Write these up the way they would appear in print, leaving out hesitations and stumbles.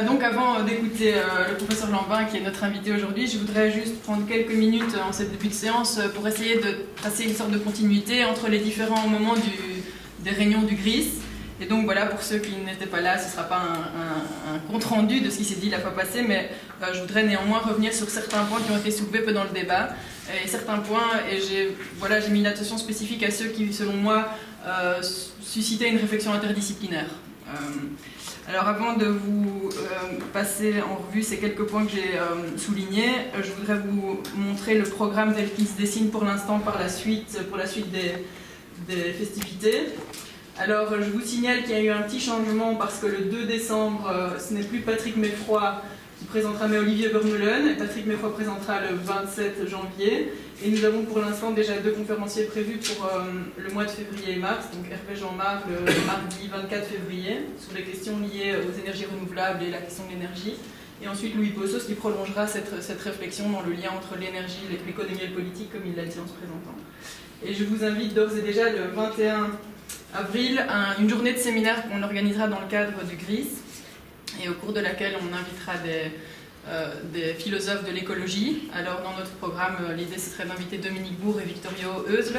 Donc avant d'écouter le professeur Lambin, qui est notre invité aujourd'hui, je voudrais juste prendre quelques minutes en cette début de séance pour essayer de tracer une sorte de continuité entre les différents moments des réunions du GRIS. Et donc voilà, pour ceux qui n'étaient pas là, ce ne sera pas un compte-rendu de ce qui s'est dit la fois passée, mais je voudrais néanmoins revenir sur certains points qui ont été soulevés peu dans le débat. Et certains points, et j'ai mis une attention spécifique à ceux qui, selon moi, suscitaient une réflexion interdisciplinaire. Alors avant de vous passer en revue ces quelques points que j'ai soulignés, je voudrais vous montrer le programme tel qu'il se dessine pour l'instant pour la suite des festivités. Alors je vous signale qu'il y a eu un petit changement parce que le 2 décembre, ce n'est plus Patrick Meffroy qui présentera, mais Olivier Vermeulen. Et Patrick Meffroy présentera le 27 janvier. Et nous avons pour l'instant déjà 2 conférenciers prévus pour le mois de février et mars. Donc Hervé Jean-Marc le mardi 24 février sur les questions liées aux énergies renouvelables et la question de l'énergie. Et ensuite Louis Possos qui prolongera cette réflexion dans le lien entre l'énergie, l'économie et le politique, comme il l'a dit en se présentant. Et je vous invite d'ores et déjà le 21 avril à une journée de séminaire qu'on organisera dans le cadre du GRIS et au cours de laquelle on invitera des philosophes de l'écologie. Alors dans notre programme, l'idée serait d'inviter Dominique Bourg et Victorio Eusle,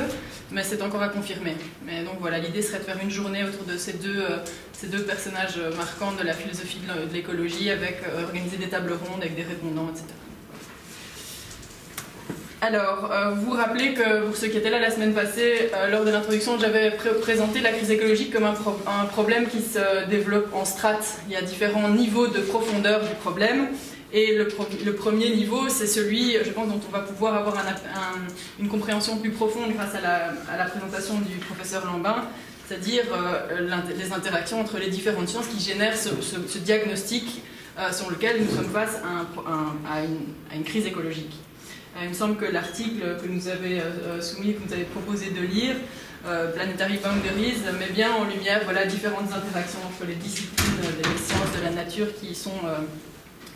mais c'est encore à confirmer. Mais donc voilà, l'idée serait de faire une journée autour de ces deux personnages marquants de la philosophie de l'écologie, avec organiser des tables rondes avec des répondants, etc. Alors, vous vous rappelez que, pour ceux qui étaient là la semaine passée, lors de l'introduction, j'avais présenté la crise écologique comme un problème qui se développe en strates. Il y a différents niveaux de profondeur du problème. Et le premier niveau, c'est celui, je pense, dont on va pouvoir avoir une compréhension plus profonde grâce à la présentation du professeur Lambin, c'est-à-dire les interactions entre les différentes sciences qui génèrent ce diagnostic sur lequel nous sommes face à une crise écologique. Il me semble que l'article que nous avez soumis, que vous avez proposé de lire, Planetary Boundaries, met bien en lumière différentes interactions entre les disciplines des sciences de la nature qui sont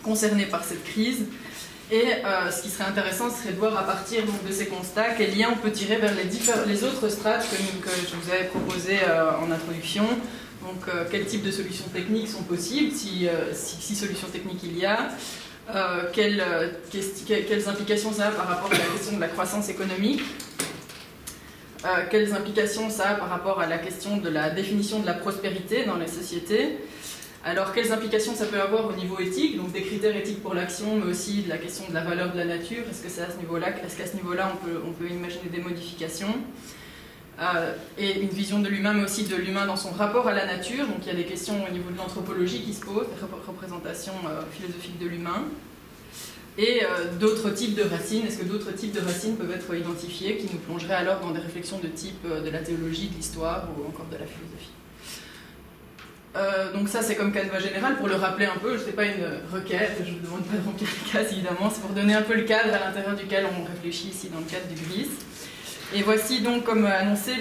concernées par cette crise. Et ce qui serait intéressant serait de voir à partir donc, de ces constats quels liens on peut tirer vers les autres strates que je vous avais proposées en introduction. Donc quel type de solutions techniques sont possibles, si solutions techniques il y a. Quelles implications ça a par rapport à la question de la croissance économique, quelles implications ça a par rapport à la question de la définition de la prospérité dans les sociétés, alors quelles implications ça peut avoir au niveau éthique, donc des critères éthiques pour l'action, mais aussi de la question de la valeur de la nature, est-ce qu'à ce niveau-là on peut imaginer des modifications, et une vision de l'humain, mais aussi de l'humain dans son rapport à la nature. Donc il y a des questions au niveau de l'anthropologie qui se posent, des représentations philosophiques de l'humain, et d'autres types de racines. Est-ce que d'autres types de racines peuvent être identifiés, qui nous plongeraient alors dans des réflexions de type de la théologie, de l'histoire ou encore de la philosophie. Donc ça c'est comme canevas général, pour le rappeler un peu, je ne fais pas une requête, je ne vous demande pas de remplir les cases évidemment, c'est pour donner un peu le cadre à l'intérieur duquel on réfléchit ici dans le cadre du GRIS. Et voici donc, comme annoncé,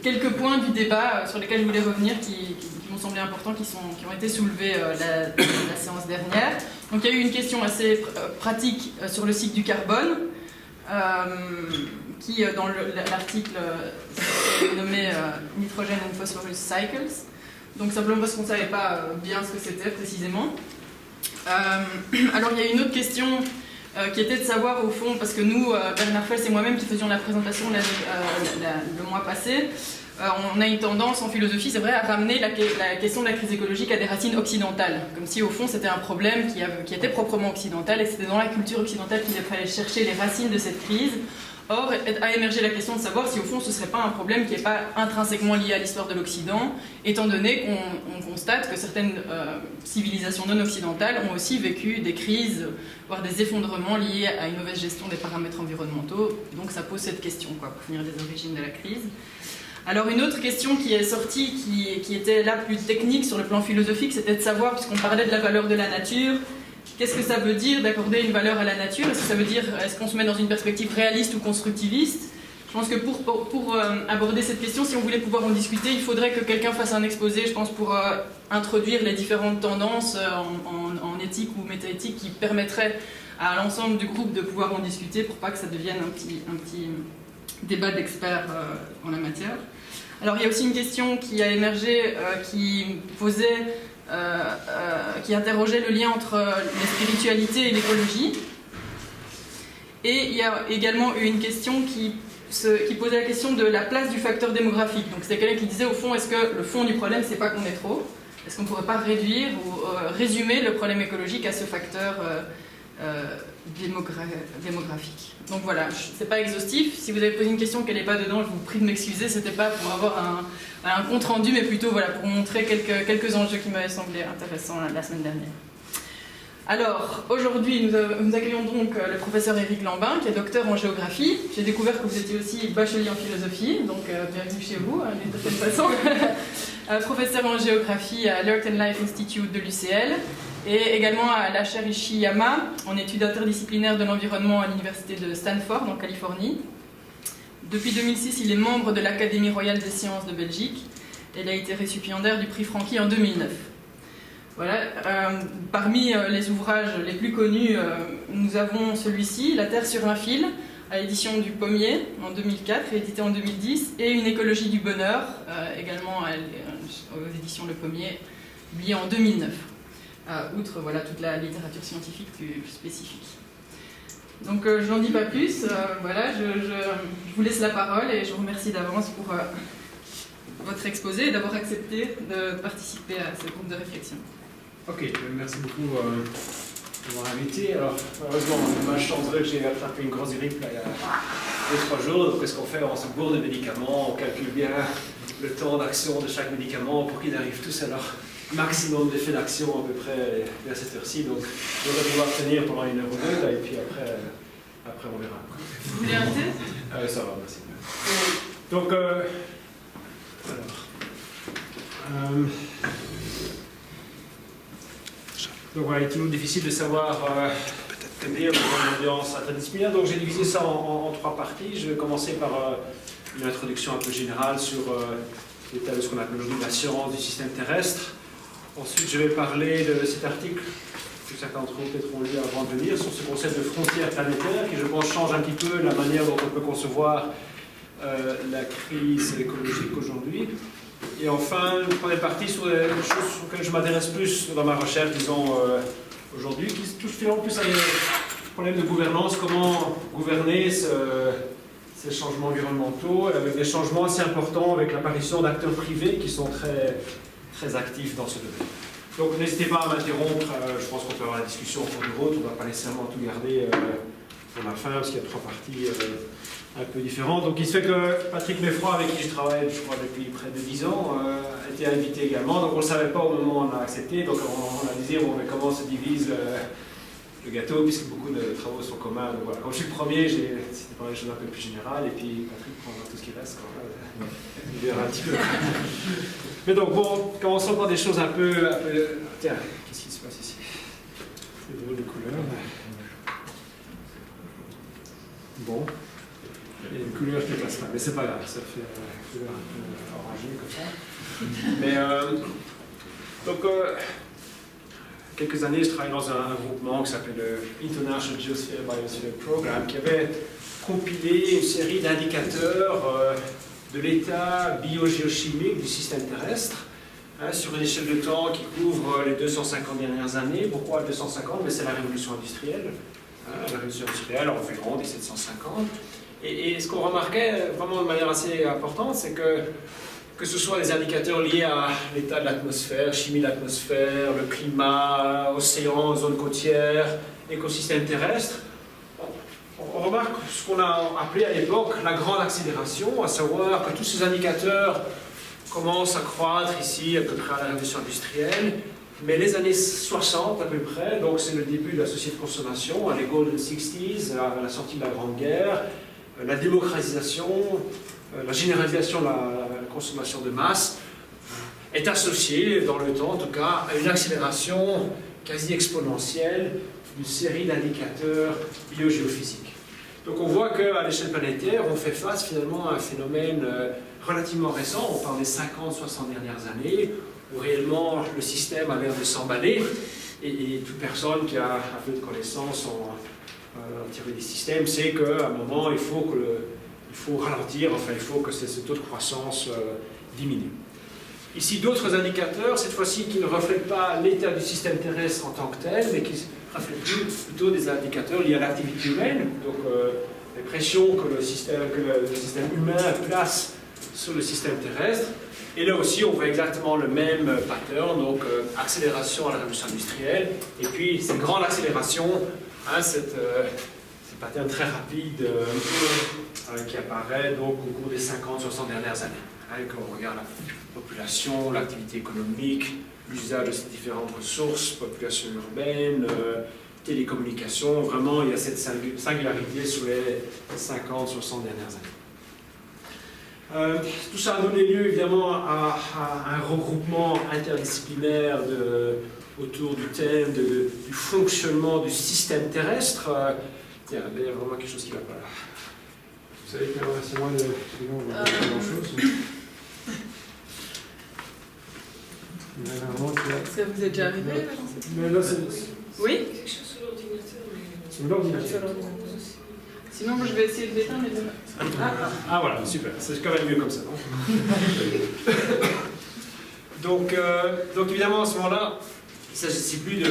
quelques points du débat sur lesquels je voulais revenir qui m'ont semblé importants, qui ont été soulevés la séance dernière. Donc il y a eu une question assez pratique sur le cycle du carbone, qui dans l'article est nommé Nitrogen and Phosphorus Cycles. Donc simplement parce qu'on ne savait pas bien ce que c'était précisément. Alors il y a une autre question qui était de savoir au fond, parce que nous, Bernard Fels et moi-même qui faisions la présentation le mois passé, on a une tendance en philosophie, c'est vrai, à ramener la question de la crise écologique à des racines occidentales, comme si au fond c'était un problème qui était proprement occidental et que c'était dans la culture occidentale qu'il fallait chercher les racines de cette crise. Or, a émergé la question de savoir si au fond ce ne serait pas un problème qui n'est pas intrinsèquement lié à l'histoire de l'Occident, étant donné qu'on constate que certaines civilisations non occidentales ont aussi vécu des crises, voire des effondrements liés à une mauvaise gestion des paramètres environnementaux. Donc ça pose cette question, pour finir des origines de la crise. Alors une autre question qui est sortie, qui était là plus technique sur le plan philosophique, c'était de savoir, puisqu'on parlait de la valeur de la nature, qu'est-ce que ça veut dire d'accorder une valeur à la nature? Est-ce que ça veut dire, est-ce qu'on se met dans une perspective réaliste ou constructiviste? Je pense que pour aborder cette question, si on voulait pouvoir en discuter, il faudrait que quelqu'un fasse un exposé, je pense, pour introduire les différentes tendances en éthique ou métaéthique qui permettraient à l'ensemble du groupe de pouvoir en discuter pour pas que ça devienne un petit débat d'experts en la matière. Alors il y a aussi une question qui a émergé qui posait qui interrogeait le lien entre les spiritualités et l'écologie. Et il y a également eu une question qui posait la question de la place du facteur démographique. Donc c'était quelqu'un qui disait au fond, est-ce que le fond du problème c'est pas qu'on est trop? Est-ce qu'on ne pourrait pas réduire ou résumer le problème écologique à ce facteur démographique? Donc voilà, c'est pas exhaustif. Si vous avez posé une question qu'elle n'est pas dedans, je vous prie de m'excuser. C'était pas pour avoir un compte rendu, mais plutôt voilà, pour montrer quelques enjeux qui m'avaient semblé intéressants la semaine dernière. Alors, aujourd'hui, nous accueillons donc le professeur Éric Lambin, qui est docteur en géographie. J'ai découvert que vous étiez aussi bachelier en philosophie, donc bienvenue chez vous, d'une certaine façon. Professeur en géographie à l'Earth and Life Institute de l'UCL, et également à la chaire Ishiyama, en études interdisciplinaires de l'environnement à l'université de Stanford, en Californie. Depuis 2006, il est membre de l'Académie royale des sciences de Belgique, et il a été récipiendaire du prix Francky en 2009. Voilà, parmi les ouvrages les plus connus, nous avons celui-ci, La Terre sur un fil, à l'édition du Pommier en 2004, édité en 2010, et Une écologie du bonheur, également aux éditions Le Pommier, publié en 2009. Outre voilà, toute la littérature scientifique plus spécifique. Donc je n'en dis pas plus, voilà, je vous laisse la parole et je vous remercie d'avance pour votre exposé et d'avoir accepté de participer à ce groupe de réflexion. Ok, merci beaucoup de m'avoir invité. Alors, malheureusement, on a malchanceux que j'ai attrapé une grosse grippe là, il y a 2-3 jours. Donc, qu'est-ce qu'on fait? On se bourre de médicaments, on calcule bien le temps d'action de chaque médicament pour qu'ils arrivent tous à leur maximum d'effet d'action à peu près vers cette heure-ci. Donc, on va devoir tenir pendant 1 heure ou 2, là, et puis après on verra. Vous voulez un thé? Ça va, merci. Donc, alors. Donc voilà, il est toujours difficile de savoir tenir dans une ambiance interdisciplinaire. Donc j'ai divisé ça en 3 parties. Je vais commencer par une introduction un peu générale sur l'état de ce qu'on appelle aujourd'hui la science du système terrestre. Ensuite, je vais parler de cet article que certains d'entre vous peut-être ont lu avant de venir sur ce concept de frontière planétaire qui, je pense, change un petit peu la manière dont on peut concevoir la crise écologique aujourd'hui. Et enfin, une première partie sur les choses auxquelles je m'intéresse plus dans ma recherche, disons, aujourd'hui, qui touche finalement plus à des problèmes de gouvernance, comment gouverner ces changements environnementaux, avec des changements assez importants, avec l'apparition d'acteurs privés qui sont très, très actifs dans ce domaine. Donc n'hésitez pas à m'interrompre, je pense qu'on peut avoir la discussion au cours de l'autre, on ne va pas nécessairement tout garder pour la fin, parce qu'il y a 3 parties un peu différentes. Donc il se fait que Patrick Meffroy, avec qui je travaille, je crois, depuis près de 10 ans, a été invité également. Donc on ne le savait pas au moment où on a accepté. Donc on a dit, bon, mais comment se divise le gâteau, puisque beaucoup de travaux sont communs. Donc voilà, quand je suis le premier, c'était pas des choses un peu plus générales, et puis Patrick prendra tout ce qui reste. Il verra un petit peu. Mais donc bon, commençons par des choses un peu... Tiens, qu'est-ce qui se passe ici? C'est drôle de couleurs. Bon. Il y a une couleur qui passe pas, mais c'est pas grave, ça fait une couleur orangée comme ça. Mais donc, quelques années, je travaillais dans un groupement qui s'appelle le International Geosphere Biosphere Program, qui avait compilé une série d'indicateurs de l'état biogéochimique du système terrestre, sur une échelle de temps qui couvre les 250 dernières années. Pourquoi 250? Mais c'est la révolution industrielle. La révolution industrielle environ 1750. Et ce qu'on remarquait vraiment de manière assez importante, c'est que ce soit des indicateurs liés à l'état de l'atmosphère, chimie de l'atmosphère, le climat, océan, zone côtière, écosystème terrestre, on remarque ce qu'on a appelé à l'époque la grande accélération, à savoir que tous ces indicateurs commencent à croître ici à peu près à la révolution industrielle, mais les années 60 à peu près, donc c'est le début de la société de consommation, les Golden 60s, à la sortie de la Grande Guerre, la démocratisation, la généralisation de la consommation de masse est associée, dans le temps en tout cas, à une accélération quasi exponentielle d'une série d'indicateurs biogéophysiques. Donc on voit qu'à l'échelle planétaire, on fait face finalement à un phénomène relativement récent, on parle des 50-60 dernières années, où réellement le système a l'air de s'emballer, et toute personne qui a un peu de connaissances en théorie des systèmes sait qu'à un moment, il faut ralentir, enfin il faut que ce taux de croissance diminue. Ici, d'autres indicateurs, cette fois-ci, qui ne reflètent pas l'état du système terrestre en tant que tel, mais qui reflètent plutôt des indicateurs liés à l'activité humaine, donc les pressions que le système humain place sur le système terrestre. Et là aussi, on voit exactement le même pattern, donc accélération à la révolution industrielle, et puis cette grande accélération, hein, cette pattern très rapide qui apparaît donc au cours des 50-60 dernières années. Hein, quand on regarde la population, l'activité économique, l'usage de ces différentes ressources, population urbaine, télécommunications, vraiment il y a cette singularité sur les 50-60 dernières années. Tout ça a donné lieu évidemment à un regroupement interdisciplinaire autour du thème du fonctionnement du système terrestre. Tiens, il y a vraiment quelque chose qui ne va pas là. Vous savez que c'est moi grand-chose. Ça vous est déjà arrivé? Mais là, oui? Quelque chose sur l'ordinateur. C'est l'ordinateur. Sinon, moi, je vais essayer de l'éteindre. Ah voilà, super. C'est quand même mieux comme ça, non? donc évidemment, à ce moment-là, il ne s'agit plus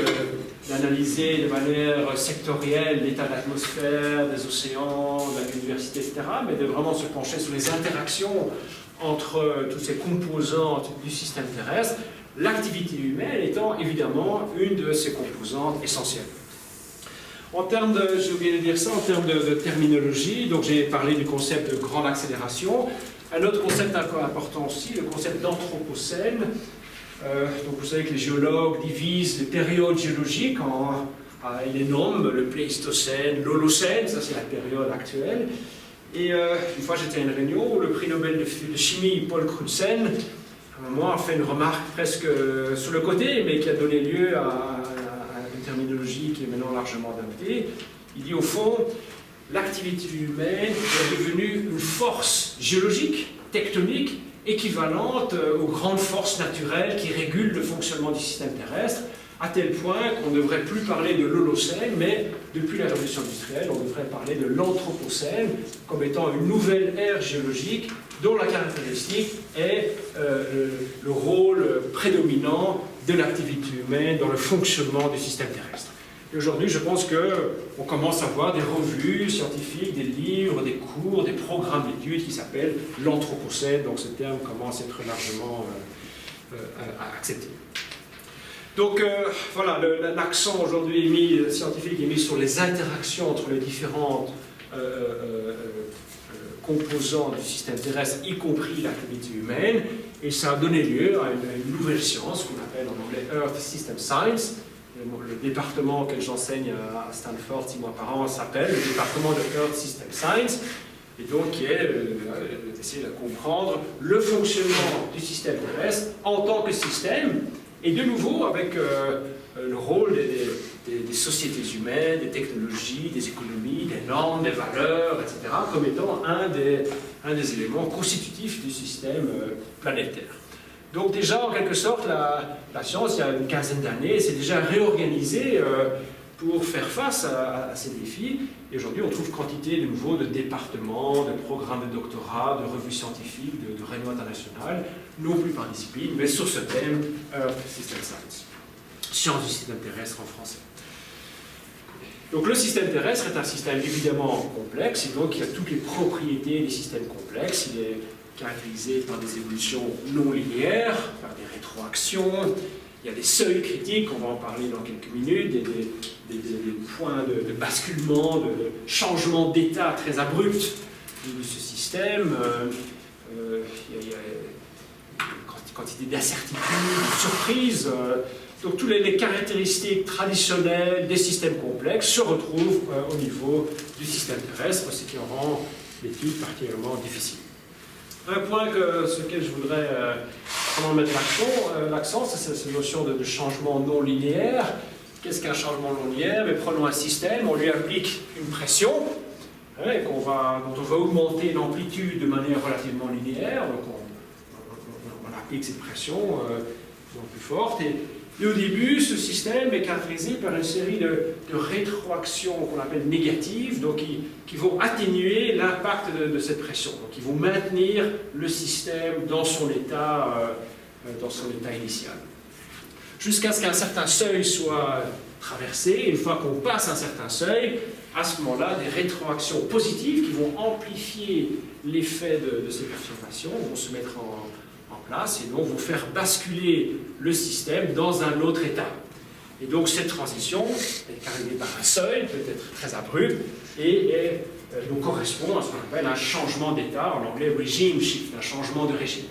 d'analyser de manière sectorielle l'état de l'atmosphère, des océans, de la biodiversité, etc., mais de vraiment se pencher sur les interactions entre toutes ces composantes du système terrestre, l'activité humaine étant évidemment une de ces composantes essentielles. En termes de, j'ai oublié de dire ça, en termes de terminologie, donc j'ai parlé du concept de grande accélération. Un autre concept important aussi, le concept d'anthropocène. Donc vous savez que les géologues divisent les périodes géologiques ils les nomment le Pléistocène, l'Holocène, ça c'est la période actuelle. Et une fois j'étais à une réunion où le prix Nobel de chimie Paul Crutzen, à un moment, a fait une remarque presque sur le côté, mais qui a donné lieu à une terminologie qui est maintenant largement adaptée. Il dit au fond, l'activité humaine est devenue une force géologique, tectonique, équivalente aux grandes forces naturelles qui régulent le fonctionnement du système terrestre, à tel point qu'on ne devrait plus parler de l'Holocène, mais depuis la révolution industrielle, on devrait parler de l'Anthropocène comme étant une nouvelle ère géologique dont la caractéristique est le rôle prédominant de l'activité humaine dans le fonctionnement du système terrestre. Et aujourd'hui, je pense qu'on commence à voir des revues scientifiques, des livres, des cours, des programmes d'études qui s'appellent l'Anthropocène, donc ce terme commence à être largement accepté. Donc voilà, l'accent aujourd'hui scientifique est mis sur les interactions entre les différentes composantes du système terrestre, y compris l'activité humaine, et ça a donné lieu à une nouvelle science qu'on appelle en anglais Earth System Science. Le département auquel j'enseigne à Stanford 6 mois par an s'appelle le département de Earth System Science, et donc qui est d'essayer de comprendre le fonctionnement du système terrestre en tant que système, et de nouveau avec le rôle des sociétés humaines, des technologies, des économies, des normes, des valeurs, etc., comme étant un des éléments constitutifs du système planétaire. Donc déjà, en quelque sorte, la science, il y a une quinzaine d'années, s'est déjà réorganisée pour faire face à ces défis. Et aujourd'hui, on trouve quantité de nouveau de départements, de programmes de doctorat, de revues scientifiques, de réunions internationales, non plus par discipline, mais sur ce thème, System Science, science du système terrestre en français. Donc le système terrestre est un système évidemment complexe, et donc il a toutes les propriétés des systèmes complexes. Il est caractérisé par des évolutions non linéaires, par des rétroactions. Il y a des seuils critiques, on va en parler dans quelques minutes, des points de basculement, de changement d'état très abrupt de ce système. Il y a une quantité d'incertitudes, de surprises. Donc toutes les caractéristiques traditionnelles des systèmes complexes se retrouvent au niveau du système terrestre, ce qui rend l'étude particulièrement difficile. Un point sur lequel je voudrais vraiment mettre l'accent, c'est cette notion de changement non linéaire. Qu'est-ce qu'un changement non linéaire? Mais prenons un système, on lui applique une pression, dont on va augmenter l'amplitude de manière relativement linéaire, donc on applique cette pression plus forte. Et au début, ce système est caractérisé par une série de rétroactions qu'on appelle négatives, donc qui vont atténuer l'impact de cette pression. Donc, ils vont maintenir le système dans son état dans son état initial. Jusqu'à ce qu'un certain seuil soit traversé. Une fois qu'on passe un certain seuil, à ce moment-là, des rétroactions positives qui vont amplifier l'effet de ces perturbations vont se mettre en place et donc vont faire basculer le système dans un autre état. Et donc cette transition est caractérisée par un seuil, peut-être très abrupt, et donc correspond à ce qu'on appelle un changement d'état, en anglais regime shift, un changement de régime,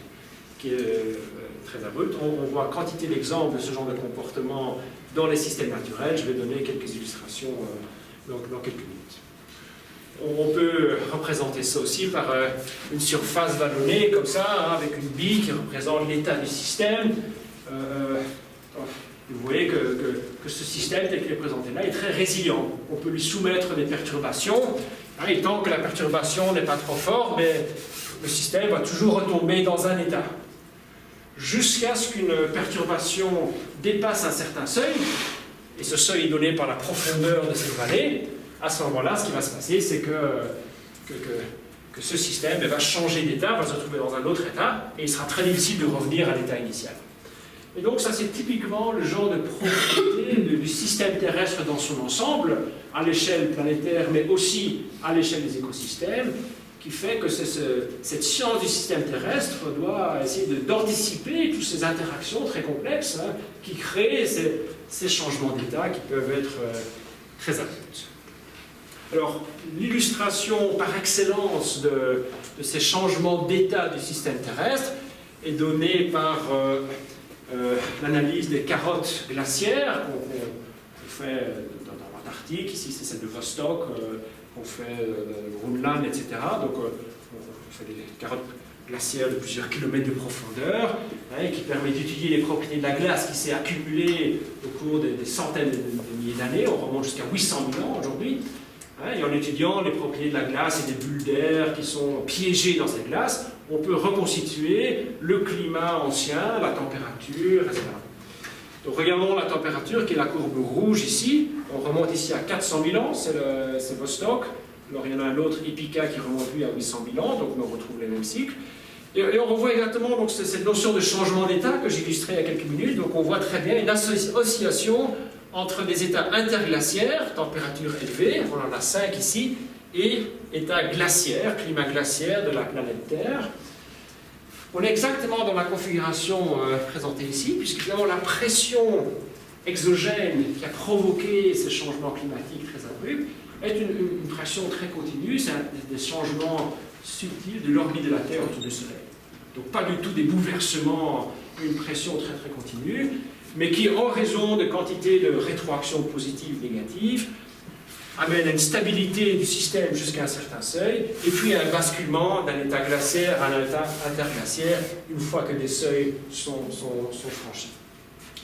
qui est très abrupt. On voit quantité d'exemples de ce genre de comportement dans les systèmes naturels. Je vais donner quelques illustrations dans quelques minutes. On peut représenter ça aussi par une surface vallonnée, comme ça, hein, avec une bille qui représente l'état du système. Vous voyez que ce système, tel qu'il est présenté là, est très résilient. On peut lui soumettre des perturbations, hein, et tant que la perturbation n'est pas trop forte, mais le système va toujours retomber dans un état. Jusqu'à ce qu'une perturbation dépasse un certain seuil, et ce seuil est donné par la profondeur de cette vallée. À ce moment-là, ce qui va se passer, c'est que ce système va changer d'état, va se retrouver dans un autre état, et il sera très difficile de revenir à l'état initial. Et donc ça, c'est typiquement le genre de propriété du système terrestre dans son ensemble, à l'échelle planétaire, mais aussi à l'échelle des écosystèmes, qui fait que cette science du système terrestre doit essayer d'anticiper toutes ces interactions très complexes, hein, qui créent ces changements d'état qui peuvent être très abrupts. Alors, l'illustration par excellence de ces changements d'état du système terrestre est donnée par l'analyse des carottes glaciaires qu'on fait dans l'Antarctique. Ici, c'est celle de Vostok, qu'on fait au Groenland, etc. Donc, on fait des carottes glaciaires de plusieurs kilomètres de profondeur, hein, qui permet d'étudier les propriétés de la glace qui s'est accumulée au cours des centaines de milliers d'années. On remonte jusqu'à 800 000 ans aujourd'hui. Hein, et en étudiant les propriétés de la glace et des bulles d'air qui sont piégées dans cette glace, on peut reconstituer le climat ancien, la température, etc. Donc regardons la température qui est la courbe rouge ici. On remonte ici à 400 000 ans, c'est Vostok. Alors il y en a un autre, Ipica, qui remonte lui à 800 000 ans, donc on retrouve les mêmes cycles. Et on revoit exactement donc, cette notion de changement d'état que j'illustrais il y a quelques minutes. Donc on voit très bien une oscillation entre des états interglaciaires, température élevée, on en a 5 ici, et état glaciaire, climat glaciaire de la planète Terre. On est exactement dans la configuration présentée ici, puisque finalement la pression exogène qui a provoqué ces changements climatiques très abrupts est une pression très continue, c'est des changements subtils de l'orbite de la Terre autour du Soleil. Donc pas du tout des bouleversements, une pression très très continue, mais qui, en raison de quantité de rétroactions positives, négatives, amène à une stabilité du système jusqu'à un certain seuil, et puis à un basculement d'un état glaciaire à un état interglaciaire, une fois que des seuils sont franchis.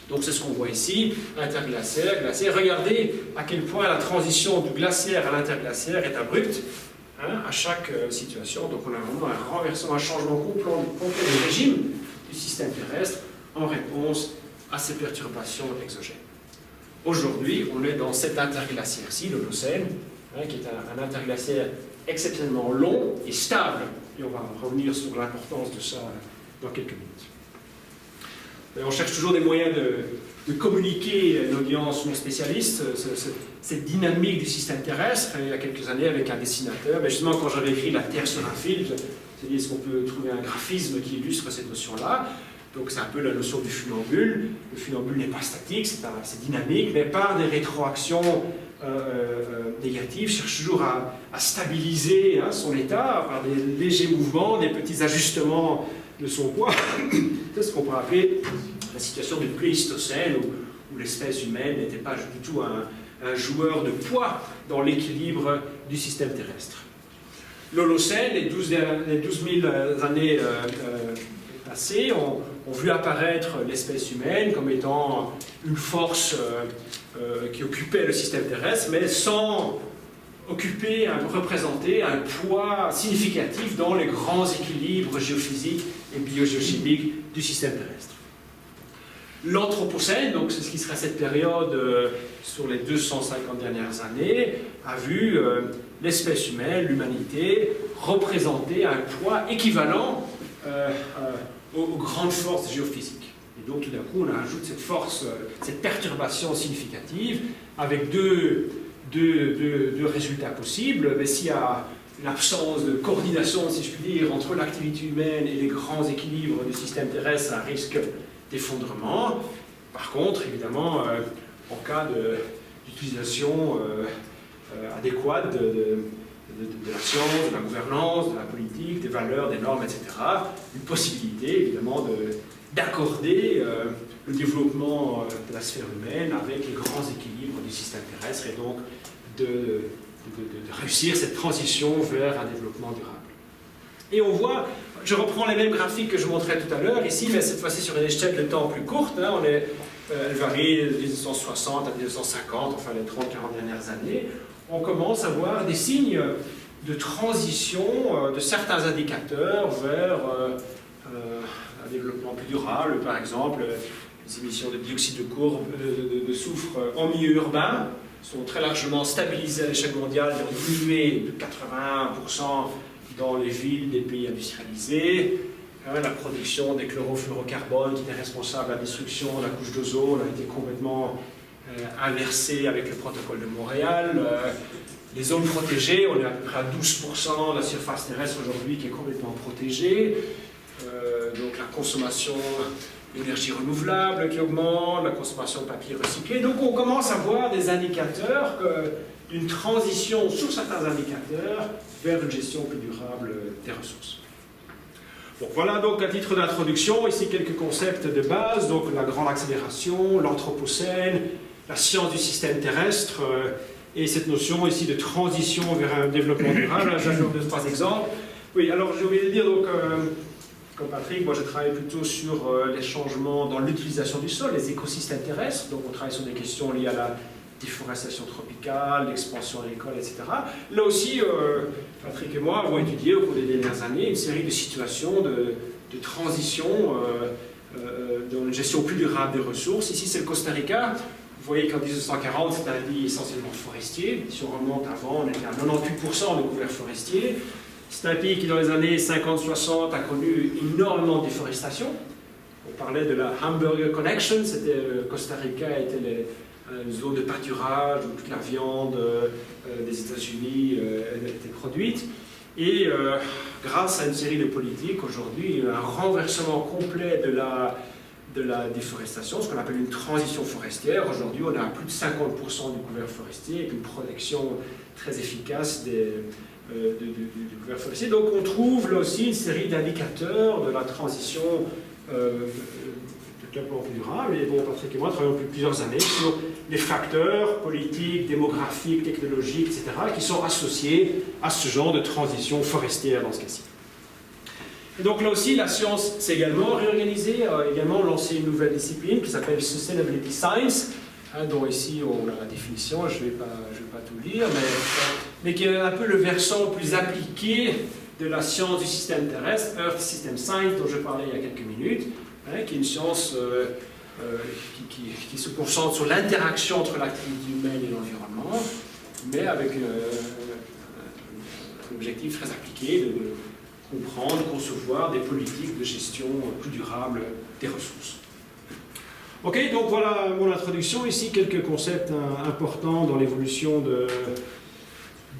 Donc c'est ce qu'on voit ici, interglaciaire, glaciaire. Regardez à quel point la transition du glaciaire à l'interglaciaire est abrupte, hein, à chaque situation. Donc on a vraiment un renversement, un changement complet du régime du système terrestre en réponse à ces perturbations exogènes. Aujourd'hui, on est dans cet interglaciaire-ci, l'Holocène, hein, qui est un interglaciaire exceptionnellement long et stable. Et on va revenir sur l'importance de ça dans quelques minutes. Et on cherche toujours des moyens de communiquer à une audience non spécialiste cette dynamique du système terrestre. Il y a quelques années, avec un dessinateur, mais justement quand j'avais écrit La Terre sur un fil, je me suis dit, est-ce qu'on peut trouver un graphisme qui illustre cette notion-là? Donc c'est un peu la notion du funambule. Le funambule n'est pas statique, c'est dynamique, mais par des rétroactions négatives, cherche toujours à stabiliser, hein, son état par des légers mouvements, des petits ajustements de son poids. C'est ce qu'on peut appeler la situation du Pléistocène, où l'espèce humaine n'était pas du tout un joueur de poids dans l'équilibre du système terrestre. L'Holocène, les 12 000 années passées, ont vu apparaître l'espèce humaine comme étant une force qui occupait le système terrestre, mais sans représenter un poids significatif dans les grands équilibres géophysiques et biogéochimiques du système terrestre. L'Anthropocène, donc c'est ce qui serait cette période sur les 250 dernières années, a vu l'espèce humaine, l'humanité, représenter un poids équivalent aux grandes forces géophysiques. Et donc tout d'un coup, on ajoute cette force, cette perturbation significative avec deux résultats possibles. Mais s'il y a l'absence de coordination, si je puis dire, entre l'activité humaine et les grands équilibres du système terrestre, un risque d'effondrement. Par contre, évidemment, en cas d'utilisation adéquate de la science, de la gouvernance, de la politique, des valeurs, des normes, etc., une possibilité, évidemment, d'accorder le développement de la sphère humaine avec les grands équilibres du système terrestre et donc de réussir cette transition vers un développement durable. Et on voit, je reprends les mêmes graphiques que je montrais tout à l'heure ici, mais cette fois-ci sur une échelle de temps plus courte. Hein, elle varie de 1960 à 1950, enfin les 30-40 dernières années. On commence à voir des signes de transition de certains indicateurs vers un développement plus durable, par exemple les émissions de dioxyde de soufre en milieu urbain sont très largement stabilisées à l'échelle mondiale, elles ont diminué de 80% dans les villes des pays industrialisés. La production des chlorofluorocarbones qui était responsable de la destruction de la couche d'ozone a été complètement inversée avec le protocole de Montréal. Les zones protégées, on est à peu près à 12% de la surface terrestre aujourd'hui qui est complètement protégée. Donc la consommation d'énergie renouvelable qui augmente, la consommation de papier recyclé. Donc on commence à voir des indicateurs d'une transition sur certains indicateurs vers une gestion plus durable des ressources. Bon, voilà donc à titre d'introduction, ici quelques concepts de base, donc la grande accélération, l'anthropocène, la science du système terrestre, et cette notion ici de transition vers un développement durable. J'ajoute 2-3 exemples. Oui, alors j'ai oublié de dire, donc, comme Patrick, moi je travaille plutôt sur les changements dans l'utilisation du sol, les écosystèmes terrestres, donc on travaille sur des questions liées à la déforestation tropicale, l'expansion agricole, etc. Là aussi, Patrick et moi avons étudié au cours des dernières années une série de situations de transition dans une gestion plus durable des ressources. Ici, c'est le Costa Rica. Vous voyez qu'en 1940, c'était un pays essentiellement forestier. Si on remonte avant, on était à 98% de couverts forestiers. C'est un pays qui, dans les années 50-60, a connu énormément de déforestation. On parlait de la Hamburger Connection. C'était le Costa Rica était une zone de pâturage où toute la viande des États-Unis était produite. Et grâce à une série de politiques, aujourd'hui, un renversement complet de la déforestation, ce qu'on appelle une transition forestière. Aujourd'hui, on a plus de 50% du couvert forestier et une protection très efficace du couvert forestier. Donc on trouve là aussi une série d'indicateurs de la transition développement durable. Et bon, Patrick et moi travaillons depuis plusieurs années sur les facteurs politiques, démographiques, technologiques, etc., qui sont associés à ce genre de transition forestière dans ce cas-ci. Et donc là aussi, la science s'est également réorganisée, a également lancé une nouvelle discipline qui s'appelle Sustainability Science, dont ici on a la définition, je ne vais pas tout lire, mais qui est un peu le versant plus appliqué de la science du système terrestre, Earth System Science, dont je parlais il y a quelques minutes, qui est une science qui se concentre sur l'interaction entre l'activité humaine et l'environnement, mais avec un objectif très appliqué de comprendre, concevoir des politiques de gestion plus durable des ressources. Ok, donc voilà mon introduction. Ici, quelques concepts importants dans l'évolution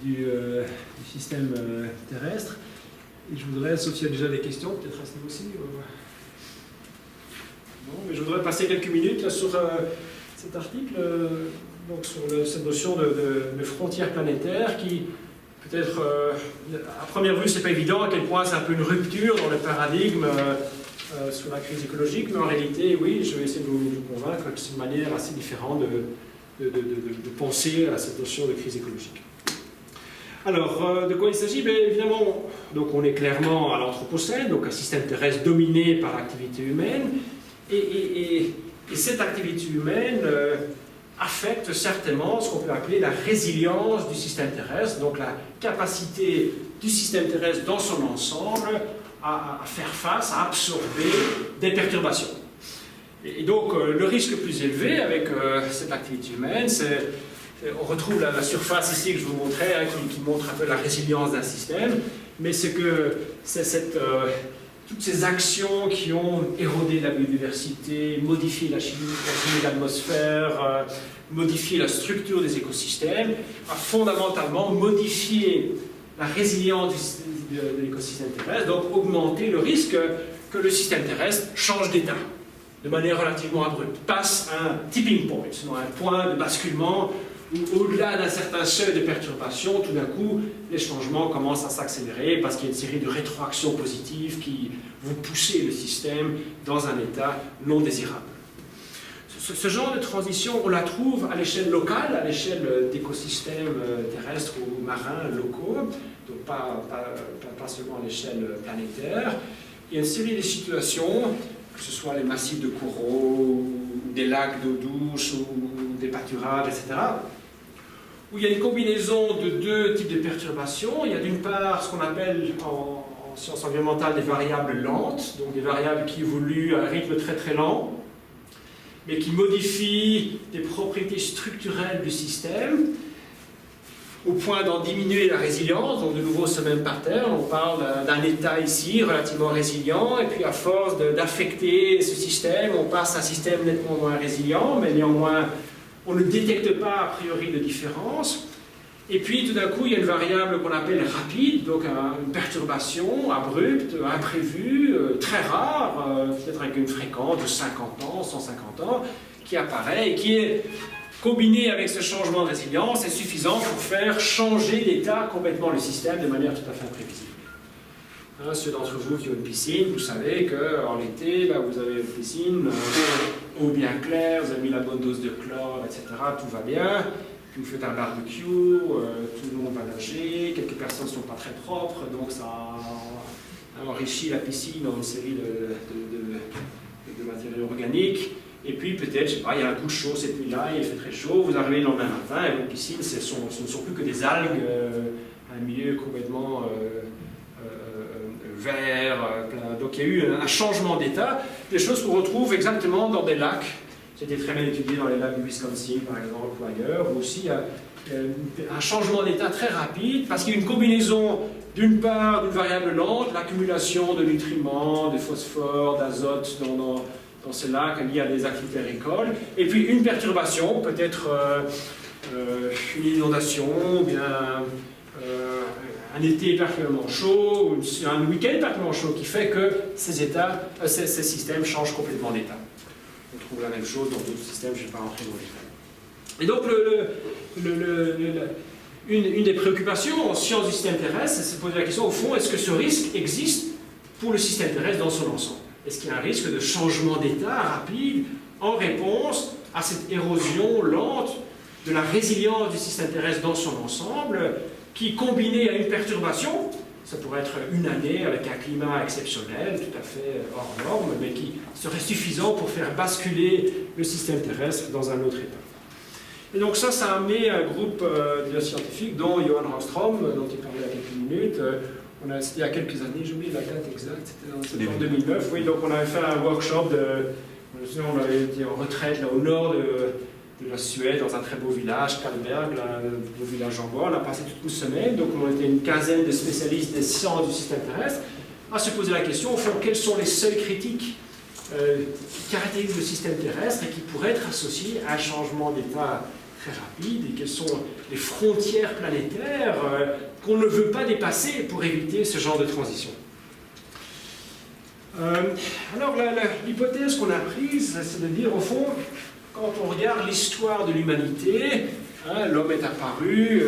du système terrestre. Et je voudrais, sauf s'il y a déjà des questions, peut-être à ce niveau aussi. Non, mais je voudrais passer quelques minutes là, sur cet article, donc sur cette notion de frontières planétaires qui, peut-être, à première vue, c'est pas évident à quel point c'est un peu une rupture dans le paradigme sur la crise écologique, mais en réalité, oui, je vais essayer de vous convaincre que c'est une manière assez différente de penser à cette notion de crise écologique. Alors, de quoi il s'agit? Bien évidemment, donc on est clairement à l'Anthropocène, donc un système terrestre dominé par l'activité humaine, et cette activité humaine affecte certainement ce qu'on peut appeler la résilience du système terrestre, donc la capacité du système terrestre dans son ensemble à faire face, à absorber des perturbations. Et donc, le risque plus élevé avec cette activité humaine, c'est, on retrouve la surface ici que je vous montrais, qui montre un peu la résilience d'un système, mais c'est que cette toutes ces actions qui ont érodé la biodiversité, modifié la chimie de l'atmosphère, modifié la structure des écosystèmes, a fondamentalement modifié la résilience de l'écosystème terrestre, donc augmenter le risque que le système terrestre change d'état de manière relativement abrupte, passe à un tipping point, un point de basculement où au-delà d'un certain seuil de perturbation, tout d'un coup, les changements commencent à s'accélérer parce qu'il y a une série de rétroactions positives qui vont pousser le système dans un état non désirable. Ce genre de transition, on la trouve à l'échelle locale, à l'échelle d'écosystèmes terrestres ou marins locaux, donc pas seulement à l'échelle planétaire. Il y a une série de situations, que ce soit les massifs de coraux, ou des lacs d'eau douce, ou des pâturages, etc., où il y a une combinaison de deux types de perturbations. Il y a d'une part ce qu'on appelle en sciences environnementales des variables lentes, donc des variables qui évoluent à un rythme très très lent, mais qui modifient des propriétés structurelles du système, au point d'en diminuer la résilience. Donc de nouveau ce même pattern, on parle d'un état ici relativement résilient, et puis à force d'affecter ce système, on passe à un système nettement moins résilient, mais néanmoins on ne détecte pas a priori de différence. Et puis tout d'un coup il y a une variable qu'on appelle rapide, donc une perturbation abrupte, imprévue, très rare, peut-être avec une fréquence de 50 ans, 150 ans, qui apparaît et qui est combiné avec ce changement de résilience est suffisant pour faire changer d'état complètement le système de manière tout à fait imprévisible. Hein, ceux d'entre vous qui ont une piscine, vous savez qu'en été, là, vous avez une piscine, eau bien claire, vous avez mis la bonne dose de chlore, etc., tout va bien. Puis vous faites un barbecue, tout le monde va nager, quelques personnes ne sont pas très propres, donc ça enrichit la piscine dans une série de matériaux organiques. Et puis peut-être, je sais pas, il y a un coup chaud cette nuit-là, il fait très chaud, vous arrivez le lendemain matin et votre piscine, ce ne sont plus que des algues, un milieu complètement vert, plein. Donc il y a eu un changement d'état, des choses qu'on retrouve exactement dans des lacs. C'était très bien étudié dans les lacs du Wisconsin par exemple ou ailleurs, où aussi il y a un changement d'état très rapide parce qu'il y a une combinaison d'une part d'une variable lente, l'accumulation de nutriments, de phosphore, d'azote dans ces lacs liés à des activités agricoles, et puis une perturbation, peut-être une inondation, ou bien un été particulièrement chaud, ou un week-end particulièrement chaud, qui fait que ces systèmes changent complètement d'état. On trouve la même chose dans d'autres systèmes, je ne vais pas rentrer dans les détails. Et donc, une des préoccupations en sciences du système terrestre, c'est de se poser la question, au fond, est-ce que ce risque existe pour le système terrestre dans son ensemble? Est-ce qu'il y a un risque de changement d'état rapide en réponse à cette érosion lente de la résilience du système terrestre dans son ensemble, qui, combinée à une perturbation, ça pourrait être une année avec un climat exceptionnel, tout à fait hors norme, mais qui serait suffisant pour faire basculer le système terrestre dans un autre état. Et donc ça a amené un groupe de scientifiques, dont Johan Rockström, dont il parlait il y a quelques minutes. C'était il y a quelques années, j'ai oublié la date exacte, c'était en 2009. Oui, donc on avait fait un workshop, on avait été en retraite là, au nord de la Suède, dans un très beau village, Kalberg, un beau village en bois. On a passé toute une semaine, donc on était une quinzaine de spécialistes des sciences du système terrestre, à se poser la question, au fond, quels sont les seuils critiques qui caractérisent le système terrestre et qui pourraient être associés à un changement d'état très rapide, et quelles sont les frontières planétaires qu'on ne veut pas dépasser pour éviter ce genre de transition. Alors l'hypothèse qu'on a prise, c'est de dire au fond, quand on regarde l'histoire de l'humanité, hein, l'homme est apparu,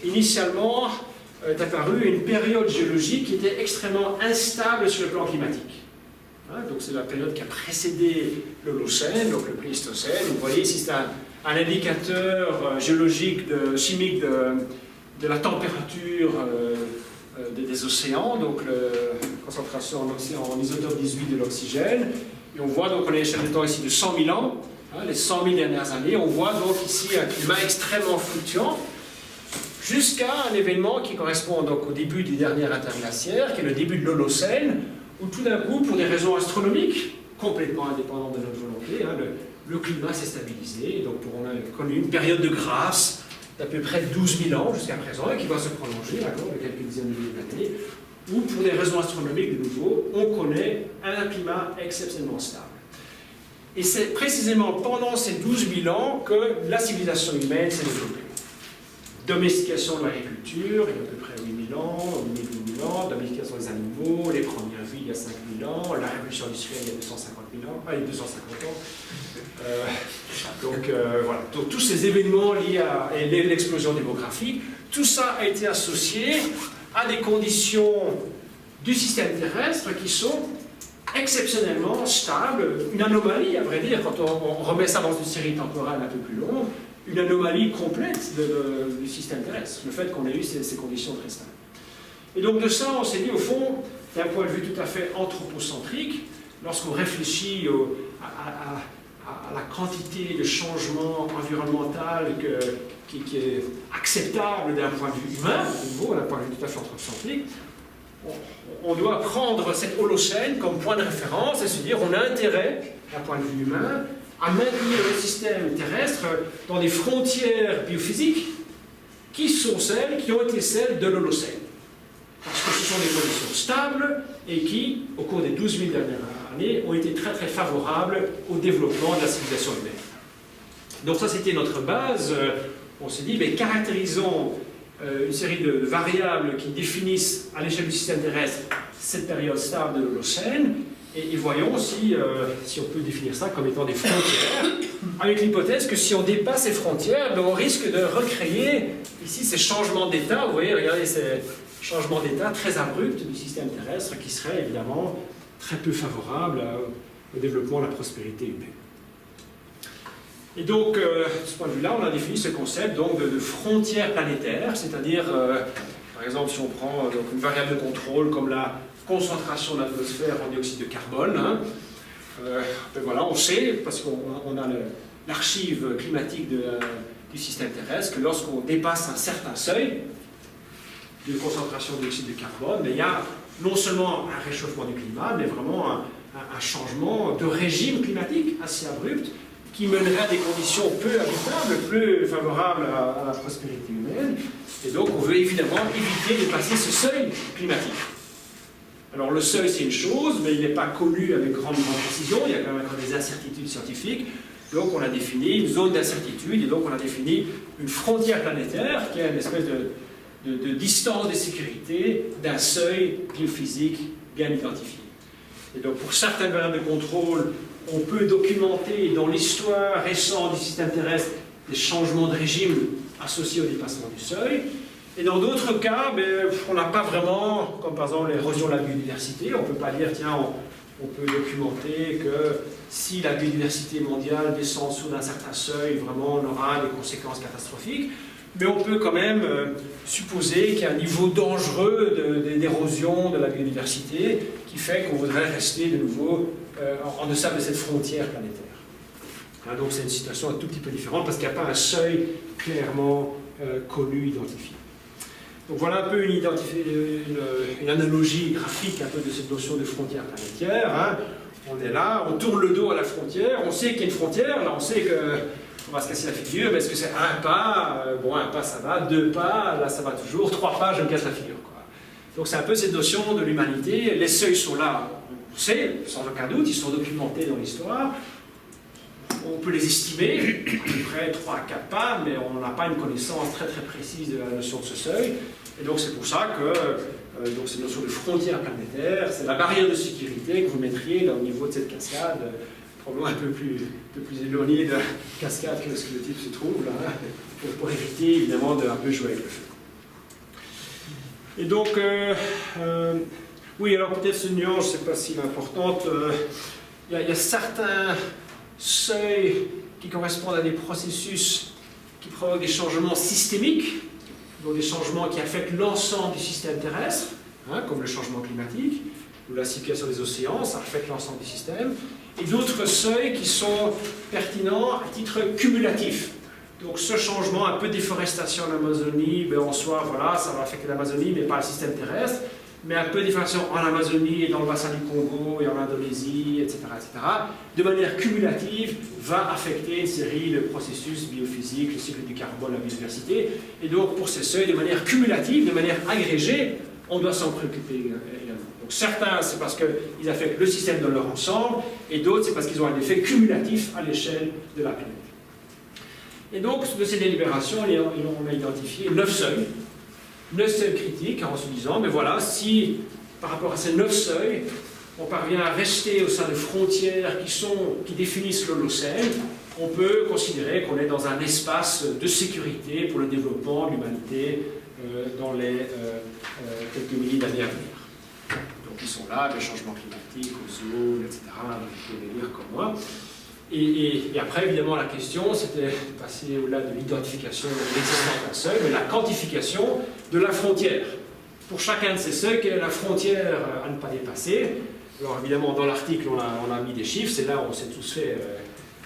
initialement est apparu une période géologique qui était extrêmement instable sur le plan climatique. Hein, donc c'est la période qui a précédé l'Holocène, donc le Pléistocène. Vous voyez ici c'est un indicateur géologique, chimique de la température des océans, donc la concentration en isotope 18 de l'oxygène. Et on voit donc, on a une échelle de temps ici de 100 000 ans, hein, les 100 000 dernières années. On voit donc ici un climat extrêmement fluctuant, jusqu'à un événement qui correspond donc au début du dernier interglaciaire, qui est le début de l'Holocène, où tout d'un coup, pour des raisons astronomiques, complètement indépendantes de notre volonté, hein, le climat s'est stabilisé, donc on a connu une période de grâce d'à peu près 12 000 ans jusqu'à présent, et qui va se prolonger encore de quelques dizaines de milliers d'années, où, pour des raisons astronomiques de nouveau, on connaît un climat exceptionnellement stable. Et c'est précisément pendant ces 12 000 ans que la civilisation humaine s'est développée. Domestication de l'agriculture, il y a à peu près 8 000 ans, 8 000 ans, domestication des animaux, les premières villes il y a 5 000 ans, la révolution industrielle il y a 250 000 ans, il y a 250 ans. Voilà, donc tous ces événements liés à l'explosion démographique, tout ça a été associé à des conditions du système terrestre qui sont exceptionnellement stables, une anomalie à vrai dire, quand on remet ça dans une série temporelle un peu plus longue, une anomalie complète du système terrestre, le fait qu'on ait eu ces conditions très stables. Et donc de ça, on s'est dit au fond, d'un point de vue tout à fait anthropocentrique, lorsqu'on réfléchit à la quantité de changement environnemental qui est acceptable d'un point de vue humain, de nouveau, d'un point de vue tout à fait anthropocentrique, on doit prendre cet Holocène comme point de référence et se dire on a intérêt, d'un point de vue humain, à maintenir le système terrestre dans des frontières biophysiques qui sont celles qui ont été celles de l'Holocène. Parce que ce sont des conditions stables et qui, au cours des 12 000 dernières années, ont été très très favorables au développement de la civilisation humaine. Donc ça, c'était notre base. On s'est dit, mais caractérisons une série de variables qui définissent à l'échelle du système terrestre cette période stable de l'Holocène, et voyons si on peut définir ça comme étant des frontières, avec l'hypothèse que si on dépasse ces frontières, ben on risque de recréer ici ces changements d'état. Vous voyez, regardez ces changements d'état très abrupts du système terrestre qui seraient évidemment très peu favorables au développement de la prospérité humaine. Et donc, de ce point de vue-là, on a défini ce concept donc, de frontières planétaires, c'est-à-dire, par exemple, si on prend donc, une variable de contrôle comme la concentration de l'atmosphère en dioxyde de carbone, hein, ben voilà, on sait, parce qu'on a l'archive climatique du système terrestre, que lorsqu'on dépasse un certain seuil de concentration de dioxyde de carbone, ben, il y a non seulement un réchauffement du climat, mais vraiment un changement de régime climatique assez abrupt, qui mènerait à des conditions peu habitables, peu favorables à la prospérité humaine. Et donc, on veut évidemment éviter de passer ce seuil climatique. Alors, le seuil, c'est une chose, mais il n'est pas connu avec grande précision. Il y a quand même encore des incertitudes scientifiques. Donc, on a défini une zone d'incertitude, et donc on a défini une frontière planétaire, qui est une espèce de distance de sécurité d'un seuil biophysique bien identifié. Et donc, pour certaines variables de contrôle, on peut documenter dans l'histoire récente du système terrestre des changements de régime associés au dépassement du seuil. Et dans d'autres cas, on n'a pas vraiment, comme par exemple l'érosion de la biodiversité, on ne peut pas dire, tiens, on peut documenter que si la biodiversité mondiale descend sous un certain seuil, vraiment on aura des conséquences catastrophiques. Mais on peut quand même supposer qu'il y a un niveau dangereux d'érosion de la biodiversité qui fait qu'on voudrait rester de nouveau en deçà de cette frontière planétaire. Hein, donc c'est une situation un tout petit peu différente parce qu'il n'y a pas un seuil clairement connu, identifié. Donc voilà un peu une analogie graphique un peu de cette notion de frontière planétaire. Hein. On est là, on tourne le dos à la frontière, on sait qu'il y a une frontière, là on sait qu'on va se casser la figure, mais est-ce que c'est un pas, bon un pas ça va, 2 pas, là ça va toujours, 3 pas je me casse la figure. Quoi. Donc c'est un peu cette notion de l'humanité, les seuils sont là, on sait, sans aucun doute, ils sont documentés dans l'histoire, on peut les estimer, à peu près 3 à 4 pas, mais on n'a pas une connaissance très très précise de la notion de ce seuil, et donc c'est pour ça que donc cette notion de frontière planétaire, c'est la barrière de sécurité que vous mettriez là, au niveau de cette cascade, probablement un peu plus éloigné de la cascade que ce que le type se trouve, là, pour éviter évidemment de un peu jouer avec le feu. Et donc, oui, alors peut-être ce nuance, je ne sais pas s'il est importante, il y a certains seuils qui correspondent à des processus qui provoquent des changements systémiques, donc des changements qui affectent l'ensemble du système terrestre, hein, comme le changement climatique, ou la situation des océans, ça affecte l'ensemble du système, et d'autres seuils qui sont pertinents à titre cumulatif. Donc ce changement, un peu de déforestation en Amazonie, en soi, voilà, ça va affecter l'Amazonie, mais pas le système terrestre, mais un peu de déforestation en Amazonie et dans le bassin du Congo et en Indonésie, etc., de manière cumulative, va affecter une série de processus biophysiques, le cycle du carbone, la biodiversité, et donc pour ces seuils, de manière cumulative, de manière agrégée, on doit s'en préoccuper également. Donc certains, c'est parce qu'ils affectent le système dans leur ensemble, et d'autres, c'est parce qu'ils ont un effet cumulatif à l'échelle de la planète. Et donc, de ces délibérations, on a identifié 9 seuils critiques, en se disant, mais voilà, si par rapport à ces 9 seuils, on parvient à rester au sein de frontières qui définissent l'Holocène, on peut considérer qu'on est dans un espace de sécurité pour le développement de l'humanité dans les quelques milliers d'années à venir. Donc ils sont là, les changements climatiques, ozone, etc. Vous pouvez les lire comme moi. Et après, évidemment, la question, c'était de passer au-delà de l'identification de l'existence d'un seuil, mais la quantification de la frontière. Pour chacun de ces seuils, quelle est la frontière à ne pas dépasser? Alors évidemment, dans l'article, on a mis des chiffres, c'est là où on s'est tous fait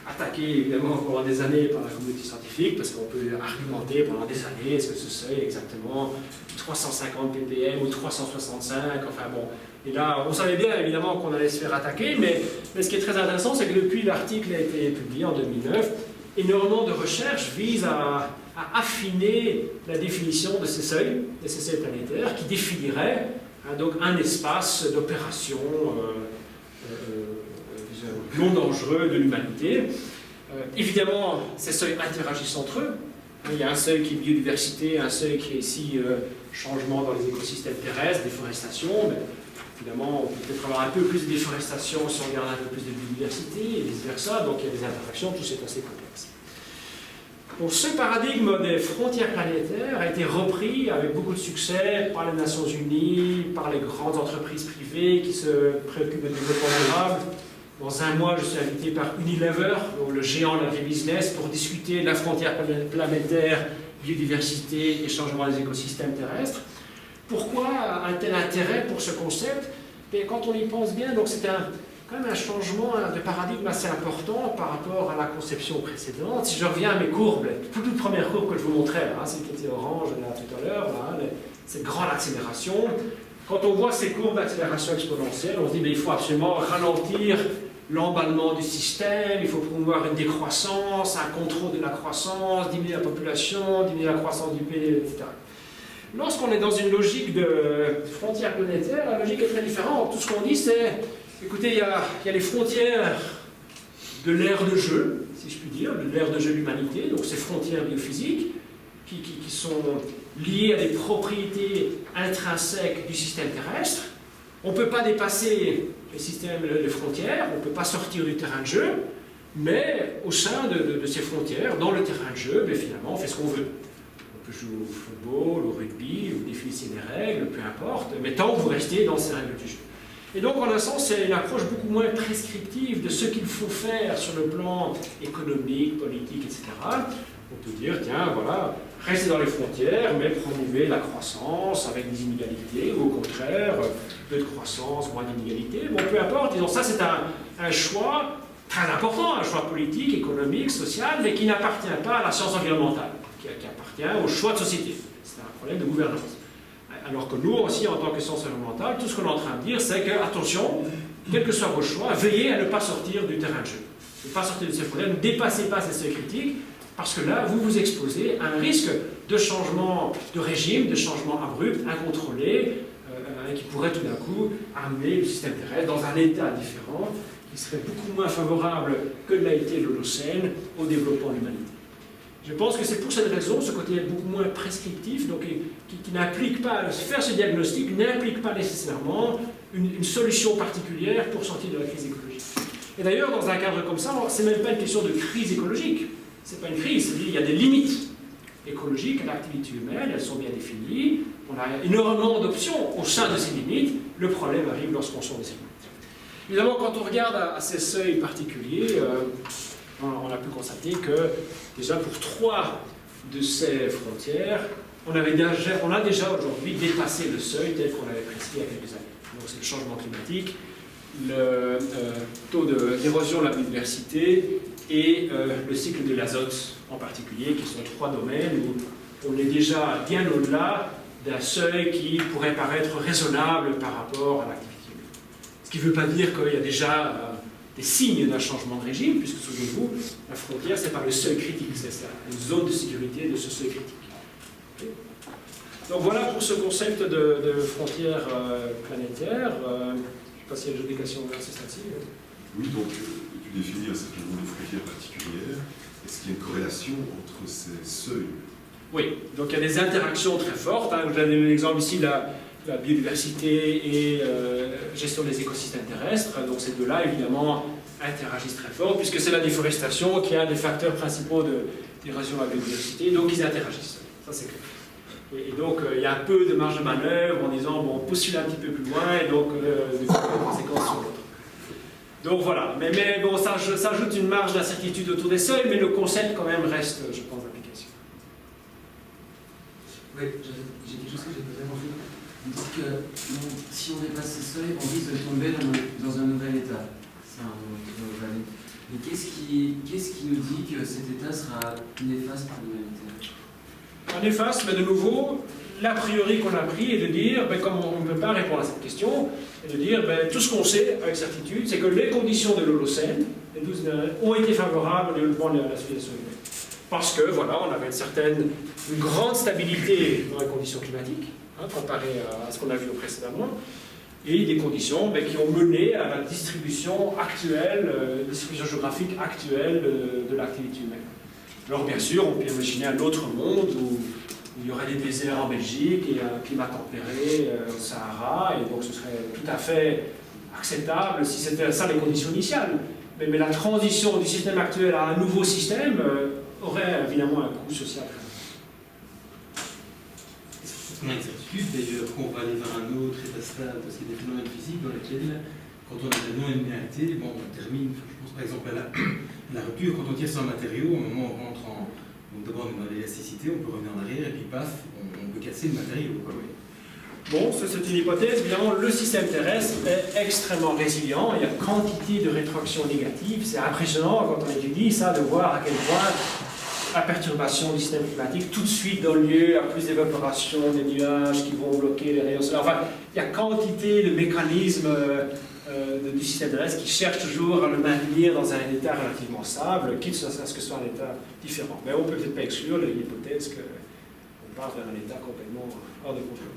attaquer, évidemment, pendant des années par la communauté scientifique, parce qu'on peut argumenter pendant des années, est-ce que ce seuil est exactement 350 ppm ou 365, enfin bon. Et là, on savait bien, évidemment, qu'on allait se faire attaquer, mais ce qui est très intéressant, c'est que depuis l'article a été publié en 2009, énormément de recherches visent à affiner la définition de ces seuils planétaires, qui définiraient donc un espace d'opération non dangereux de l'humanité. Évidemment, ces seuils interagissent entre eux. Il y a un seuil qui est biodiversité, un seuil qui est ici changement dans les écosystèmes terrestres, déforestation. Mais évidemment, on peut peut-être avoir un peu plus de déforestation si on regarde un peu plus de biodiversité, et vice-versa. Donc il y a des interactions, tout c'est assez complexe. Donc, ce paradigme des frontières planétaires a été repris avec beaucoup de succès par les Nations Unies, par les grandes entreprises privées qui se préoccupent du développement durable. Dans un mois, je suis invité par Unilever, le géant de l'agribusiness, pour discuter de la frontière planétaire, biodiversité et changement des écosystèmes terrestres. Pourquoi un tel intérêt pour ce concept? Et quand on y pense bien, donc c'est quand même un changement de paradigme assez important par rapport à la conception précédente. Si je reviens à mes courbes, les toutes premières courbes que je vous montrais, là, celle qui était orange là, tout à l'heure, cette grande accélération, quand on voit ces courbes d'accélération exponentielle, on se dit qu'il faut absolument ralentir l'emballement du système, il faut promouvoir une décroissance, un contrôle de la croissance, diminuer la population, diminuer la croissance du PIB, etc. Lorsqu'on est dans une logique de frontière planétaire, la logique est très différente. Tout ce qu'on dit, c'est, écoutez, il y a les frontières de l'ère de jeu, si je puis dire, de l'ère de jeu de l'humanité, donc ces frontières biophysiques, qui sont liées à des propriétés intrinsèques du système terrestre. On ne peut pas dépasser les frontières, on ne peut pas sortir du terrain de jeu, mais au sein de ces frontières, dans le terrain de jeu, finalement, on fait ce qu'on veut. On peut jouer au football, au rugby, vous définissez des règles, peu importe, mais tant que vous restez dans ces règles du jeu. Et donc, en un sens, c'est une approche beaucoup moins prescriptive de ce qu'il faut faire sur le plan économique, politique, etc. On peut dire, tiens, voilà, restez dans les frontières, mais promouvez la croissance avec des inégalités, ou au contraire, peu de croissance, moins d'inégalités. Bon, peu importe, disons, ça c'est un choix très important, un choix politique, économique, social, mais qui n'appartient pas à la science environnementale, qui appartient au choix de société. C'est un problème de gouvernance. Alors que nous aussi, en tant que science environnementale, tout ce qu'on est en train de dire, c'est que, attention, quels que soient vos choix, veillez à ne pas sortir du terrain de jeu. Ne pas sortir de ces frontières, ne dépassez pas ces seuils critiques, parce que là, vous vous exposez à un risque de changement de régime, de changement abrupt, incontrôlé, qui pourrait tout d'un coup amener le système terrestre dans un état différent, qui serait beaucoup moins favorable que l'a été l'Holocène au développement de l'humanité. Je pense que c'est pour cette raison, ce côté beaucoup moins prescriptif, donc qui n'implique pas, faire ce diagnostic n'implique pas nécessairement une solution particulière pour sortir de la crise écologique. Et d'ailleurs, dans un cadre comme ça, c'est même pas une question de crise écologique. C'est pas une crise, c'est-à-dire qu'il y a des limites écologiques à l'activité humaine, elles sont bien définies, on a énormément d'options au sein de ces limites, le problème arrive lorsqu'on sort de ces limites. Évidemment, quand on regarde à ces seuils particuliers, on a pu constater que déjà pour 3 de ces frontières, on a déjà aujourd'hui dépassé le seuil tel qu'on avait prescrit il y a quelques années. Donc c'est le changement climatique, le taux d'érosion de la biodiversité et le cycle de l'azote en particulier, qui sont 3 domaines où on est déjà bien au-delà d'un seuil qui pourrait paraître raisonnable par rapport à l'activité humaine. Ce qui ne veut pas dire qu'il y a déjà des signes d'un changement de régime, puisque souvenez-vous, la frontière, ce n'est pas le seuil critique, c'est une zone de sécurité de ce seuil critique. Okay. Donc voilà pour ce concept de frontières planétaires. Je ne sais pas s'il y a des questions vers ce stade-ci. Oui, donc tu définis un certain nombre de frontières particulières. Est-ce qu'il y a une corrélation entre ces seuils? Oui, donc il y a des interactions très fortes. Hein. Vous avez l'exemple ici de la biodiversité et gestion des écosystèmes terrestres. Donc ces deux-là, évidemment, interagissent très fort, puisque c'est la déforestation qui est un des facteurs principaux d'érosion de la biodiversité. Donc ils interagissent. Ça, c'est clair. Et donc, il y a un peu de marge de manœuvre en disant, bon, on postule un petit peu plus loin, et donc, des conséquences sur l'autre. Donc voilà, mais bon, ça ajoute une marge d'incertitude autour des seuils, mais le concept quand même reste, je pense, d'application. Oui, j'ai quelque chose que j'ai pas compris. Vous dites que si on dépasse ces seuils, on risque de tomber dans un nouvel état. Mais qu'est-ce qui nous dit que cet état sera néfaste pour l'humanité? Néfaste, mais de nouveau, l'a priori qu'on a pris est de dire, comme on ne peut pas répondre à cette question, est de dire, tout ce qu'on sait avec certitude, c'est que les conditions de l'Holocène, les 12 ont été favorables au développement de la civilisation humaine. Parce que, voilà, on avait une grande stabilité dans les conditions climatiques, comparé à ce qu'on a vu précédemment, et des conditions qui ont mené à la distribution actuelle, distribution géographique actuelle de l'activité humaine. Alors bien sûr, on peut imaginer un autre monde où il y aurait des déserts en Belgique et un climat tempéré au Sahara, et donc ce serait tout à fait acceptable si c'était ça les conditions initiales. Mais la transition du système actuel à un nouveau système aurait évidemment un coût social. Est-ce qu'on a une certitude d'ailleurs qu'on va aller vers un autre état stable? Parce qu'il y a des phénomènes physiques dans lesquels, quand on a la non-linéarité, bon, on termine, je pense par exemple à la rupture, quand on tire sur un matériau, au moment où on rentre en. Donc d'abord on est dans l'élasticité, on peut revenir en arrière et puis paf, on peut casser le matériau. Quoi. Bon, ça c'est une hypothèse. Évidemment, le système terrestre est extrêmement résilient. Il y a quantité de rétroaction négative. C'est impressionnant quand on étudie ça de voir à quel point la perturbation du système climatique tout de suite donne lieu à plus d'évaporation des nuages qui vont bloquer les rayons solaires. Enfin, il y a quantité de mécanismes du système terrestre qui cherchent toujours à le maintenir dans un état relativement stable, quitte à ce que ce soit un état différent. Mais on ne peut peut-être pas exclure l'hypothèse qu'on part vers un état complètement hors de contrôle.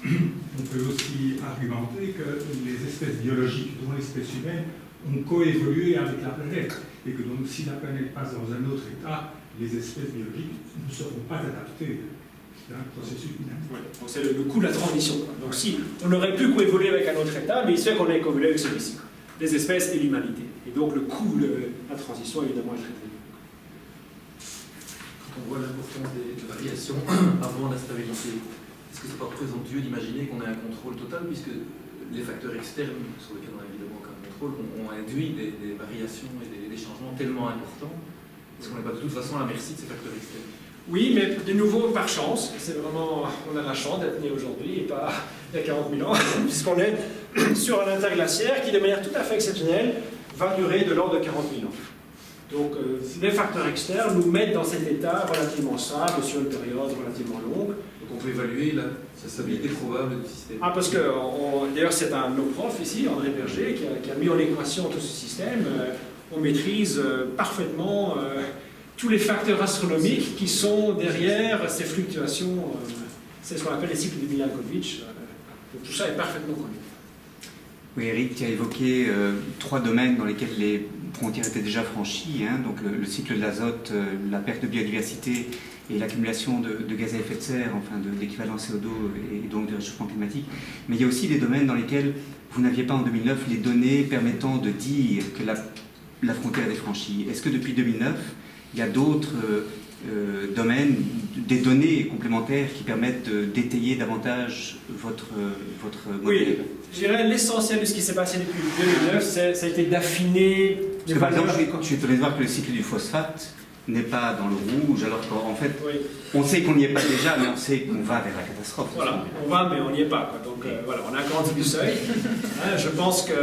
On peut aussi argumenter que les espèces biologiques, dont l'espèce humaine, ont coévolué avec la planète. Et que donc, si la planète passe dans un autre état, les espèces biologiques ne seront pas adaptées. C'est un processus dynamique. Ouais, donc c'est le coût de la transition. Donc si on aurait pu coévoluer avec un autre état, mais il se fait qu'on ait coévolué avec celui-ci. Les espèces et l'humanité. Et donc le coût de la transition, évidemment, est très élevé. Quand on voit l'importance des variations avant la stabilité, est-ce que c'est pas présomptueux d'imaginer qu'on ait un contrôle total, puisque les facteurs externes, sur lesquels on a évidemment aucun contrôle, ont induit des variations et des changements tellement importants? Est-ce qu'on n'est pas de toute façon à la merci de ces facteurs externes? Oui, mais de nouveau par chance. C'est vraiment, on a la chance d'être né aujourd'hui et pas il y a 40 000 ans, puisqu'on est sur un interglaciaire qui, de manière tout à fait exceptionnelle, va durer de l'ordre de 40 000 ans. Donc, les facteurs externes nous mettent dans cet état relativement stable sur une période relativement longue. Donc on peut évaluer la stabilité probable du système. Ah, parce que, d'ailleurs, c'est un de nos profs ici, André Berger, qui a mis en équation tout ce système. On maîtrise parfaitement tous les facteurs astronomiques qui sont derrière ces fluctuations. C'est ce qu'on appelle les cycles de Milankovitch. Donc tout ça est parfaitement connu. Oui, Eric, tu as évoqué 3 domaines dans lesquels les frontières étaient déjà franchies, hein, donc le cycle de l'azote, la perte de biodiversité et l'accumulation de gaz à effet de serre, enfin de l'équivalent CO2 et donc du réchauffement climatique. Mais il y a aussi des domaines dans lesquels vous n'aviez pas en 2009 les données permettant de dire que la frontière est franchie. Est-ce que depuis 2009, il y a d'autres domaines, des données complémentaires qui permettent d'étayer davantage votre modèle? Oui, je dirais l'essentiel de ce qui s'est passé depuis 2009, ça a été d'affiner... Parce que par exemple, je suis étonné de voir que le cycle du phosphate n'est pas dans le rouge, alors qu'en fait, oui, on sait qu'on n'y est pas déjà, mais on sait qu'on va vers la catastrophe. Voilà, on va, mais on n'y est pas. Quoi. Donc voilà, on a grandi du seuil. Je pense que...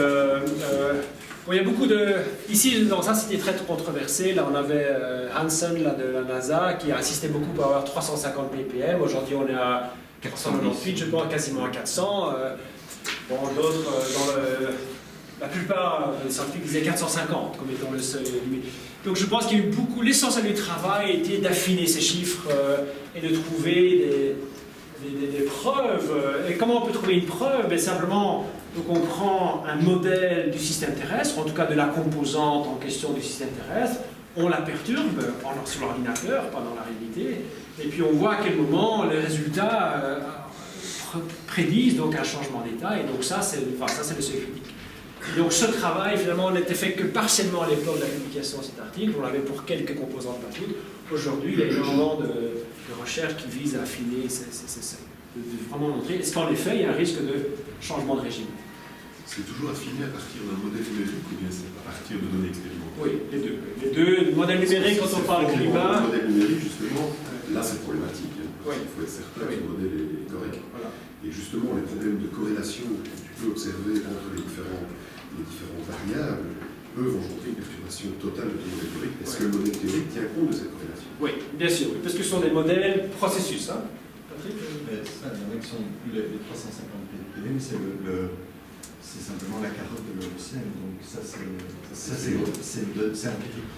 bon, il y a beaucoup de... Ici, dans ça, c'était très controversé. Là, on avait Hansen là, de la NASA qui a insisté beaucoup pour avoir 350 ppm. Aujourd'hui, on est à 498, je pense, quasiment à 400. Bon, d'autres, la plupart des scientifiques disaient 450 comme étant le seuil limite. Donc je pense qu'il y a eu beaucoup, l'essentiel du travail était d'affiner ces chiffres et de trouver des preuves. Et comment on peut trouver une preuve? Simplement, donc on prend un modèle du système terrestre, en tout cas de la composante en question du système terrestre, on la perturbe sur l'ordinateur, pas dans la réalité, et puis on voit à quel moment les résultats prédisent donc un changement d'état, et donc ça c'est le seuil critique. Et donc ce travail finalement n'était fait que partiellement à l'époque de la publication de cet article, on l'avait pour quelques composantes, pas toutes. Aujourd'hui il y a énormément de recherches qui visent à affiner ces seuils, de vraiment montrer, est-ce qu'en effet il y a un risque de changement de régime. C'est toujours affiné à partir d'un modèle numérique ou bien c'est à partir de données expérimentales? Oui, les deux. Les deux, le modèle numérique quand on parle climat. Le modèle numérique, justement, là c'est problématique. Oui. Il faut être certain que le modèle est correct. Voilà. Et justement, les problèmes de corrélation que tu peux observer entre les différentes variables peuvent engendrer une perturbation totale de ton modèle théorique. Est-ce que le modèle théorique tient compte de cette corrélation? Oui, bien sûr, oui, parce que ce sont des modèles processus. Hein. Patrick? Ça, les 350 ppm, c'est simplement la carotte de l'OCM, donc ça c'est empirique.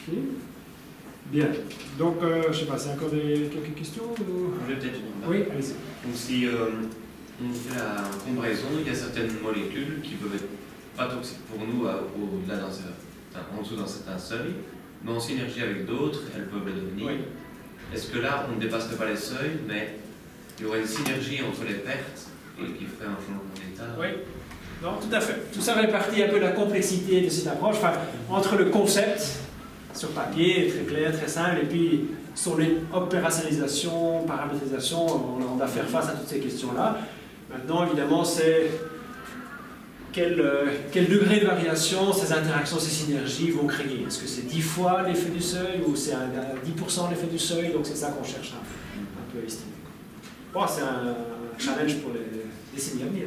Ok. Bien. Donc, je ne sais pas, c'est encore quelques questions ou... Je vais peut-être une Oui, allez-y. Donc si on fait la comparaison, il y a certaines molécules qui peuvent être pas toxiques pour nous au-delà en dessous d'un certain seuil, mais en synergie avec d'autres, elles peuvent le devenir. Oui. Est-ce que là, on ne dépasserait pas les seuils, mais il y aurait une synergie entre les pertes et qui ferait un changement d'état? Oui. Non, tout à fait. Tout ça répartit un peu la complexité de cette approche, enfin, entre le concept sur papier, très clair, très simple, et puis sur les opérationnalisation, paramétrisation, on doit faire face à toutes ces questions-là. Maintenant, évidemment, c'est quel degré de variation ces interactions, ces synergies vont créer. Est-ce que c'est 10 fois l'effet du seuil ou c'est 10% l'effet du seuil? Donc c'est ça qu'on cherche un peu à estimer. Bon, c'est un challenge pour les décennies à venir.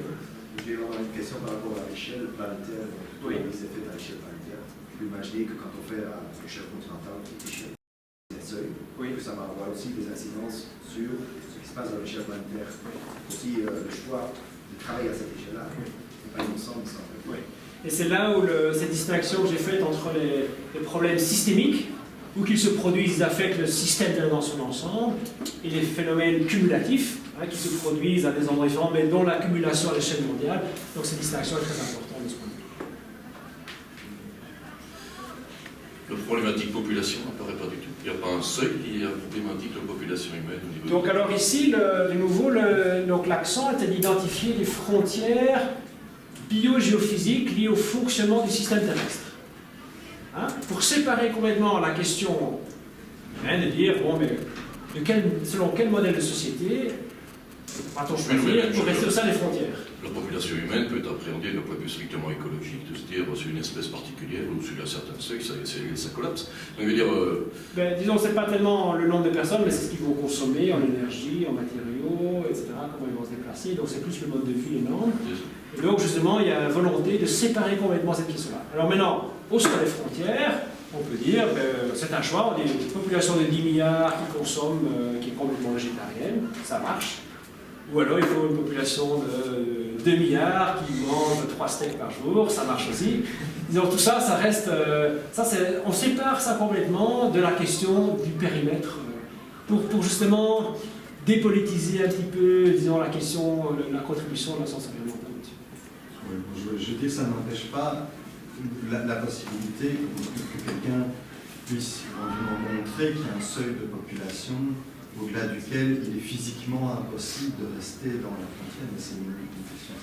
J'ai une question par rapport à l'échelle planétaire. Oui. C'est fait à l'échelle planétaire. Vous pouvez imaginer que quand on fait à l'échelle continentale, l'échelle seuil, oui, que ça va avoir aussi des incidences sur ce qui se passe à l'échelle planétaire. Aussi, le choix de travailler à cette échelle-là, c'est pas une ensemble, ça en fait. Oui. Et c'est là où cette distinction que j'ai faite entre les problèmes systémiques, où qu'ils se produisent, ils affectent le système dans son ensemble, et les phénomènes cumulatifs, qui se produisent à des endroits différents, mais dont l'accumulation à l'échelle mondiale. Donc cette distinction est très importante de ce point de vue. La problématique population n'apparaît pas du tout. Il n'y a pas un seuil lié à la problématique de population humaine au niveau. Donc alors ici, de nouveau, l'accent était d'identifier des frontières bio-géophysiques liées au fonctionnement du système terrestre. Pour séparer complètement la question humaine et dire, bon, mais selon quel modèle de société va-t-on choisir pour rester au sein des frontières? La population humaine peut être appréhendée d'un point de vue strictement écologique, de se dire c'est une espèce particulière ou sur un certain seuil, ça collapse. Donc, je veux dire, disons, c'est pas tellement le nombre de personnes, mais c'est ce qu'ils vont consommer en énergie, en matériaux, etc., comment ils vont se déplacer. Donc c'est plus le mode de vie énorme. Et donc justement, il y a la volonté de séparer complètement cette question-là. Alors maintenant, au sein des frontières, on peut dire, c'est un choix, on dit une population de 10 milliards qui consomme, qui est complètement végétarienne, ça marche. Ou alors il faut une population de 2 milliards qui mange 3 steaks par jour, ça marche aussi. Disons, tout ça, ça reste... on sépare ça complètement de la question du périmètre pour justement dépolitiser un petit peu, disons, la question, la contribution de la science environnementale. Oui, je veux dire, ça n'empêche pas la possibilité que quelqu'un puisse montrer qu'il y a un seuil de population au-delà duquel il est physiquement impossible de rester dans la frontière, mais c'est une question.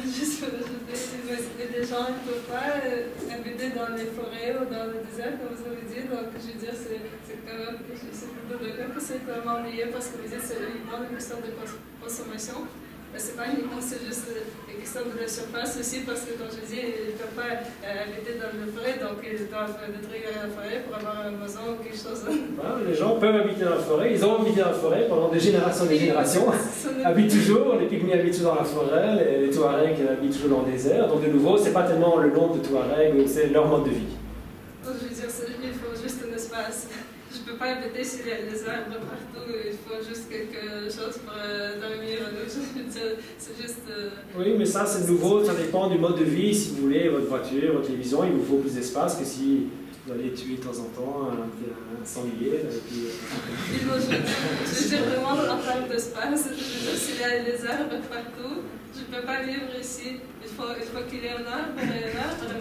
Juste pour ajouter, des gens ne peuvent pas habiter dans les forêts ou dans le désert, comme vous avez dit, donc je veux dire, c'est quand même, je suis plutôt d'accord que c'est vraiment lié parce que vous dites c'est uniquement une question de consommation. Mais c'est pas uniquement, c'est juste une question de la surface aussi, parce que, comme je dis, ils ne peuvent pas habiter dans la forêt, donc ils doivent détruire la forêt pour avoir une maison ou quelque chose. Les gens peuvent habiter dans la forêt, ils ont habité dans la forêt pendant des générations et des générations, habitent toujours, les Pygmées habitent toujours dans la forêt, les Touaregs habitent toujours dans le désert, donc de nouveau, c'est pas tellement le nombre de Touaregs, c'est leur mode de vie. Donc, je veux dire, il faut juste un espace. je peux pas répéter s'il y a des arbres partout, il faut juste quelque chose pour dormir. C'est juste. Oui, mais ça c'est nouveau, ça dépend du mode de vie. Si vous voulez, votre voiture, votre télévision, il vous faut plus d'espace que si vous allez tuer de temps en temps un sanglier. Je veux dire vraiment en termes d'espace, s'il y a des arbres partout, je ne peux pas vivre ici. Il faut qu'il y ait un arbre, et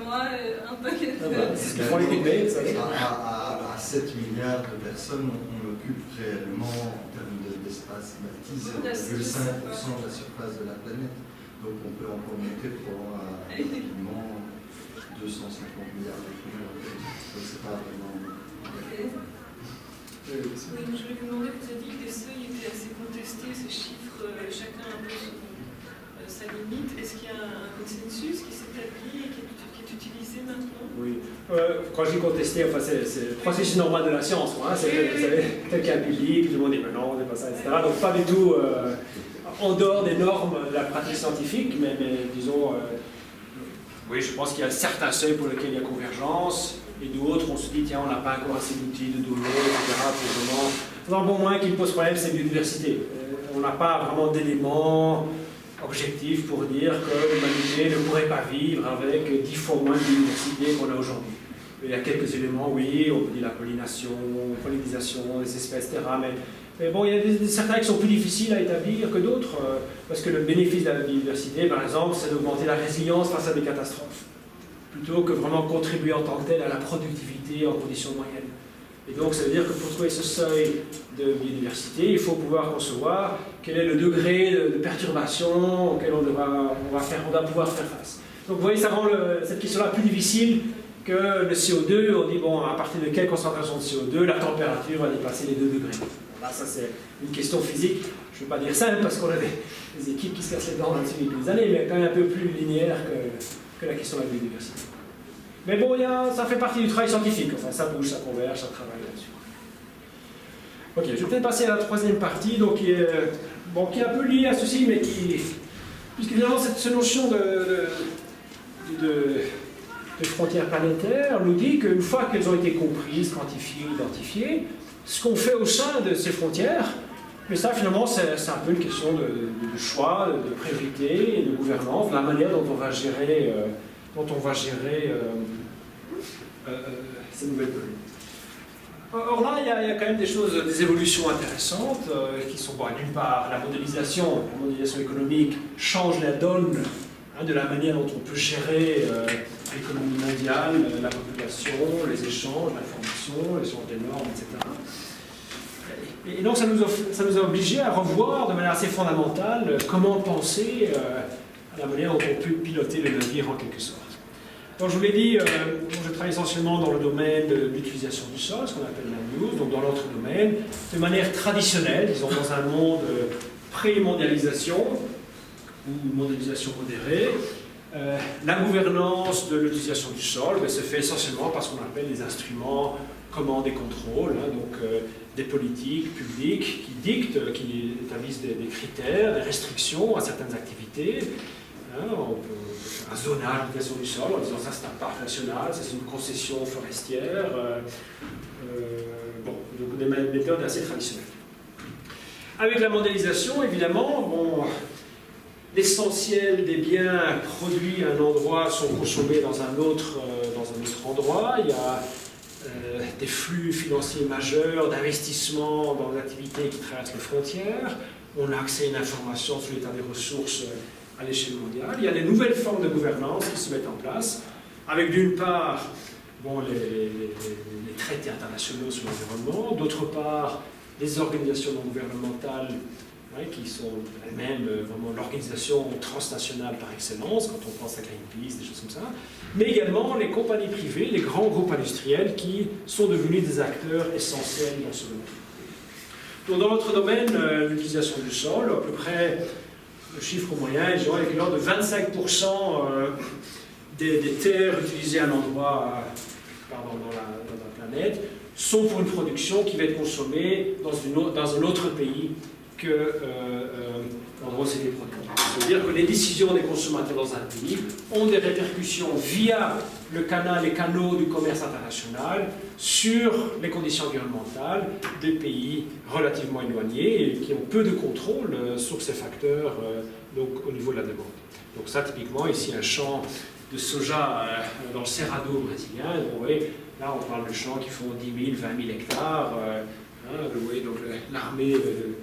moi, en tant que... C'est ce qu'il faut les couper, ça. À 7 milliards de personnes, on occupe réellement, en termes d'espace bâti, 0,5% de la surface de la planète. Donc on peut encore monter pour effectivement 250 milliards de kilomètres. Donc c'est pas vraiment... Oui, je voulais vous demander, vous avez dit que les seuils étaient assez contestés, ces chiffres, chacun un peu sa limite. Est-ce qu'il y a un consensus qui s'établit et qui est utilisé maintenant? Oui. Quand je dis contesté, enfin, c'est le processus normal de la science. Hein. C'est que, vous savez, tel qu'il y a un public, tout le monde dit mais non, c'est pas ça, etc. Donc pas du tout en dehors des normes de la pratique scientifique, mais disons, oui, je pense qu'il y a certains seuils pour lesquels il y a convergence. Et d'autres, on se dit, tiens, on n'a pas encore assez d'outils, de données, etc. pour vraiment... Bon, moins qui me pose problème, c'est la biodiversité. On n'a pas vraiment d'éléments objectifs pour dire que l'humanité ne pourrait pas vivre avec 10 fois moins de biodiversité qu'on a aujourd'hui. Il y a quelques éléments, oui, on peut dire la pollinisation, les espèces, etc. Mais bon, il y a certains qui sont plus difficiles à établir que d'autres, parce que le bénéfice de la biodiversité, par exemple, c'est d'augmenter la résilience face à des catastrophes, plutôt que vraiment contribuer en tant que tel à la productivité en conditions moyennes. Et donc ça veut dire que pour trouver ce seuil de biodiversité, il faut pouvoir concevoir quel est le degré de perturbation auquel on doit pouvoir faire face. Donc vous voyez, ça rend cette question-là plus difficile que le CO2. On dit, bon, à partir de quelle concentration de CO2, la température va dépasser les 2 degrés. Là, ça c'est une question physique, je ne veux pas dire simple, parce qu'on a des équipes qui se cassent les dents là-dessus depuis des années, mais quand même un peu plus linéaire que la question de la biodiversité. Mais bon, ça fait partie du travail scientifique, enfin ça bouge, ça converge, ça travaille là-dessus. Ok, je vais peut-être passer à la troisième partie, donc qui est un peu liée à ceci, mais puisque finalement cette notion de frontières planétaires nous dit qu'une fois qu'elles ont été comprises, quantifiées, identifiées, ce qu'on fait au sein de ces frontières, mais ça finalement c'est un peu une question de choix, de priorité et de gouvernance, de la manière dont on va gérer ces nouvelles données. Or là, il y a quand même des évolutions intéressantes qui sont, d'une part, la modélisation économique change la donne de la manière dont on peut gérer l'économie mondiale, la population, les échanges, l'information, l'échange des normes, etc. Et donc ça nous a obligés à revoir de manière assez fondamentale comment penser à la manière dont on peut piloter le navire en quelque sorte. Donc je vous l'ai dit, je travaille essentiellement dans le domaine de l'utilisation du sol, ce qu'on appelle la use, donc dans l'autre domaine, de manière traditionnelle, disons dans un monde pré-mondialisation ou mondialisation modérée. La gouvernance de l'utilisation du sol se fait essentiellement par ce qu'on appelle les instruments commande et contrôle, donc des politiques publiques qui dictent, qui établissent des critères, des restrictions à certaines activités. On peut faire un zonage d'utilisation du sol en disant ça c'est un parc national, ça c'est une concession forestière. Donc des méthodes assez traditionnelles. Avec la mondialisation, évidemment, l'essentiel des biens produits à un endroit sont consommés dans un autre endroit. Il y a des flux financiers majeurs d'investissement dans des activités qui traversent les frontières. On a accès à une information sur l'état des ressources à l'échelle mondiale. Il y a des nouvelles formes de gouvernance qui se mettent en place, avec d'une part les traités internationaux sur l'environnement, d'autre part les organisations non gouvernementales qui sont elles-mêmes vraiment l'organisation transnationale par excellence, quand on pense à Greenpeace, des choses comme ça, mais également les compagnies privées, les grands groupes industriels qui sont devenus des acteurs essentiels dans ce domaine. Donc dans notre domaine, l'utilisation du sol, à peu près, le chiffre moyen est l'équivalent de 25% des terres utilisées à un endroit dans la planète sont pour une production qui va être consommée dans un autre pays que l'endroit où c'était produit. C'est-à-dire que les décisions des consommateurs dans un pays ont des répercussions via les canaux du commerce international sur les conditions environnementales des pays relativement éloignés et qui ont peu de contrôle sur ces facteurs donc, au niveau de la demande. Donc ça, typiquement, ici, un champ de soja dans le Cerrado brésilien. Vous voyez, là, on parle de champs qui font 10 000, 20 000 hectares. Vous voyez, donc l'armée de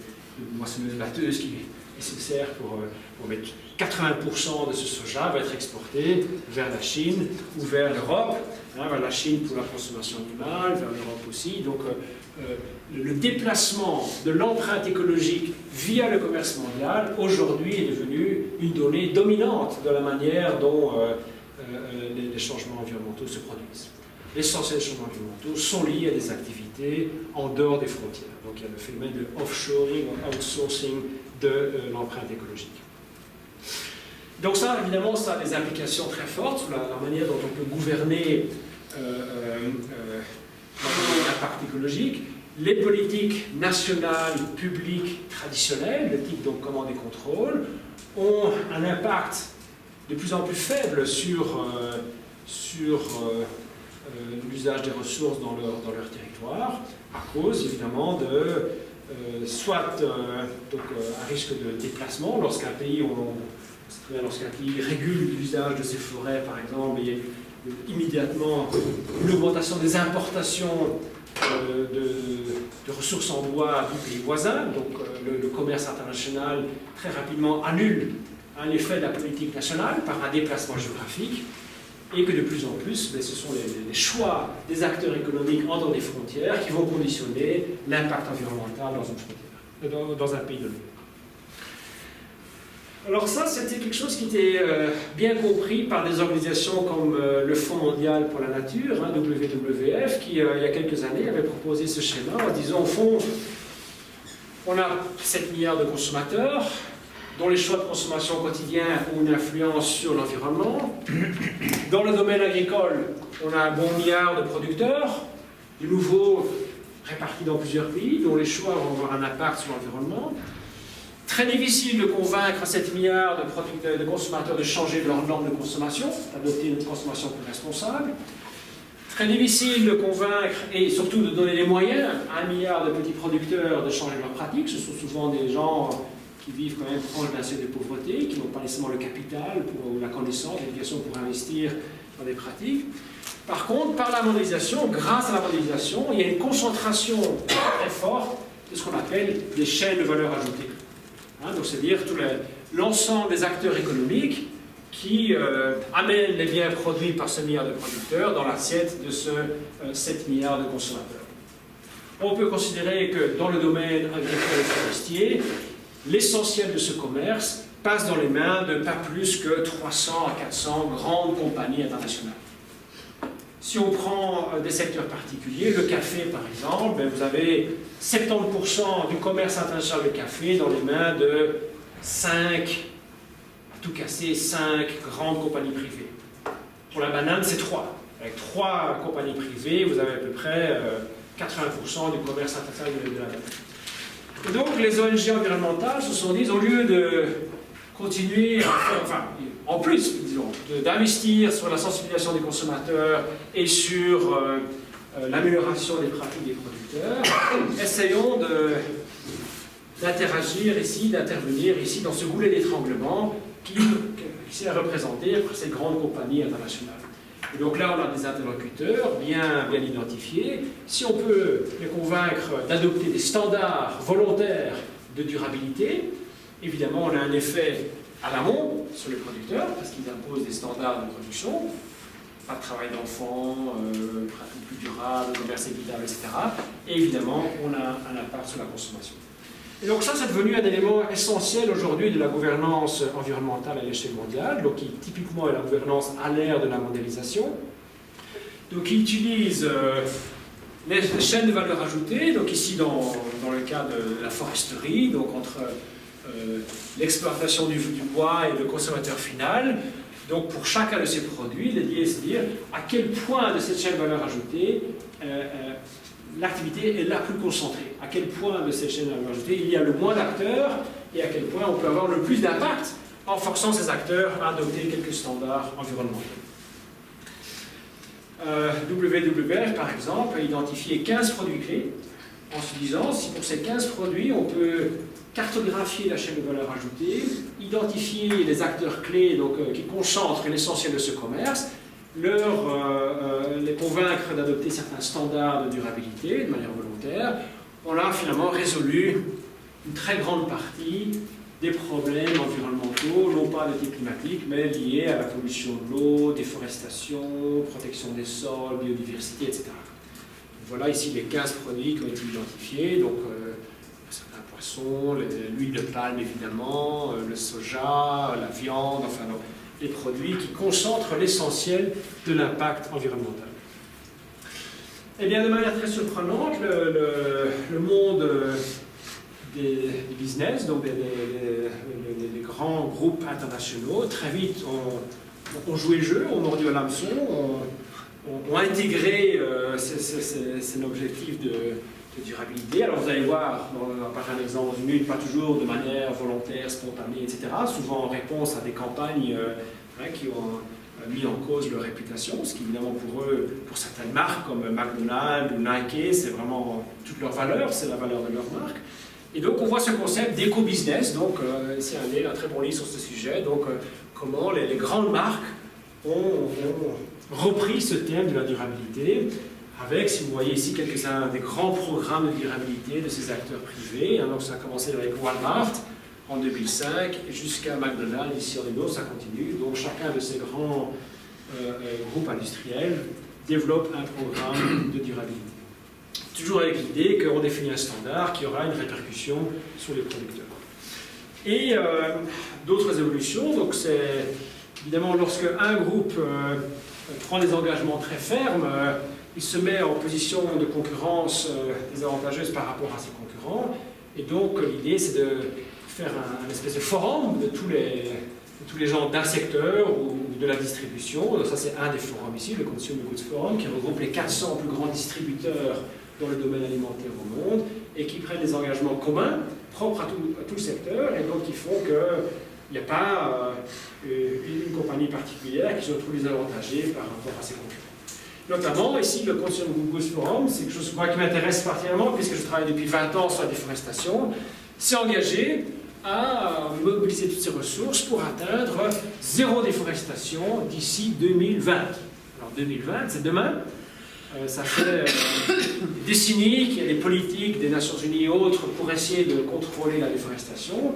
moissonneuses-batteuses qui se sert pour mettre 80% de ce soja va être exporté vers la Chine ou vers l'Europe, vers la Chine pour la consommation animale, vers l'Europe aussi. Donc le déplacement de l'empreinte écologique via le commerce mondial, aujourd'hui, est devenu une donnée dominante de la manière dont les changements environnementaux se produisent. L'essentiel des changements environnementaux sont liés à des activités en dehors des frontières. Donc il y a le phénomène de offshoring ou outsourcing de l'empreinte écologique. Donc ça, évidemment, ça a des implications très fortes sur la manière dont on peut gouverner l'impact écologique. Les politiques nationales, publiques, traditionnelles, le type donc commande et contrôle, ont un impact de plus en plus faible sur l'usage des ressources dans leur territoire, à cause évidemment de soit un risque de déplacement lorsqu'un pays régule l'usage de ses forêts, par exemple, il y a immédiatement une augmentation des importations de ressources en bois du pays voisin, donc le commerce international très rapidement annule l'effet de la politique nationale par un déplacement géographique, et que de plus en plus, ce sont les choix des acteurs économiques en dehors des frontières qui vont conditionner l'impact environnemental dans une frontière, dans un pays donné. Alors ça, c'était quelque chose qui était bien compris par des organisations comme le Fonds mondial pour la nature, WWF, qui, il y a quelques années, avait proposé ce schéma en disant, au fond, on a 7 milliards de consommateurs, dont les choix de consommation quotidiens ont une influence sur l'environnement. Dans le domaine agricole, on a un bon milliard de producteurs, de nouveau répartis dans plusieurs pays, dont les choix vont avoir un impact sur l'environnement. Très difficile de convaincre 7 milliards de consommateurs de changer leurs normes de consommation, d'adopter une consommation plus responsable. Très difficile de convaincre et surtout de donner les moyens à 1 milliard de petits producteurs de changer leurs pratiques. Ce sont souvent des gens qui vivent quand même proche d'un seuil de pauvreté, qui n'ont pas nécessairement le capital ou la connaissance, l'éducation pour investir dans des pratiques. Par contre, par la mondialisation, grâce à la mondialisation, il y a une concentration très forte de ce qu'on appelle des chaînes de valeur ajoutée. Donc c'est-à-dire l'ensemble des acteurs économiques qui amènent les biens produits par ce milliard de producteurs dans l'assiette de ce 7 milliards de consommateurs. On peut considérer que dans le domaine agricole et forestier, l'essentiel de ce commerce passe dans les mains de pas plus que 300 à 400 grandes compagnies internationales. Si on prend des secteurs particuliers, le café par exemple, vous avez 70% du commerce international de café dans les mains de 5 grandes compagnies privées. Pour la banane, c'est 3. Avec 3 compagnies privées, vous avez à peu près 80% du commerce international de la banane. Et donc les ONG environnementales se sont dit, au lieu de continuer à faire, en plus, disons, d'investir sur la sensibilisation des consommateurs et sur l'amélioration des pratiques des producteurs, essayons d'interagir ici, d'intervenir ici dans ce goulet d'étranglement qui est représenté par ces grandes compagnies internationales. Et donc là, on a des interlocuteurs bien identifiés. Si on peut les convaincre d'adopter des standards volontaires de durabilité, évidemment, on a un effet à l'amont sur les producteurs, parce qu'ils imposent des standards de production, pas de travail d'enfants, pratique plus durable, commerce équitable, etc. Et évidemment, on a un impact sur la consommation. Et donc ça, c'est devenu un élément essentiel aujourd'hui de la gouvernance environnementale à l'échelle mondiale, donc qui typiquement est la gouvernance à l'ère de la mondialisation. Donc qui utilise les chaînes de valeur ajoutée, donc ici dans le cas de la foresterie, donc entre l'exploitation du bois et le consommateur final. Donc pour chacun de ces produits, l'idée c'est de dire à quel point de cette chaîne de valeur ajoutée l'activité est la plus concentrée. À quel point de cette chaîne de valeur ajoutée il y a le moins d'acteurs et à quel point on peut avoir le plus d'impact en forçant ces acteurs à adopter quelques standards environnementaux. WWF, par exemple, a identifié 15 produits clés en se disant si pour ces 15 produits on peut cartographier la chaîne de valeur ajoutée, identifier les acteurs clés donc, qui concentrent l'essentiel de ce commerce, les convaincre d'adopter certains standards de durabilité de manière volontaire, on a finalement résolu une très grande partie des problèmes environnementaux, non pas de type climatique, mais liés à la pollution de l'eau, déforestation, protection des sols, biodiversité, etc. Voilà ici les 15 produits qui ont été identifiés, donc certains poissons, l'huile de palme évidemment, le soja, la viande, enfin donc, les produits qui concentrent l'essentiel de l'impact environnemental. Eh bien, de manière très surprenante, le monde des business, donc des grands groupes internationaux, très vite ont joué le jeu, ont mordu à l'hameçon, ont intégré ces objectifs de durabilité. Alors vous allez voir, par exemple, dans une lutte, pas toujours de manière volontaire, spontanée, etc., souvent en réponse à des campagnes qui ont mis en cause leur réputation, ce qui évidemment pour eux, pour certaines marques comme McDonald's ou Nike, c'est vraiment toute leur valeur, c'est la valeur de leur marque. Et donc on voit ce concept d'éco-business, donc ici un très bon livre sur ce sujet, donc comment les grandes marques ont repris ce thème de la durabilité, avec, si vous voyez ici, quelques-uns des grands programmes de durabilité de ces acteurs privés. Donc ça a commencé avec Walmart en 2005 jusqu'à McDonald's, ici en Europe, ça continue. Donc chacun de ces grands groupes industriels développe un programme de durabilité. Toujours avec l'idée qu'on définit un standard qui aura une répercussion sur les producteurs. Et d'autres évolutions, donc c'est évidemment lorsque un groupe prend des engagements très fermes, il se met en position de concurrence désavantageuse par rapport à ses concurrents, et donc l'idée c'est de faire un espèce de forum de tous les gens d'un secteur ou de la distribution. Donc ça c'est un des forums ici, le Consumer Goods Forum, qui regroupe les 400 plus grands distributeurs dans le domaine alimentaire au monde, et qui prennent des engagements communs, propres à tout le secteur, et donc qui font qu'il n'y a pas une compagnie particulière qui se retrouve désavantagée par rapport à ses concurrents. Notamment, ici, le Consumer Goods Forum, c'est quelque chose qui m'intéresse particulièrement, puisque je travaille depuis 20 ans sur la déforestation, s'est engagé à mobiliser toutes ses ressources pour atteindre zéro déforestation d'ici 2020. Alors 2020, c'est demain. Ça fait des décennies qu'il y a des politiques des Nations Unies et autres pour essayer de contrôler la déforestation.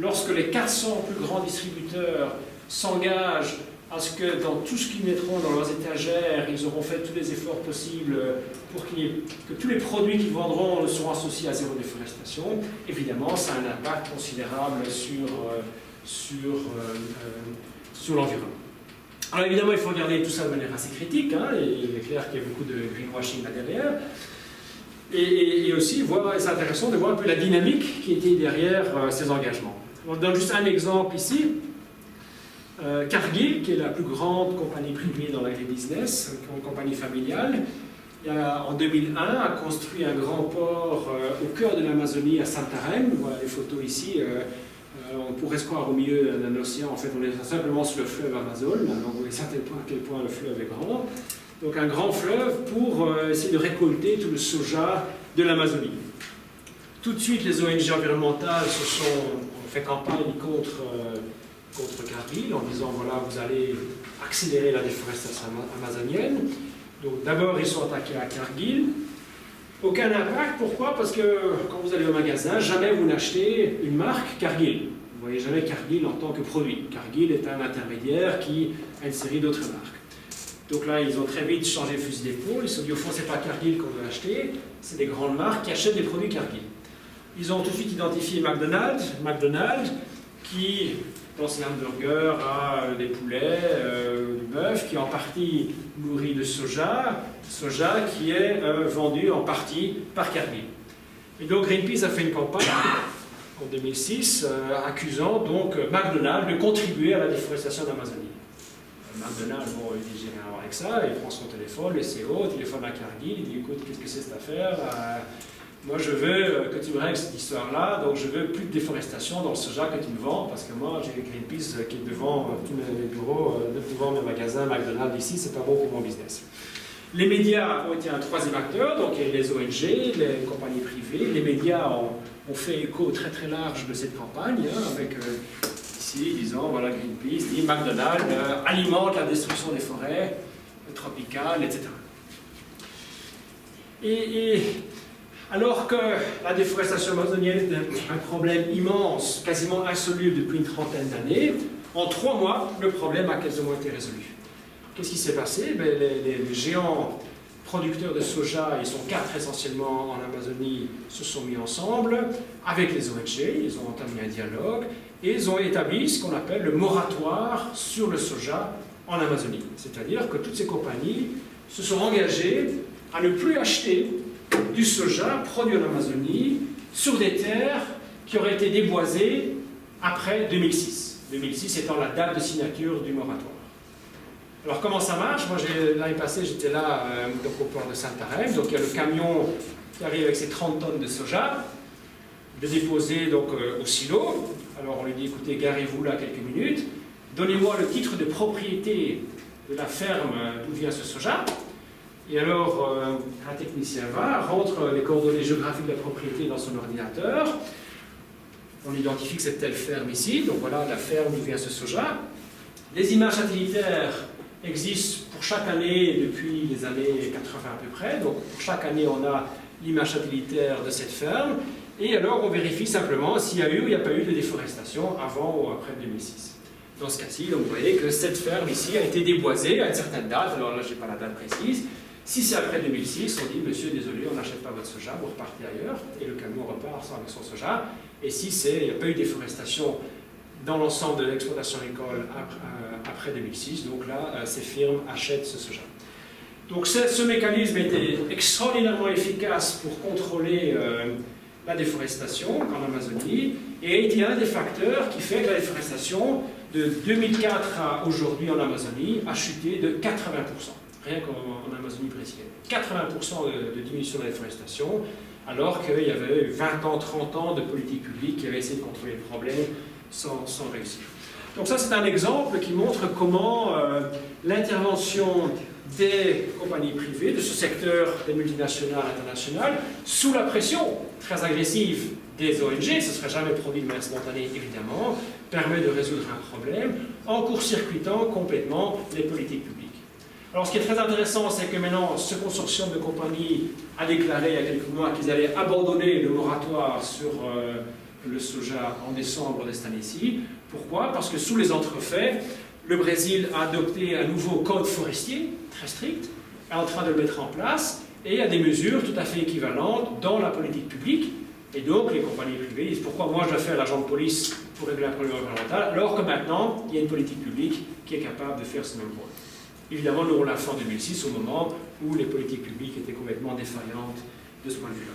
Lorsque les 400 plus grands distributeurs s'engagent à ce que dans tout ce qu'ils mettront dans leurs étagères, ils auront fait tous les efforts possibles pour que tous les produits qu'ils vendront seront associés à zéro déforestation, évidemment, ça a un impact considérable sur l'environnement. Alors évidemment, il faut regarder tout ça de manière assez critique, il est clair qu'il y a beaucoup de greenwashing là derrière, et aussi, c'est intéressant de voir un peu la dynamique qui était derrière ces engagements. On donne juste un exemple ici. Cargill, qui est la plus grande compagnie privée dans l'agribusiness, une compagnie familiale, en 2001 a construit un grand port au cœur de l'Amazonie à Santarém. Voilà les photos ici. On pourrait se croire au milieu d'un océan, en fait on est simplement sur le fleuve Amazon, donc vous voyez à quel point le fleuve est grand. Donc un grand fleuve pour essayer de récolter tout le soja de l'Amazonie. Tout de suite les ONG environnementales ont fait campagne contre Cargill en disant voilà vous allez accélérer la déforestation amazonienne. Donc d'abord ils sont attaqués à Cargill. Aucun impact, pourquoi? Parce que quand vous allez au magasin, jamais vous n'achetez une marque Cargill. Vous ne voyez jamais Cargill en tant que produit. Cargill est un intermédiaire qui a une série d'autres marques. Donc là, ils ont très vite changé le fusil d'épaule. Ils se sont dit, au fond, ce n'est pas Cargill qu'on veut acheter, c'est des grandes marques qui achètent des produits Cargill. Ils ont tout de suite identifié McDonald's qui, dans ses hamburgers, a des poulets, du bœuf, qui est en partie nourri de soja qui est vendu en partie par Cargill. Et donc Greenpeace a fait une campagne en 2006 accusant donc McDonald's de contribuer à la déforestation d'Amazonie. McDonald's, bon, il dit j'ai rien à voir avec ça, il prend son téléphone, le CO, téléphone à Cargill, il dit écoute, qu'est-ce que c'est cette affaire? Moi je veux que tu me règles cette histoire-là, donc je veux plus de déforestation dans le soja que tu me vends, parce que moi j'ai Greenpeace qui est devant tous mes bureaux, devant mes magasins McDonald's ici, c'est pas bon pour mon business. Les médias ont été un troisième acteur, donc il y a les ONG, les compagnies privées, les médias ont fait écho très très large de cette campagne, hein, avec ici disant voilà Greenpeace dit McDonald's alimente la destruction des forêts tropicales, etc. Et alors que la déforestation amazonienne est un problème immense, quasiment insoluble depuis une trentaine d'années, en 3 mois, le problème a quasiment été résolu. Qu'est-ce qui s'est passé? Les géants producteurs de soja, ils sont 4 essentiellement en Amazonie, se sont mis ensemble avec les ONG, ils ont entamé un dialogue et ils ont établi ce qu'on appelle le moratoire sur le soja en Amazonie. C'est-à-dire que toutes ces compagnies se sont engagées à ne plus acheter du soja produit en Amazonie sur des terres qui auraient été déboisées après 2006. 2006 étant la date de signature du moratoire. Alors comment ça marche? Moi l'année passée j'étais là donc, au port de Santarém, donc il y a le camion qui arrive avec ses 30 tonnes de soja, de déposer donc, au silo. Alors on lui dit écoutez, garez-vous là quelques minutes, donnez-moi le titre de propriété de la ferme d'où vient ce soja. Et alors un technicien rentre les coordonnées géographiques de la propriété dans son ordinateur, on identifie que c'est telle ferme ici, donc voilà la ferme d'où vient ce soja. Les images satellitaires existent pour chaque année depuis les années 80 à peu près, donc pour chaque année on a l'image satellitaire de cette ferme, et alors on vérifie simplement s'il y a eu ou il n'y a pas eu de déforestation avant ou après 2006. Dans ce cas-ci, vous voyez que cette ferme ici a été déboisée à une certaine date, alors là je n'ai pas la date précise. Si c'est après 2006, on dit monsieur désolé on n'achète pas votre soja, vous repartez ailleurs, et le camion repart avec son soja, et si il n'y a pas eu de déforestation dans l'ensemble de l'exploitation agricole après 2006, donc là, ces firmes achètent ce soja. Donc ce mécanisme était extraordinairement efficace pour contrôler la déforestation en Amazonie, et a été un des facteurs qui fait que la déforestation de 2004 à aujourd'hui en Amazonie a chuté de 80%, rien qu'en Amazonie brésilienne. 80% de diminution de la déforestation, alors qu'il y avait 20 ans, 30 ans de politique publique qui avaient essayé de contrôler le problème sans réussir. Donc ça c'est un exemple qui montre comment l'intervention des compagnies privées, de ce secteur des multinationales internationales, sous la pression très agressive des ONG, ce ne serait jamais produit de manière spontanée évidemment, permet de résoudre un problème en court-circuitant complètement les politiques publiques. Alors ce qui est très intéressant, c'est que maintenant ce consortium de compagnies a déclaré il y a quelques mois qu'ils allaient abandonner le moratoire sur le soja en décembre de cette année-ci. Pourquoi? Parce que sous les entrefaits, le Brésil a adopté un nouveau code forestier, très strict, est en train de le mettre en place, et il y a des mesures tout à fait équivalentes dans la politique publique, et donc les compagnies privées disent pourquoi moi je dois faire l'agent de police pour régler un problème environnemental, alors que maintenant il y a une politique publique qui est capable de faire ce même rôle. Évidemment, nous on l'a fait en 2006, au moment où les politiques publiques étaient complètement défaillantes de ce point de vue-là.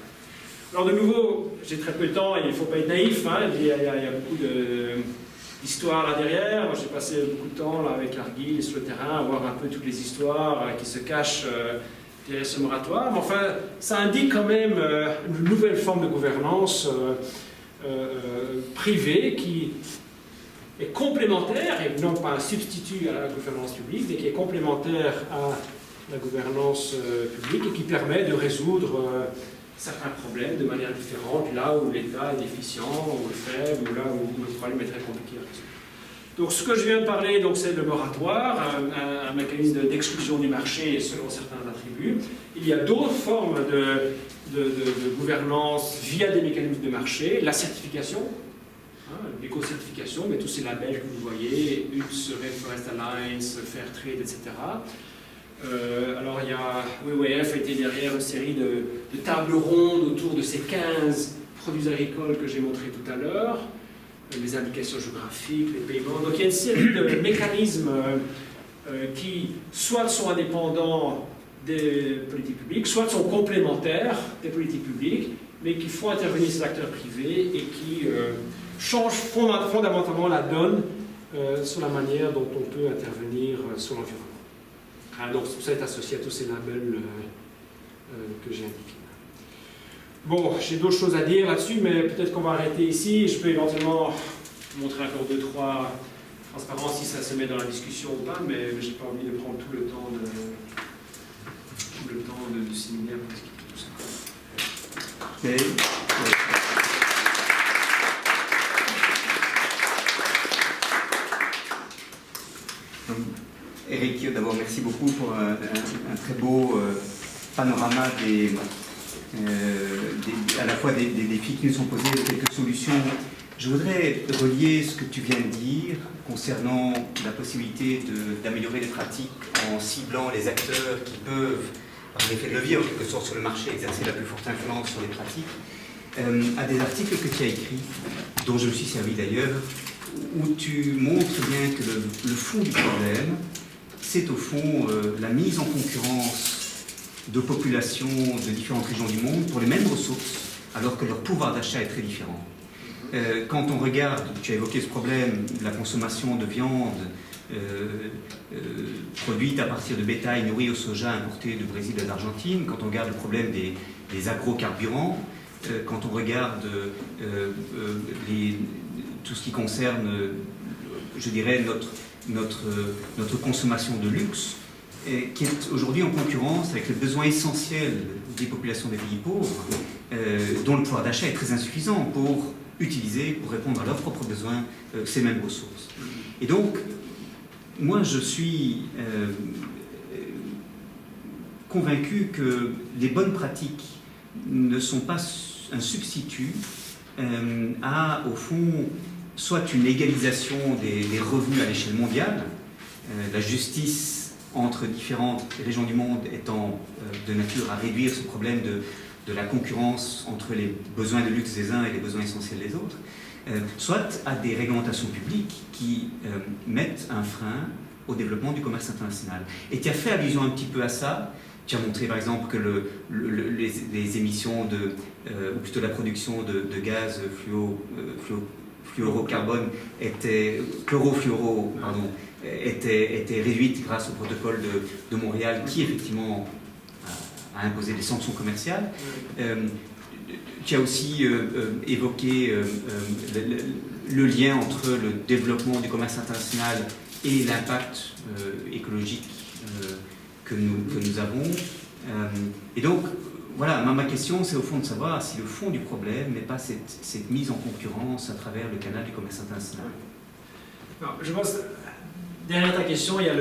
Alors de nouveau, j'ai très peu de temps et il ne faut pas être naïf, hein, il y a beaucoup d'histoires là derrière. Moi j'ai passé beaucoup de temps là, avec Cargill sur le terrain à voir un peu toutes les histoires qui se cachent derrière ce moratoire. Mais enfin, ça indique quand même une nouvelle forme de gouvernance privée qui est complémentaire, et non pas un substitut à la gouvernance publique, mais qui est complémentaire à la gouvernance publique et qui permet de résoudre certains problèmes de manière différente, là où l'État est déficient, ou faible, ou là où le problème est très compliqué à résoudre. Donc ce que je viens de parler, c'est le moratoire, un mécanisme d'exclusion du marché selon certains attributs. Il y a d'autres formes de gouvernance via des mécanismes de marché, la certification, l'éco-certification, mais tous ces labels que vous voyez, UTZ, Rainforest Alliance, Fairtrade, etc. Alors il y a WWF a été derrière une série de tables rondes autour de ces 15 produits agricoles que j'ai montrés tout à l'heure, les indications géographiques, les paiements. Donc il y a une série de mécanismes qui soit sont indépendants des politiques publiques, soit sont complémentaires des politiques publiques, mais qui font intervenir ces acteurs privés et qui changent fondamentalement la donne sur la manière dont on peut intervenir sur l'environnement. Donc tout ça est associé à tous ces labels que j'ai indiqués. Bon, j'ai d'autres choses à dire là-dessus, mais peut-être qu'on va arrêter ici. Je peux éventuellement montrer encore 2-3 transparences si ça se met dans la discussion ou pas, mais je n'ai pas envie de prendre tout le temps du séminaire pour expliquer tout ça. Eric, d'abord merci beaucoup pour un très beau panorama à la fois des défis qui nous sont posés et quelques solutions. Je voudrais relier ce que tu viens de dire concernant la possibilité d'améliorer les pratiques en ciblant les acteurs qui peuvent, par l'effet de levier en quelque sorte sur le marché, exercer la plus forte influence sur les pratiques, à des articles que tu as écrits, dont je me suis servi d'ailleurs, où tu montres bien que le fond du problème, c'est au fond la mise en concurrence de populations de différentes régions du monde pour les mêmes ressources, alors que leur pouvoir d'achat est très différent. Quand on regarde, tu as évoqué ce problème de la consommation de viande produite à partir de bétail nourri au soja importé du Brésil et d'Argentine, quand on regarde le problème des agrocarburants, quand on regarde tout ce qui concerne, je dirais, notre consommation de luxe, qui est aujourd'hui en concurrence avec le besoin essentiel des populations des pays pauvres, dont le pouvoir d'achat est très insuffisant pour répondre à leurs propres besoins, ces mêmes ressources. Et donc, moi je suis convaincu que les bonnes pratiques ne sont pas un substitut à, au fond, soit une égalisation des revenus à l'échelle mondiale, la justice entre différentes régions du monde étant de nature à réduire ce problème de la concurrence entre les besoins de luxe des uns et les besoins essentiels des autres, soit à des réglementations publiques qui mettent un frein au développement du commerce international. Et tu as fait allusion un petit peu à ça. Tu as montré par exemple que les émissions ou plutôt la production de gaz fluorocarbone était réduite grâce au protocole de Montréal qui effectivement a imposé des sanctions commerciales. Tu as aussi évoqué le lien entre le développement du commerce international et l'impact écologique que nous avons. Et donc, voilà, ma question, c'est au fond de savoir si le fond du problème n'est pas cette mise en concurrence à travers le canal du commerce international. Non, je pense, derrière ta question, il y a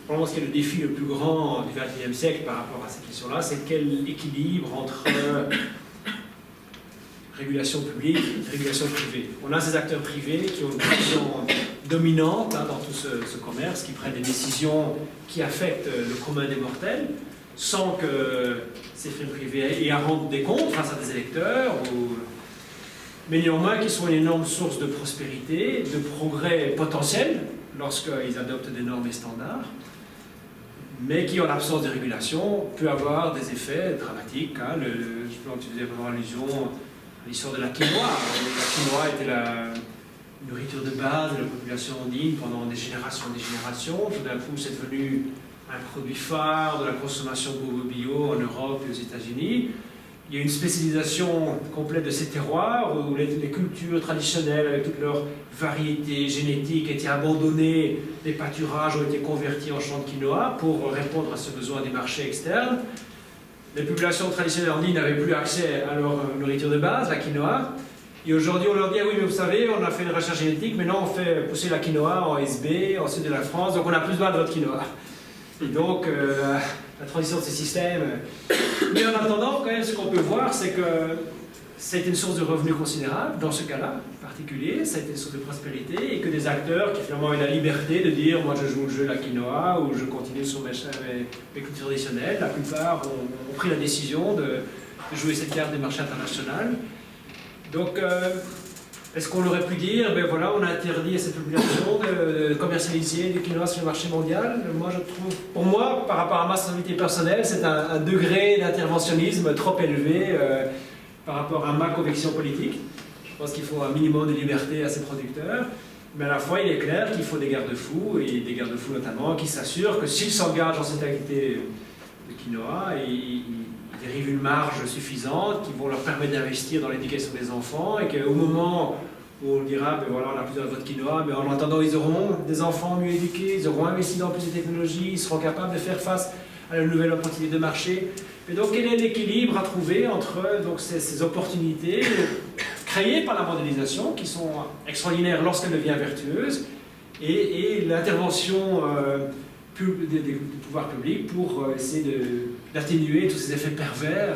probablement ce qui est le défi le plus grand du XXIe siècle par rapport à cette question-là, c'est quel équilibre entre régulation publique et régulation privée. On a ces acteurs privés qui ont une position dominante dans tout ce commerce, qui prennent des décisions qui affectent le commun des mortels, sans que ces firmes privées aient à rendre des comptes face à des électeurs, mais néanmoins qui sont une énorme source de prospérité, de progrès potentiel lorsqu'ils adoptent des normes et standards, mais qui, en l'absence de régulation, peut avoir des effets dramatiques. Je pense que tu faisais vraiment allusion à l'histoire de la quinoa. La quinoa était la nourriture de base de la population andine pendant des générations et des générations. Tout d'un coup, c'est devenu un produit phare de la consommation bio en Europe et aux États-Unis. Il y a une spécialisation complète de ces terroirs où les cultures traditionnelles, avec toutes leurs variétés génétiques, étaient abandonnées, les pâturages ont été convertis en champs de quinoa pour répondre à ce besoin des marchés externes. Les populations traditionnelles andines n'avaient plus accès à leur nourriture de base, la quinoa. Et aujourd'hui, on leur dit, ah oui, mais vous savez, on a fait une recherche génétique, maintenant on fait pousser la quinoa en SB, en sud de la France, donc on n'a plus besoin de votre quinoa. Et donc, la transition de ces systèmes. Mais en attendant, quand même, ce qu'on peut voir, c'est que ça a été une source de revenus considérable, dans ce cas-là en particulier, ça a été une source de prospérité, et que des acteurs qui finalement ont eu la liberté de dire, moi je joue le jeu de la quinoa, ou je continue sur mes cultures traditionnelles, la plupart ont pris la décision de jouer cette carte des marchés internationaux. Donc, est-ce qu'on aurait pu dire, ben voilà, on a interdit à cette population de commercialiser du quinoa sur le marché mondial? Moi, je trouve, pour moi, par rapport à ma sensibilité personnelle, c'est un degré d'interventionnisme trop élevé par rapport à ma conviction politique. Je pense qu'il faut un minimum de liberté à ces producteurs. Mais à la fois, il est clair qu'il faut des garde-fous, et des garde-fous notamment, qui s'assurent que s'ils s'engagent dans cette activité de quinoa, ils dérivent une marge suffisante qui vont leur permettre d'investir dans l'éducation des enfants, et qu'au moment où on dira, ben voilà, on a besoin de votre quinoa, mais en attendant, ils auront des enfants mieux éduqués, ils auront investi dans plus de technologies, ils seront capables de faire face à la nouvelle opportunité de marché. Et donc, quel est l'équilibre à trouver entre donc, ces opportunités créées par la mondialisation, qui sont extraordinaires lorsqu'elle devient vertueuse, et l'intervention des pouvoirs publics pour essayer d'atténuer tous ces effets pervers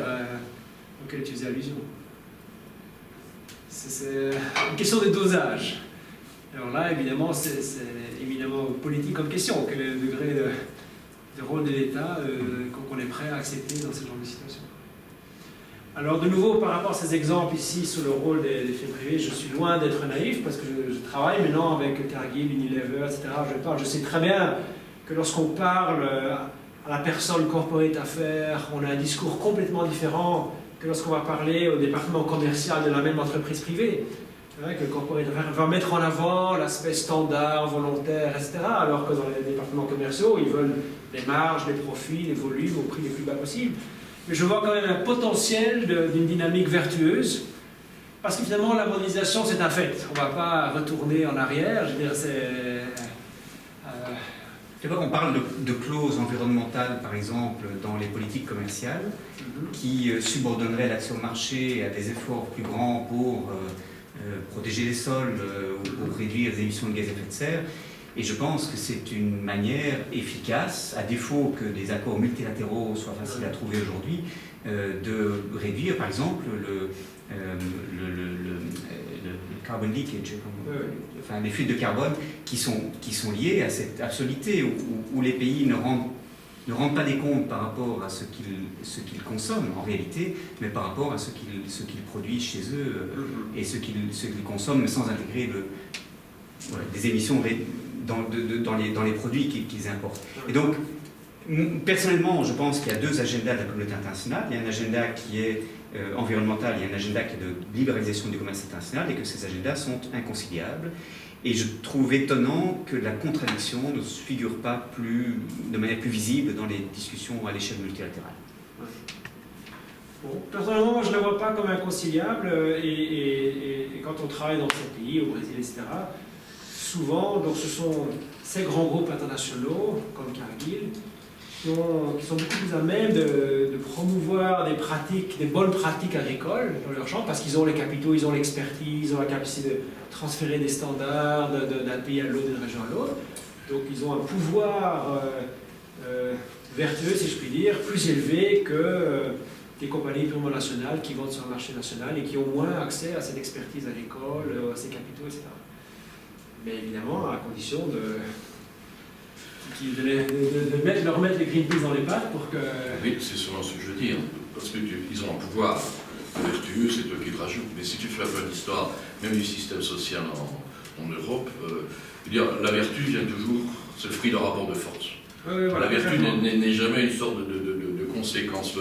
auxquels tu faisais allusion. C'est une question de dosage. Alors là, évidemment, c'est éminemment politique comme question. Quel est le degré de rôle de l'État qu'on est prêt à accepter dans ce genre de situation? Alors, de nouveau, par rapport à ces exemples ici sur le rôle des firmes privées, je suis loin d'être naïf parce que je travaille maintenant avec Cargill, Unilever, etc. Je sais très bien que lorsqu'on parle à la personne corporate affaires, on a un discours complètement différent que lorsqu'on va parler au département commercial de la même entreprise privée. Que le corporate affaires va mettre en avant l'aspect standard, volontaire, etc. Alors que dans les départements commerciaux, ils veulent des marges, des profits, des volumes au prix les plus bas possible. Mais je vois quand même un potentiel d'une dynamique vertueuse, parce que finalement la mondialisation c'est un fait. On ne va pas retourner en arrière, je veux dire on parle de clauses environnementales, par exemple, dans les politiques commerciales, qui subordonneraient l'accès au marché à des efforts plus grands pour protéger les sols ou pour réduire les émissions de gaz à effet de serre. Et je pense que c'est une manière efficace, à défaut que des accords multilatéraux soient faciles à trouver aujourd'hui, de réduire, par exemple, le carbon leakage, enfin les fuites de carbone qui sont liées à cette absoluté où les pays ne rendent pas des comptes par rapport à ce qu'ils consomment en réalité, mais par rapport à ce qu'ils produisent chez eux et ce qu'ils consomment sans intégrer des émissions dans les produits qu'ils importent. Et donc, personnellement, je pense qu'il y a deux agendas de la communauté internationale. Il y a un agenda qui est environnemental, il y a un agenda qui est de libéralisation du commerce international, et que ces agendas sont inconciliables. Et je trouve étonnant que la contradiction ne se figure pas de manière plus visible dans les discussions à l'échelle multilatérale. Bon, personnellement, je ne la vois pas comme inconciliable, et quand on travaille dans ces pays, au Brésil, etc., souvent, donc, ce sont ces grands groupes internationaux, comme Cargill, qui sont beaucoup plus à même de promouvoir des bonnes pratiques agricoles dans leur champ, parce qu'ils ont les capitaux, ils ont l'expertise, ils ont la capacité de transférer des standards d'un pays à l'autre, d'une région à l'autre. Donc ils ont un pouvoir vertueux, si je puis dire, plus élevé que des compagnies purement nationales qui vendent sur un marché national et qui ont moins accès à cette expertise agricole, à ces capitaux, etc. Mais évidemment, à la condition de leur mettre les Greenpeace dans les pattes pour que... Oui, c'est sûrement ce que je veux dire, parce qu'ils ont un pouvoir vertueux, c'est eux qui le rajoutent. Mais si tu fais un peu l'histoire, même du système social en Europe, la vertu vient toujours, c'est le fruit d'un rapport de force. Voilà, la vertu n'est jamais une sorte de conséquence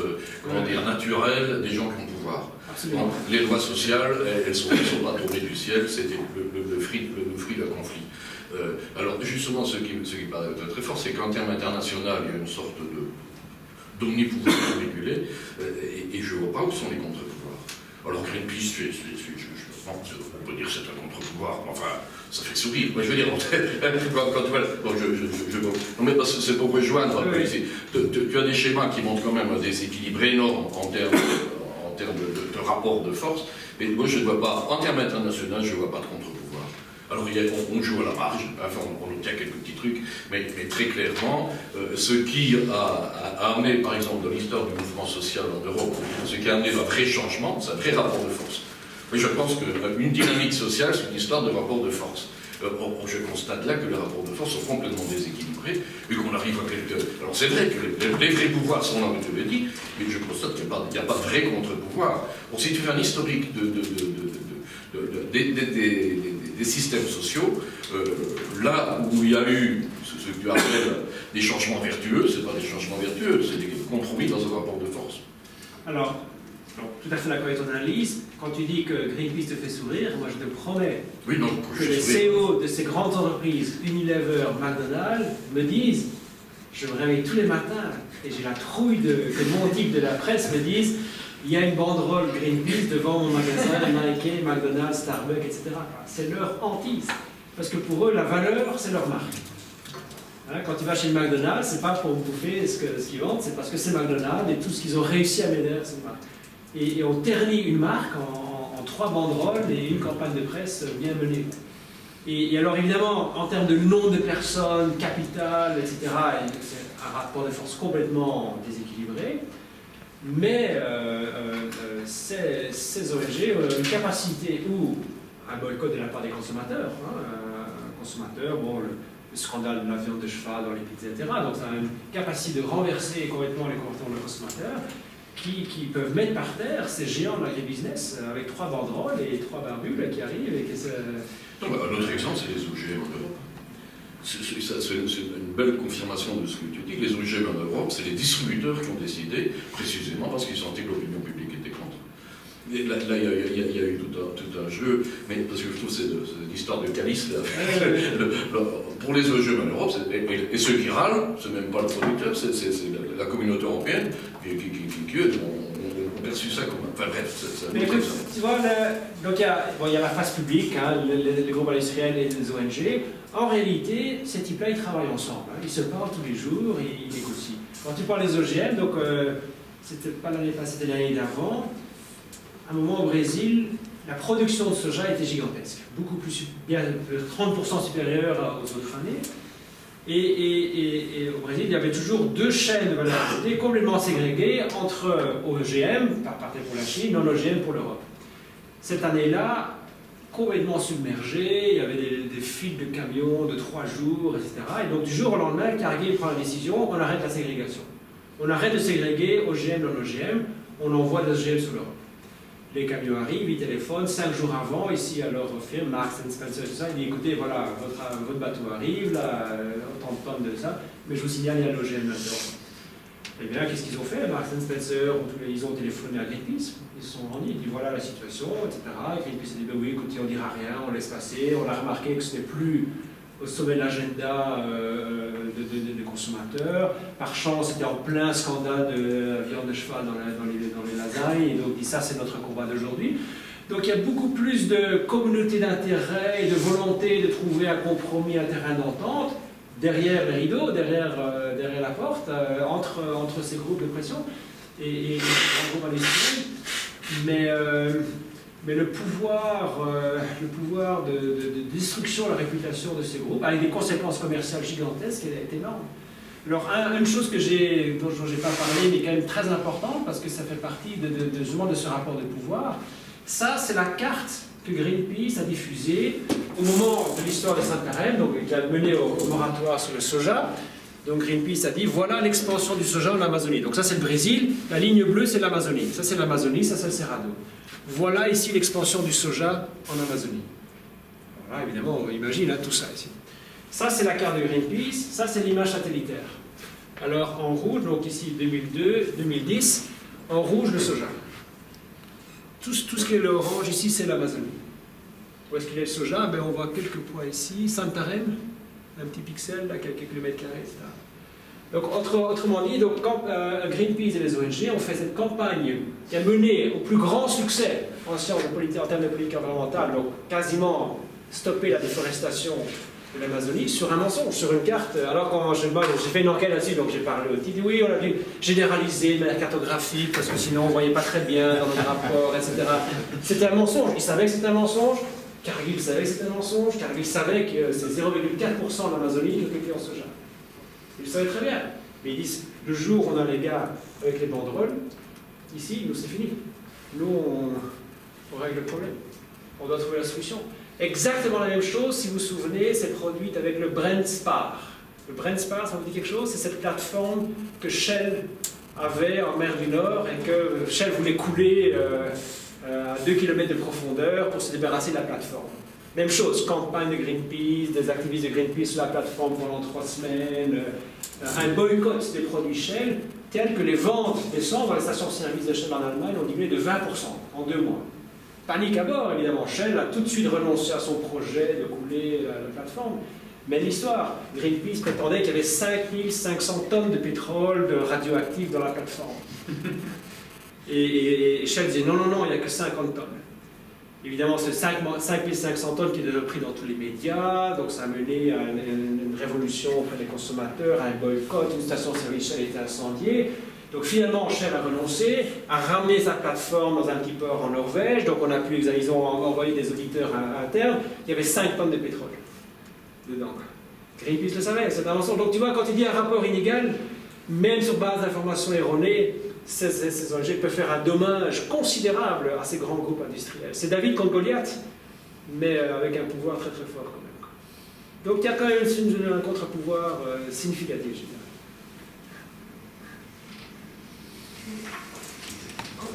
naturelle des gens qui ont pouvoir. Donc, les lois sociales, elles ne sont pas tombées du ciel, c'était le fruit d'un conflit. Alors justement, ce qui paraît très fort, c'est qu'en termes internationaux, il y a une sorte d'omnipouvoir régulé, et je ne vois pas où sont les contre-pouvoirs. Alors Greenpeace, on peut dire que c'est un contre-pouvoir, enfin, ça fait sourire. Moi, je veux dire, quand tu vois... Non, mais parce que c'est pour rejoindre, tu as des schémas qui montrent quand même un déséquilibre énorme en termes de rapport de force, mais moi, je ne vois pas, en termes internationaux, je ne vois pas de contre-pouvoir. Alors on joue à la marge, enfin on obtient quelques petits trucs, mais très clairement, ce qui a amené, par exemple, dans l'histoire du mouvement social en Europe, ce qui a amené un vrai changement, c'est un vrai rapport de force. Mais je pense qu'une dynamique sociale, c'est une histoire de rapport de force. Je constate là que les rapports de force sont complètement déséquilibrés, et qu'on arrive à quelques... Alors c'est vrai que les vrais pouvoirs sont là où tu le dis, mais je constate qu'il n'y a pas de vrai contre-pouvoir. Bon, si tu fais un historique des systèmes sociaux, là où il y a eu ce que tu appelles des changements vertueux, ce n'est pas des changements vertueux, c'est des compromis dans un rapport de force. Alors, Donc, tout à fait d'accord avec ton analyse. Quand tu dis que Greenpeace te fait sourire, moi je te promets Oui, non, que les CEO de ces grandes entreprises, Unilever, McDonald's, me disent, je me réveille tous les matins et j'ai la trouille que mon type de la presse me dise, il y a une banderole Greenpeace devant mon magasin, Nike, McDonald's, Starbucks, etc. C'est leur hantise. Parce que pour eux, la valeur, c'est leur marque. Hein, quand tu vas chez McDonald's, c'est pas pour bouffer ce qu'ils vendent, c'est parce que c'est McDonald's et tout ce qu'ils ont réussi à mettre derrière cette marque. Et on ternit une marque en 3 banderoles et une campagne de presse bien menée. Et alors évidemment, en termes de nombre de personnes, capital, etc., c'est un rapport de force complètement déséquilibré. Mais ces ONG ont une capacité ou un boycott de la part des consommateurs. Un consommateur, bon, le scandale de la viande de cheval dans les pizzas, etc. Donc ça a une capacité de renverser complètement les comportements des consommateurs qui peuvent mettre par terre ces géants de l'agribusiness avec 3 banderoles et 3 barbules qui arrivent. Et un autre exemple, c'est les OGM en Europe. C'est une belle confirmation de ce que tu dis. Les OGM en Europe, c'est les distributeurs qui ont décidé, précisément parce qu'ils sentaient que l'opinion publique était contre. Et là, il y a eu tout un jeu, mais parce que je trouve que c'est l'histoire de Calice. Pour les OGM en Europe, et ceux qui râlent, c'est même pas le producteur, c'est la communauté européenne qui ont perçu ça comme. Enfin bref, mais écoute, tu vois, donc il y a la phase publique, hein, les groupes industriels et les ONG. En réalité, ces types-là, ils travaillent ensemble. Hein. Ils se parlent tous les jours, ils négocient. Quand tu parles des OGM, donc c'était pas l'année passée, c'était l'année d'avant. À un moment au Brésil, la production de soja était gigantesque, beaucoup plus, bien 30% supérieure aux autres années. Et au Brésil, il y avait toujours 2 chaînes de valeur ajoutée complètement ségrégées entre OGM, partait pour la Chine, non-OGM pour l'Europe. Cette année-là, complètement submergée, il y avait des files de camions de 3 jours, etc. Et donc du jour au lendemain, Cargill prend la décision, on arrête la ségrégation. On arrête de ségréguer OGM, non-OGM, on envoie des OGM sur l'Europe. Les camions arrivent, ils téléphonent 5 jours avant, ici à leur firme, Marks & Spencer, tout ça, ils disent écoutez, voilà, votre bateau arrive, là, autant de tonnes de ça, mais je vous signale, il y a l'OGM là-dedans. Eh bien, qu'est-ce qu'ils ont fait? Marks & Spencer, ils ont téléphoné à Greenpeace, ils se sont rendus, ils disent voilà la situation, etc. Greenpeace a dit ben oui, écoutez, on ne dira rien, on laisse passer, on a remarqué que ce n'est plus au sommet de l'agenda des consommateurs. Par chance, c'était en plein scandale de viande de cheval dans les lasagnes, et donc dit ça c'est notre combat d'aujourd'hui. Donc il y a beaucoup plus de communauté d'intérêt et de volonté de trouver un compromis, un terrain d'entente derrière les rideaux, derrière la porte, entre ces groupes de pression et en groupe industriel. Mais le pouvoir de destruction de la réputation de ces groupes, avec des conséquences commerciales gigantesques, est énorme. Alors, une chose dont je n'ai pas parlé, mais quand même très importante, parce que ça fait partie justement de ce rapport de pouvoir, ça, c'est la carte que Greenpeace a diffusée au moment de l'histoire de Santarém, donc qui a mené au moratoire sur le soja. Donc Greenpeace a dit, voilà l'expansion du soja en Amazonie. Donc ça, c'est le Brésil, la ligne bleue, c'est l'Amazonie. Ça, c'est l'Amazonie, ça, c'est le Cerrado. Voilà ici l'expansion du soja en Amazonie. Voilà, évidemment, on imagine tout ça ici. Ça, c'est la carte de Greenpeace, ça, c'est l'image satellitaire. Alors, en rouge, donc ici 2010, en rouge, le soja. Tout ce qui est l'orange ici, c'est l'Amazonie. Où est-ce qu'il y a le soja? On voit quelques points ici. Santarém, un petit pixel, là, quelques kilomètres carrés, etc. Donc, autrement dit, donc, quand Greenpeace et les ONG ont fait cette campagne qui a mené au plus grand succès en sciences de politique, en termes de politique environnementale, donc quasiment stopper la déforestation de l'Amazonie sur un mensonge, sur une carte. Alors quand j'ai fait une enquête là-dessus, donc j'ai parlé au titre, oui, on a dû généraliser de manière cartographique parce que sinon on ne voyait pas très bien dans les rapports, etc. C'était un mensonge. Ils savaient que c'était un mensonge. Cargill savait que c'était un mensonge. Cargill savait que c'est 0,4% de l'Amazonie qui était en soja. Ils le savaient très bien. Mais ils disent, le jour où on a les gars avec les banderoles, ici, nous c'est fini. Nous, on règle le problème. On doit trouver la solution. Exactement la même chose, si vous vous souvenez, c'est produite avec le Brent Spar. Le Brent Spar, ça vous dit quelque chose? C'est cette plateforme que Shell avait en mer du Nord et que Shell voulait couler à 2 km de profondeur pour se débarrasser de la plateforme. Même chose, campagne de Greenpeace, des activistes de Greenpeace sur la plateforme pendant 3 semaines, un boycott des produits Shell tel que les ventes d'essence dans les stations-service de Shell en Allemagne ont diminué de 20% en 2 mois. Panique à bord, évidemment. Shell a tout de suite renoncé à son projet de couler la plateforme. Mais l'histoire, Greenpeace prétendait qu'il y avait 5500 tonnes de pétrole radioactif dans la plateforme. Et Shell disait non, il n'y a que 50 tonnes. Évidemment, c'est 5500 tonnes qui étaient pris dans tous les médias, donc ça a mené à une révolution auprès des consommateurs, à un boycott, une station-service Shell a été incendiée. Donc finalement, Shell a renoncé, a ramené sa plateforme dans un petit port en Norvège, donc on a pu, ils ont envoyé des auditeurs internes, il y avait 5 tonnes de pétrole dedans. Greenpeace le savait, c'est un mensonge. Donc tu vois, quand il dit un rapport inégal, même sur base d'informations erronées, ces ONG peuvent faire un dommage considérable à ces grands groupes industriels. C'est David contre Goliath, mais avec un pouvoir très très fort quand même. Donc il y a quand même un contre-pouvoir significatif, je dirais.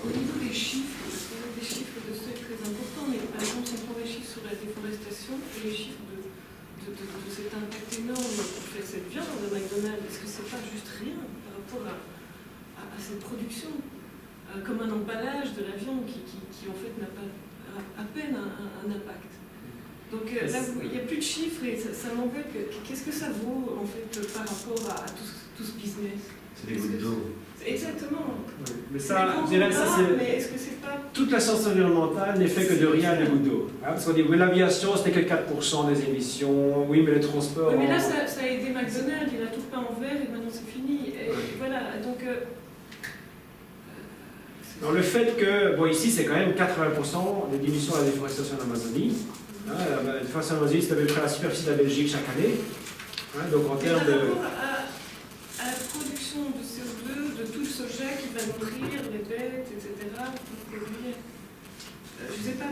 Au niveau des chiffres, des chiffres de seuil très importants, mais par exemple, si on prend les chiffres sur la déforestation et les chiffres de cet impact énorme pour faire cette viande de McDonald's, est-ce que c'est pas juste rien par rapport à cette production, comme un emballage de la viande qui en fait n'a pas à peine un impact. Donc là, il n'y a plus de chiffres et ça m'embête. Qu'est-ce que ça vaut en fait par rapport à tout ce business? C'est des gouttes d'eau. Oui. Exactement. Mais ça, c'est mais est-ce que c'est pas... toute la science environnementale n'est fait que de rien des gouttes d'eau. Hein, parce qu'on dit, oui, l'aviation, c'était que 4% des émissions, oui, mais le transport... Oui, mais là, ça a aidé McDonald's, il a tout peint en vert et maintenant c'est fini. Et voilà, donc... Alors, le fait que, bon, ici, c'est quand même 80% des diminutions de la déforestation en Amazonie. Hein, la déforestation en Amazonie, c'est à peu près la superficie de la Belgique chaque année. Hein, donc, en termes de... Par rapport à la production de CO2, de tout le soja qui va nourrir les bêtes, etc., pour produire... je ne sais pas,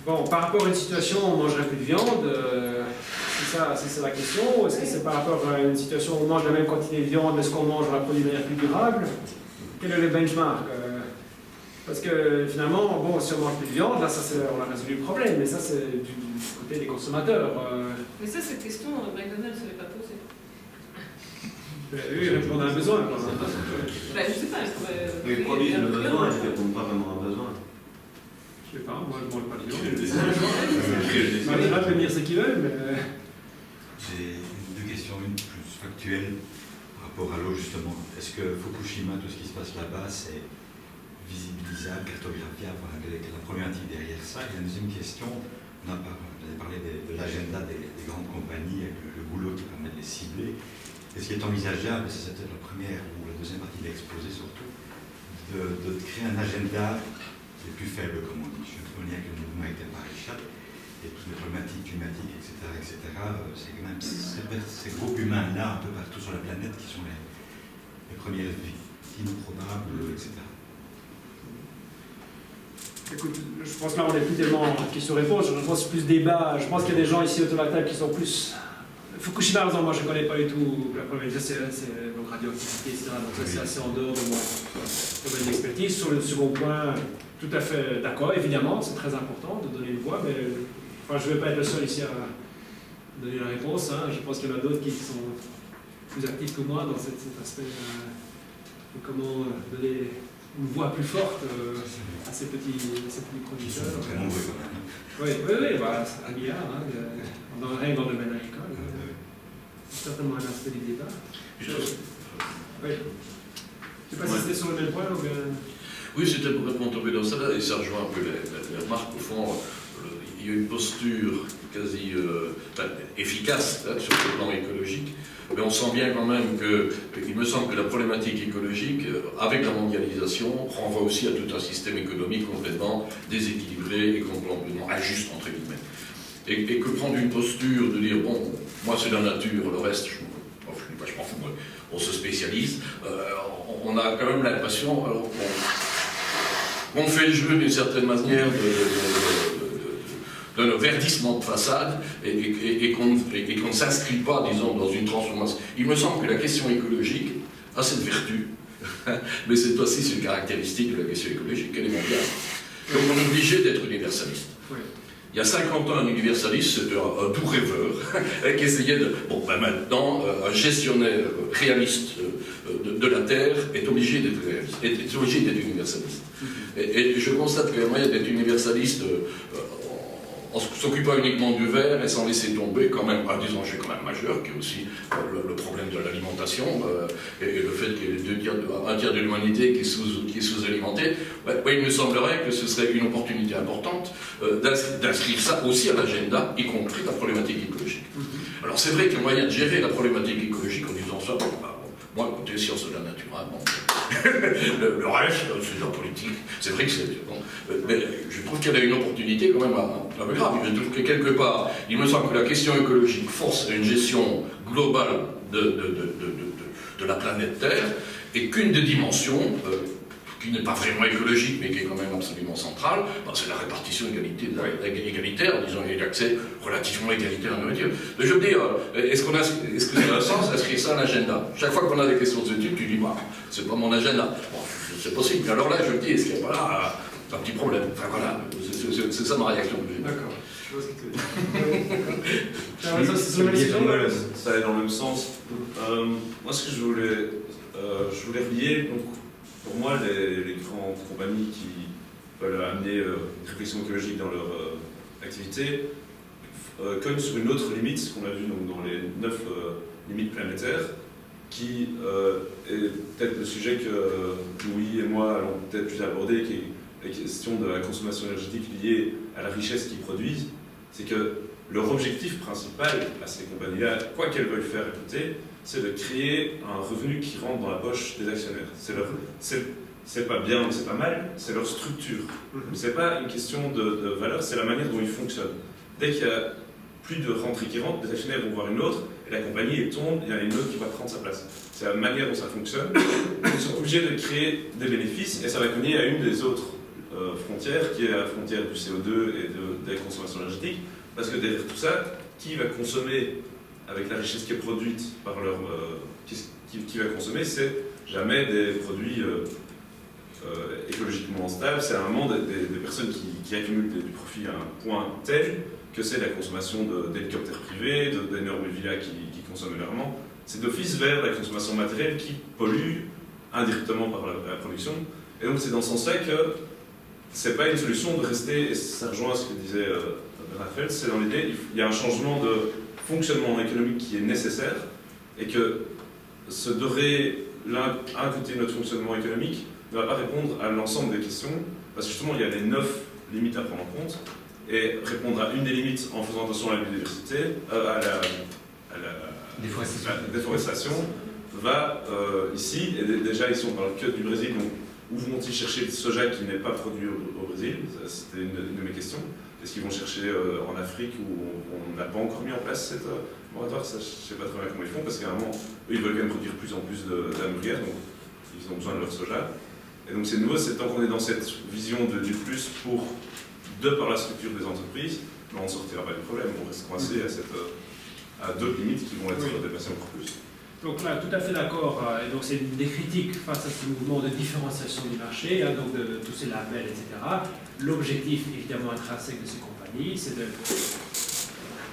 Bon, par rapport à une situation où on mangerait plus de viande, c'est ça la question. Est-ce que c'est par rapport à une situation où on mange la même quantité de viande, est-ce qu'on mange un produit de manière plus durable? Quel est le benchmark? Parce que finalement, bon, si on mange plus de viande, là, on a résolu le problème, mais ça, c'est du côté des consommateurs. Mais ça, cette question, McDonald's ne s'avait pas posée. Eux, ils répondent à un besoin. Je ne sais pas. Ils produisent le besoin, ils ne répondent pas vraiment à un besoin. Je ne sais pas, moi, je ne mange pas de viande. Marie-Là peut dire ce qu'ils veulent, mais... J'ai deux questions, une plus factuelle par rapport à l'eau, justement. Est-ce que Fukushima, tout ce qui se passe là-bas, c'est visibilisable, cartographiable, quelle est la problématique derrière ça? Et la deuxième question, vous avez parlé de l'agenda des grandes compagnies, avec le boulot qui permet de les cibler. Est-ce qu'il est envisageable, et c'est peut-être la première ou la deuxième partie de l'exposé surtout, de créer un agenda les plus faibles, comme on dit? Je me souviens que le mouvement était maréchal, et toutes les problématiques climatiques, etc., c'est quand même ces groupes humains-là, un peu partout sur la planète, qui sont les premières victimes probables, etc. Écoute, je pense que là, on n'est plus tellement en question-réponse, je pense plus débat. Je pense qu'il y a des gens ici autour de la table qui sont plus... Fukushima, par exemple, moi je ne connais pas du tout la problématique, c'est donc radioactivité, etc. Donc ça, c'est assez en dehors de mon domaine d'expertise. Sur le second point, tout à fait d'accord, évidemment, c'est très important de donner une voix, mais enfin, je ne vais pas être le seul ici à donner la réponse. Hein. Je pense qu'il y en a d'autres qui sont plus actifs que moi dans cet aspect de comment donner une voix plus forte à ces petits producteurs. Oui, bah, un milliard, hein, rien dans le domaine agricole. C'est certainement un aspect du débat. Oui. Je ne sais pas si c'était sur le même point ou bien... Oui, c'était pour répondre dans ça, et ça rejoint un peu les remarques. Au fond, il y a une posture quasi efficace là, sur le plan écologique, mais on sent bien quand même qu'il me semble que la problématique écologique, avec la mondialisation, renvoie aussi à tout un système économique complètement déséquilibré et complètement injuste, entre guillemets. Et que prendre une posture de dire, bon, moi c'est la nature, le reste, je m'en fous, on se spécialise, on a quand même l'impression qu'on fait le jeu d'une certaine manière d'un verdissement de façade et qu'on ne s'inscrit pas, disons, dans une transformation. Il me semble que la question écologique a cette vertu, mais c'est aussi une caractéristique de la question écologique qu'elle est mondiale. Donc on est obligé d'être universaliste. Oui. Il y a 50 ans, un universaliste, c'était un doux rêveur, qui essayait de... Bon, ben maintenant, un gestionnaire réaliste de la Terre est obligé d'être universaliste. Et je constate qu'il y a moyen d'être universaliste en s'occupant uniquement du verre et sans laisser tomber quand même un des enjeux quand même majeurs, qui est aussi le problème de l'alimentation et le fait qu'il y a un tiers de l'humanité qui est sous-alimentée. Il me semblerait que ce serait une opportunité importante d'inscrire ça aussi à l'agenda, y compris la problématique écologique. Alors c'est vrai qu'il y a moyen de gérer la problématique écologique en disant ça, moi, côté sciences de la nature, le reste, c'est de la politique. C'est vrai que c'est... Bon, mais je trouve qu'il y a une opportunité quand même un peu grave. Je trouve que quelque part, il me semble que la question écologique force une gestion globale de la planète Terre, et qu'une des dimensions, qui n'est pas vraiment écologique, mais qui est quand même absolument centrale, c'est la répartition égalitaire, disons, et l'accès relativement égalitaire à la nourriture. Je veux dire, est-ce que ça a un sens d'inscrire ça à l'agenda? Chaque fois qu'on a des questions de ce type, tu dis, c'est pas mon agenda. Bon, c'est possible. Alors là, je me dis, est-ce qu'il n'y a pas là un petit problème? Enfin voilà, c'est ça ma réaction. D'accord. Je vois ce que tu veux dire. Ça allait dans le même sens. Moi, ce que je voulais relier, donc, pour moi, les grandes compagnies qui veulent amener une réflexion écologique dans leur activité cognent sur une autre limite, qu'on a vu donc, dans les 9 limites planétaires, qui est peut-être le sujet que Louis et moi allons peut-être plus aborder, qui est la question de la consommation énergétique liée à la richesse qu'ils produisent. C'est que leur objectif principal à ces compagnies-là, quoi qu'elles veuillent faire écouter, c'est de créer un revenu qui rentre dans la poche des actionnaires. C'est pas bien, c'est pas mal, c'est leur structure. C'est pas une question de valeur, c'est la manière dont ils fonctionnent. Dès qu'il y a plus de rentrées qui rentrent, les actionnaires vont voir une autre, et la compagnie tombe, il y en a une autre qui va prendre sa place. C'est la manière dont ça fonctionne. Ils sont obligés de créer des bénéfices, et ça va cogner à une des autres frontières, qui est la frontière du CO2 et de la consommation énergétique, parce que derrière tout ça, qui va consommer avec la richesse qui est produite par leur... qui va consommer, c'est jamais des produits écologiquement stables, c'est à un moment des personnes qui accumulent du profit à un point tel que c'est la consommation d'hélicoptères privés, d'énormes villas qui consomment énormément. C'est d'office vers la consommation matérielle qui pollue indirectement par la production. Et donc c'est dans ce sens-là que c'est pas une solution de rester, et ça rejoint ce que disait Raphaël, c'est dans l'idée, il y a un changement de fonctionnement économique qui est nécessaire, et que se dorer un côté de notre fonctionnement économique ne va pas répondre à l'ensemble des questions, parce que justement il y a les 9 limites à prendre en compte, et répondre à une des limites en faisant attention à la biodiversité, à la déforestation, va ici, et déjà ici on parle que du Brésil, donc où vont-ils chercher le soja qui n'est pas produit au Brésil? C'était une de mes questions. Est-ce qu'ils vont chercher en Afrique où on n'a pas encore mis en place cette moratoire? Je ne sais pas très bien comment ils font, parce qu'à un moment, eux, ils veulent quand même produire plus en plus d'hamburgers, donc ils ont besoin de leur soja. Et donc c'est nouveau, c'est tant qu'on est dans cette vision du plus de par la structure des entreprises, on ne sortira pas du problème, on reste coincé à d'autres limites qui vont être dépassées encore plus. Donc là, tout à fait d'accord. Et donc c'est des critiques face à ce mouvement de différenciation du marché, donc de tous ces labels, etc. L'objectif, évidemment, intrinsèque de ces compagnies, c'est de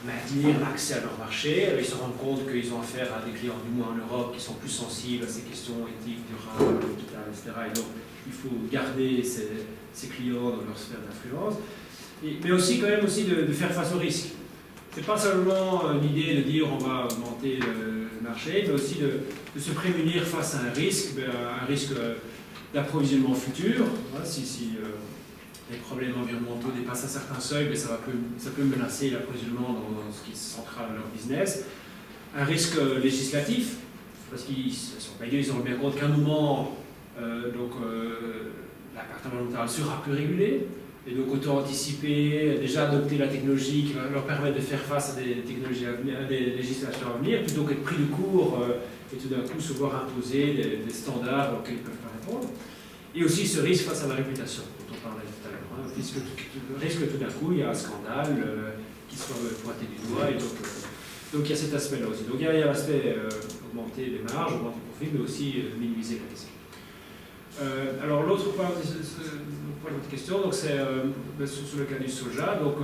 maintenir l'accès à leur marché. Ils se rendent compte qu'ils ont affaire à des clients, du moins en Europe, qui sont plus sensibles à ces questions éthiques, durables, etc. Et donc, il faut garder ces clients dans leur sphère d'influence. Mais aussi, quand même, de faire face aux risques. C'est pas seulement l'idée de dire on va augmenter le marché, mais aussi de se prémunir face à un risque d'approvisionnement futur. Voilà, si les problèmes environnementaux dépassent un certain seuil, ça peut menacer l'approvisionnement dans ce qui est central à leur business. Un risque législatif, parce qu'ils se rendent bien compte qu'à un moment, l'impact environnemental sera plus régulé. Et donc autant anticiper, déjà adopter la technologie qui va leur permettre de faire face à des technologies à venir, à des législations à venir, plutôt qu'être pris de court et tout d'un coup se voir imposer des standards auxquels ils ne peuvent pas répondre. Et aussi ce risque face à la réputation, dont on parlait tout à l'heure. Le risque que tout d'un coup il y a un scandale qui soit pointé du doigt, et donc il y a cet aspect-là aussi. Donc il y a l'aspect augmenter les marges, augmenter le profit, mais aussi minimiser la question. Alors l'autre point de votre question, c'est sur le cas du soja. Donc,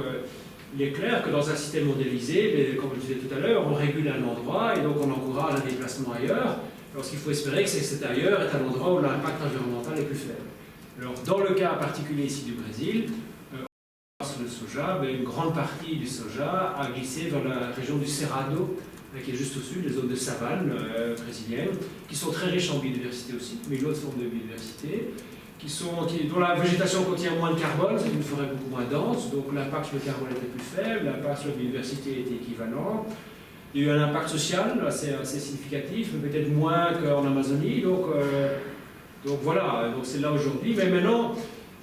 il est clair que dans un système mondialisé, comme je disais tout à l'heure, on régule un endroit et donc on encourage un déplacement ailleurs. Alors, ce qu'il faut espérer, c'est que cet ailleurs est un endroit où l'impact environnemental est plus faible. Alors, dans le cas particulier ici du Brésil, sur le soja, une grande partie du soja a glissé vers la région du Cerrado, qui est juste au sud, les zones de savane brésiliennes, qui sont très riches en biodiversité aussi, mais une autre forme de biodiversité, dont la végétation contient moins de carbone, c'est une forêt beaucoup moins dense, donc l'impact sur le carbone était plus faible, l'impact sur la biodiversité était équivalent. Il y a eu un impact social assez significatif, mais peut-être moins qu'en Amazonie, donc voilà, donc c'est là aujourd'hui. Mais maintenant,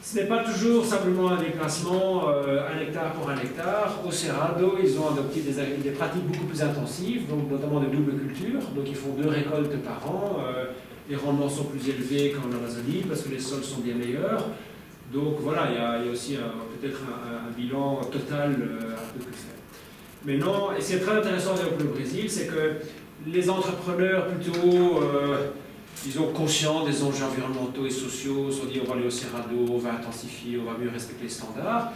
ce n'est pas toujours simplement un déplacement, un hectare pour un hectare. Au Cerrado, ils ont adopté des pratiques beaucoup plus intensives, donc notamment de double culture, donc ils font 2 récoltes par an. Les rendements sont plus élevés qu'en Amazonie parce que les sols sont bien meilleurs. Donc voilà, il y a aussi peut-être un bilan total un peu plus faible. Mais non, et c'est très intéressant avec le Brésil, c'est que les entrepreneurs plutôt, ils ont conscience des enjeux environnementaux et sociaux, se sont dit on va aller au Cerrado, on va intensifier, on va mieux respecter les standards.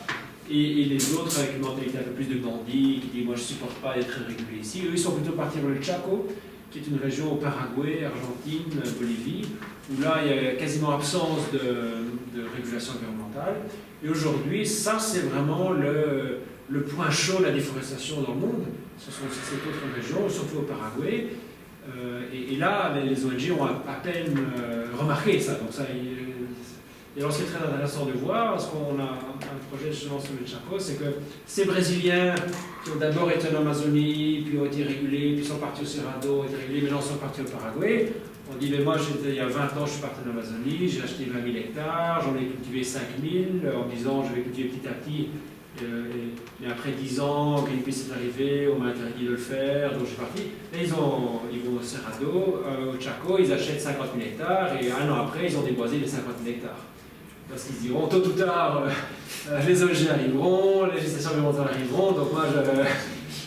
Et les autres avec une mentalité un peu plus de bandit, qui dit moi je ne supporte pas être régulé ici, eux ils sont plutôt partis dans le Chaco, qui est une région au Paraguay, Argentine, Bolivie, où là il y a quasiment absence de régulation environnementale. Et aujourd'hui, ça c'est vraiment le point chaud de la déforestation dans le monde. Ce sont cette autre région, surtout au Paraguay. Et là, les ONG ont à peine remarqué ça. Donc ça et alors, ce qui est très intéressant de voir, parce qu'on a un projet justement sur le Chaco, c'est que ces Brésiliens qui ont d'abord été en Amazonie, puis ont été régulés, puis sont partis au Cerrado, ont été régulés, maintenant sont partis au Paraguay. On dit, mais moi, il y a 20 ans, je suis parti en Amazonie, j'ai acheté 20 000 hectares, j'en ai cultivé 5 000, en disant, je vais cultiver petit à petit. Et après 10 ans, Greenpeace est arrivé, on m'a interdit de le faire, donc je suis parti. Et ils vont au Cerrado, au Chaco, ils achètent 50 000 hectares, et un an après, ils ont déboisé les 50 000 hectares. Parce qu'ils diront, tôt ou tard, les ONG arriveront, les législations environnementales arriveront, donc moi,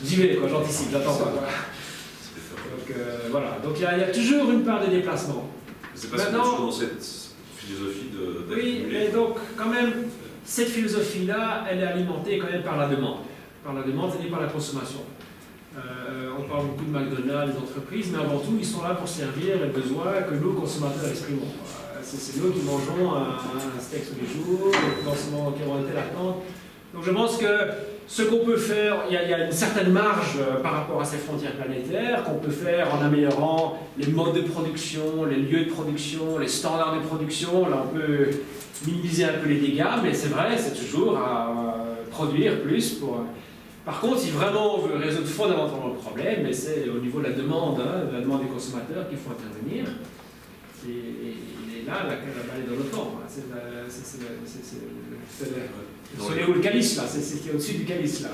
j'y vais, j'anticipe, j'attends pas. Donc voilà, donc il y a toujours une part de déplacement. C'est pas toujours dans cette philosophie d'accumuler. Oui, mais donc, quand même, cette philosophie-là, elle est alimentée quand même par la demande. Par la demande, c'est-à-dire par la consommation. On parle beaucoup de McDonald's, des entreprises, mais avant tout, ils sont là pour servir les besoins que nous, consommateurs, exprimons. C'est nous qui mangeons un steak tous les jours, qui ont été l'attente. Donc je pense que ce qu'on peut faire, il y a une certaine marge par rapport à ces frontières planétaires qu'on peut faire en améliorant les modes de production, les lieux de production, les standards de production. Là, on peut minimiser un peu les dégâts, mais c'est vrai, c'est toujours à produire plus pour... Par contre, si vraiment on veut résoudre fondamentalement le problème, c'est au niveau de la demande, de la demande des consommateurs qu'il faut intervenir. Et là, la balle est dans le camp. C'est où le calice, là. C'est ce qui est au-dessus du calice, là.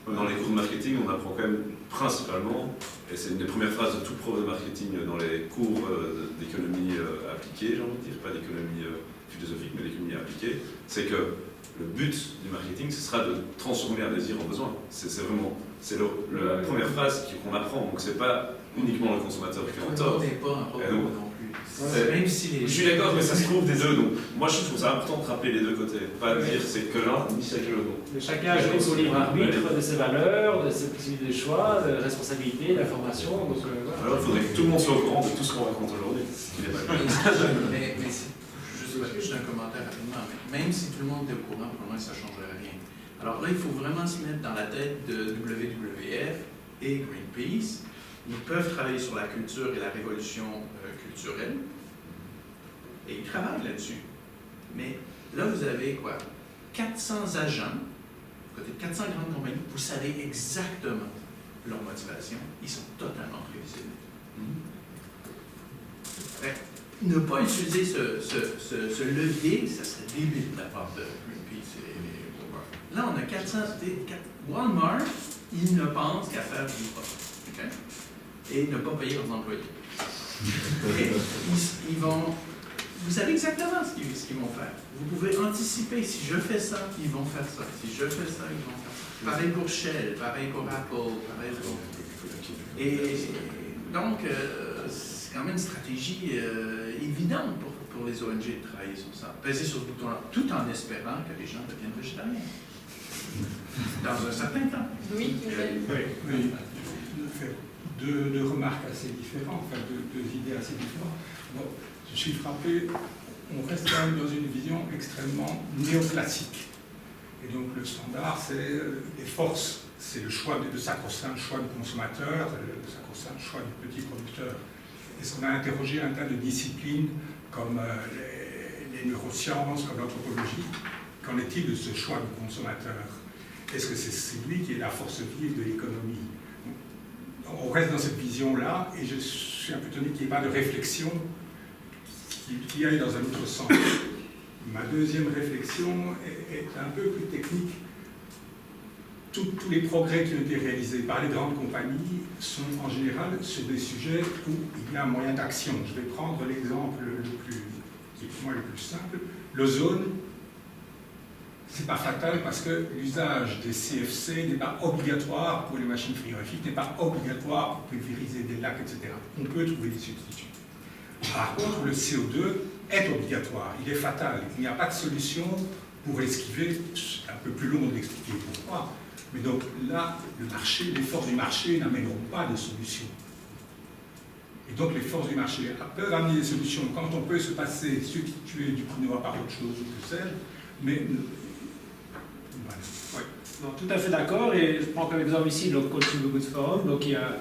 Dans les cours de marketing, on apprend quand même principalement, et c'est une des premières phrases de tout prof de marketing dans les cours d'économie appliquée, j'ai envie de dire, pas d'économie philosophique, mais d'économie appliquée, c'est que le but du marketing, ce sera de transformer un désir en besoin. C'est vraiment, la première phrase qu'on apprend, donc c'est pas uniquement le consommateur qui est en tort. Même si je suis d'accord, mais ça se trouve des deux. Donc, moi, je trouve ça important de frapper les deux côtés. Pas dire c'est que l'un, ni c'est que l'autre. Chacun a joué son libre arbitre de ses valeurs, de ses possibilités de choix, de responsabilité, d'information. Alors, il faudrait que tout le monde soit au courant de tout ce qu'on raconte aujourd'hui. Ce qui n'est pas le cas. Mais juste un commentaire rapidement. Mais même si tout le monde est au courant, pour moi, ça ne changerait rien. Alors là, il faut vraiment se mettre dans la tête de WWF et Greenpeace. Ils peuvent travailler sur la culture et la révolution culturelle, et ils travaillent là-dessus. Mais là, vous avez quoi? 400 agents, peut-être 400 grandes compagnies, vous savez exactement leur motivation. Ils sont totalement prévisibles. Ne pas utiliser ce levier, ça serait débile de la part de Greenpeace et là, on a 400... Walmart, ils ne pensent qu'à faire du profit. Okay? Et ne pas payer leurs employés. Ils vont... Vous savez exactement ce qu'ils vont faire. Vous pouvez anticiper, si je fais ça, ils vont faire ça. Si je fais ça, ils vont faire ça. Pareil pour Shell, pareil pour Apple, pareil pour... Et donc, c'est quand même une stratégie évidente pour des ONG de travailler sur ça, peser sur ce bouton-là, tout en espérant que les gens deviennent végétariens. Dans un certain temps. Oui, oui. Faire deux remarques assez différentes, enfin deux idées assez différentes. Bon, je suis frappé, on reste quand même dans une vision extrêmement néoclassique. Et donc le standard, c'est les forces, c'est le choix, le sacro-saint choix du consommateur, le sacro-saint choix du petit producteur. Est-ce qu'on a interrogé un tas de disciplines comme les neurosciences, comme l'anthropologie? Qu'en est-il de ce choix du consommateur? Est-ce que c'est lui qui est la force vive de l'économie? On reste dans cette vision-là, et je suis un peu étonné qu'il n'y ait pas de réflexion qui aille dans un autre sens. Ma deuxième réflexion est un peu plus technique. Tous les progrès qui ont été réalisés par les grandes compagnies sont en général sur des sujets où il y a un moyen d'action. Je vais prendre l'exemple qui est pour moi le plus simple. L'ozone, c'est pas fatal parce que l'usage des CFC n'est pas obligatoire pour les machines frigorifiques, n'est pas obligatoire pour pulvériser des lacs, etc. On peut trouver des substituts. Par contre, le CO2 est obligatoire, il est fatal. Il n'y a pas de solution pour l'esquiver. C'est un peu plus long d'expliquer pourquoi. Mais donc là, le marché, les forces du marché n'amèneront pas de solution. Et donc les forces du marché peuvent amener des solutions quand on peut se passer, substituer du quinoa par autre chose, que sais-je, mais voilà. Ouais. Non, tout à fait d'accord, et je prends comme exemple ici le Consumer Goods Forum, donc il a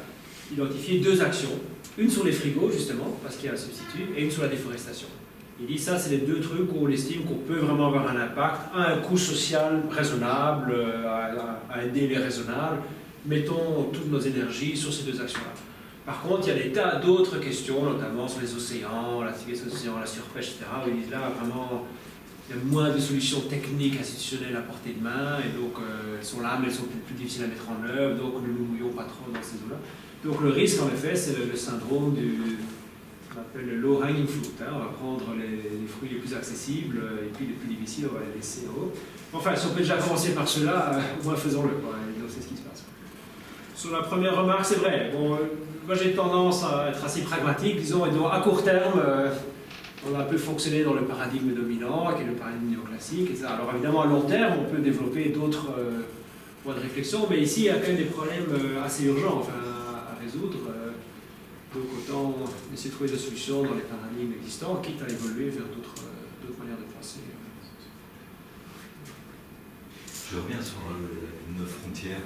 identifié deux actions, une sur les frigos justement, parce qu'il y a un substitut, et une sur la déforestation. Il dit ça, c'est les deux trucs où on estime qu'on peut vraiment avoir un impact, un coût social raisonnable, à aider les raisonnables. Mettons toutes nos énergies sur ces deux actions-là. Par contre, il y a des tas d'autres questions, notamment sur les océans, la surpêche, etc. Où ils disent là, vraiment, il y a moins de solutions techniques, institutionnelles à portée de main, et donc elles sont là, mais elles sont plus difficiles à mettre en œuvre, donc nous ne nous mouillons pas trop dans ces eaux-là. Donc le risque, en effet, c'est le syndrome qu'on appelle le low hanging fruit. Hein. On va prendre les fruits les plus accessibles et puis les plus difficiles, on va les laisser en haut. Enfin, si on peut déjà commencer par ceux-là, au moins faisons-le. Donc c'est ce qui se passe. Sur la première remarque, c'est vrai. Bon, moi j'ai tendance à être assez pragmatique, disons, et donc à court terme, on a un peu fonctionné dans le paradigme dominant, qui est le paradigme néoclassique. Et ça. Alors évidemment, à long terme, on peut développer d'autres points de réflexion, mais ici, il y a quand même des problèmes assez urgents à résoudre. Donc autant essayer de trouver des solutions dans les paradigmes existants, quitte à évoluer vers d'autres manières de penser. Je reviens sur nos frontières.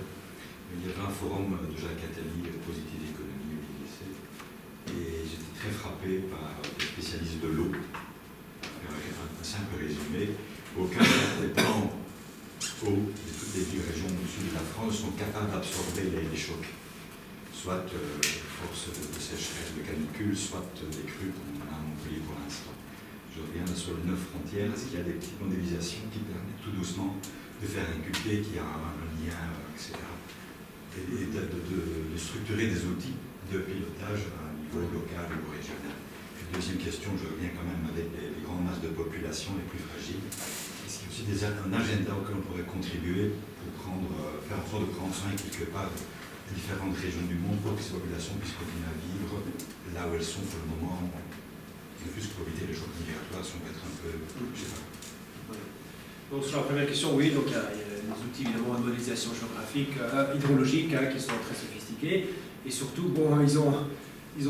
Il y avait un forum de Jacques Attali, Positive Économie au lycée, et j'étais très frappé par des spécialistes de l'eau. Un simple résumé, aucun des plans eau de toutes les régions du sud de la France sont capables d'absorber les chocs. Soit force de sécheresse, de canicule, soit des crues comme on a à Montpellier pour l'instant. Je reviens sur les 9 frontières. Est-ce qu'il y a des petites modélisations qui permettent tout doucement de faire inculquer qu'il y a un lien, etc. Et de structurer des outils de pilotage à un niveau local ou régional. Et deuxième question, je reviens quand même avec les grandes masses de population les plus fragiles. Est-ce qu'il y a aussi un agenda auquel on pourrait contribuer pour faire en sorte de prendre soin quelque part différentes régions du monde pour que ces populations puissent continuer à vivre là où elles sont pour le moment, et plus pour éviter les chocs migratoires, si on peut être un peu, je sais pas. Donc sur la première question, oui, donc il y a des outils évidemment de modélisation géographique, hydrologique, qui sont très sophistiqués, et surtout, bon, ils ont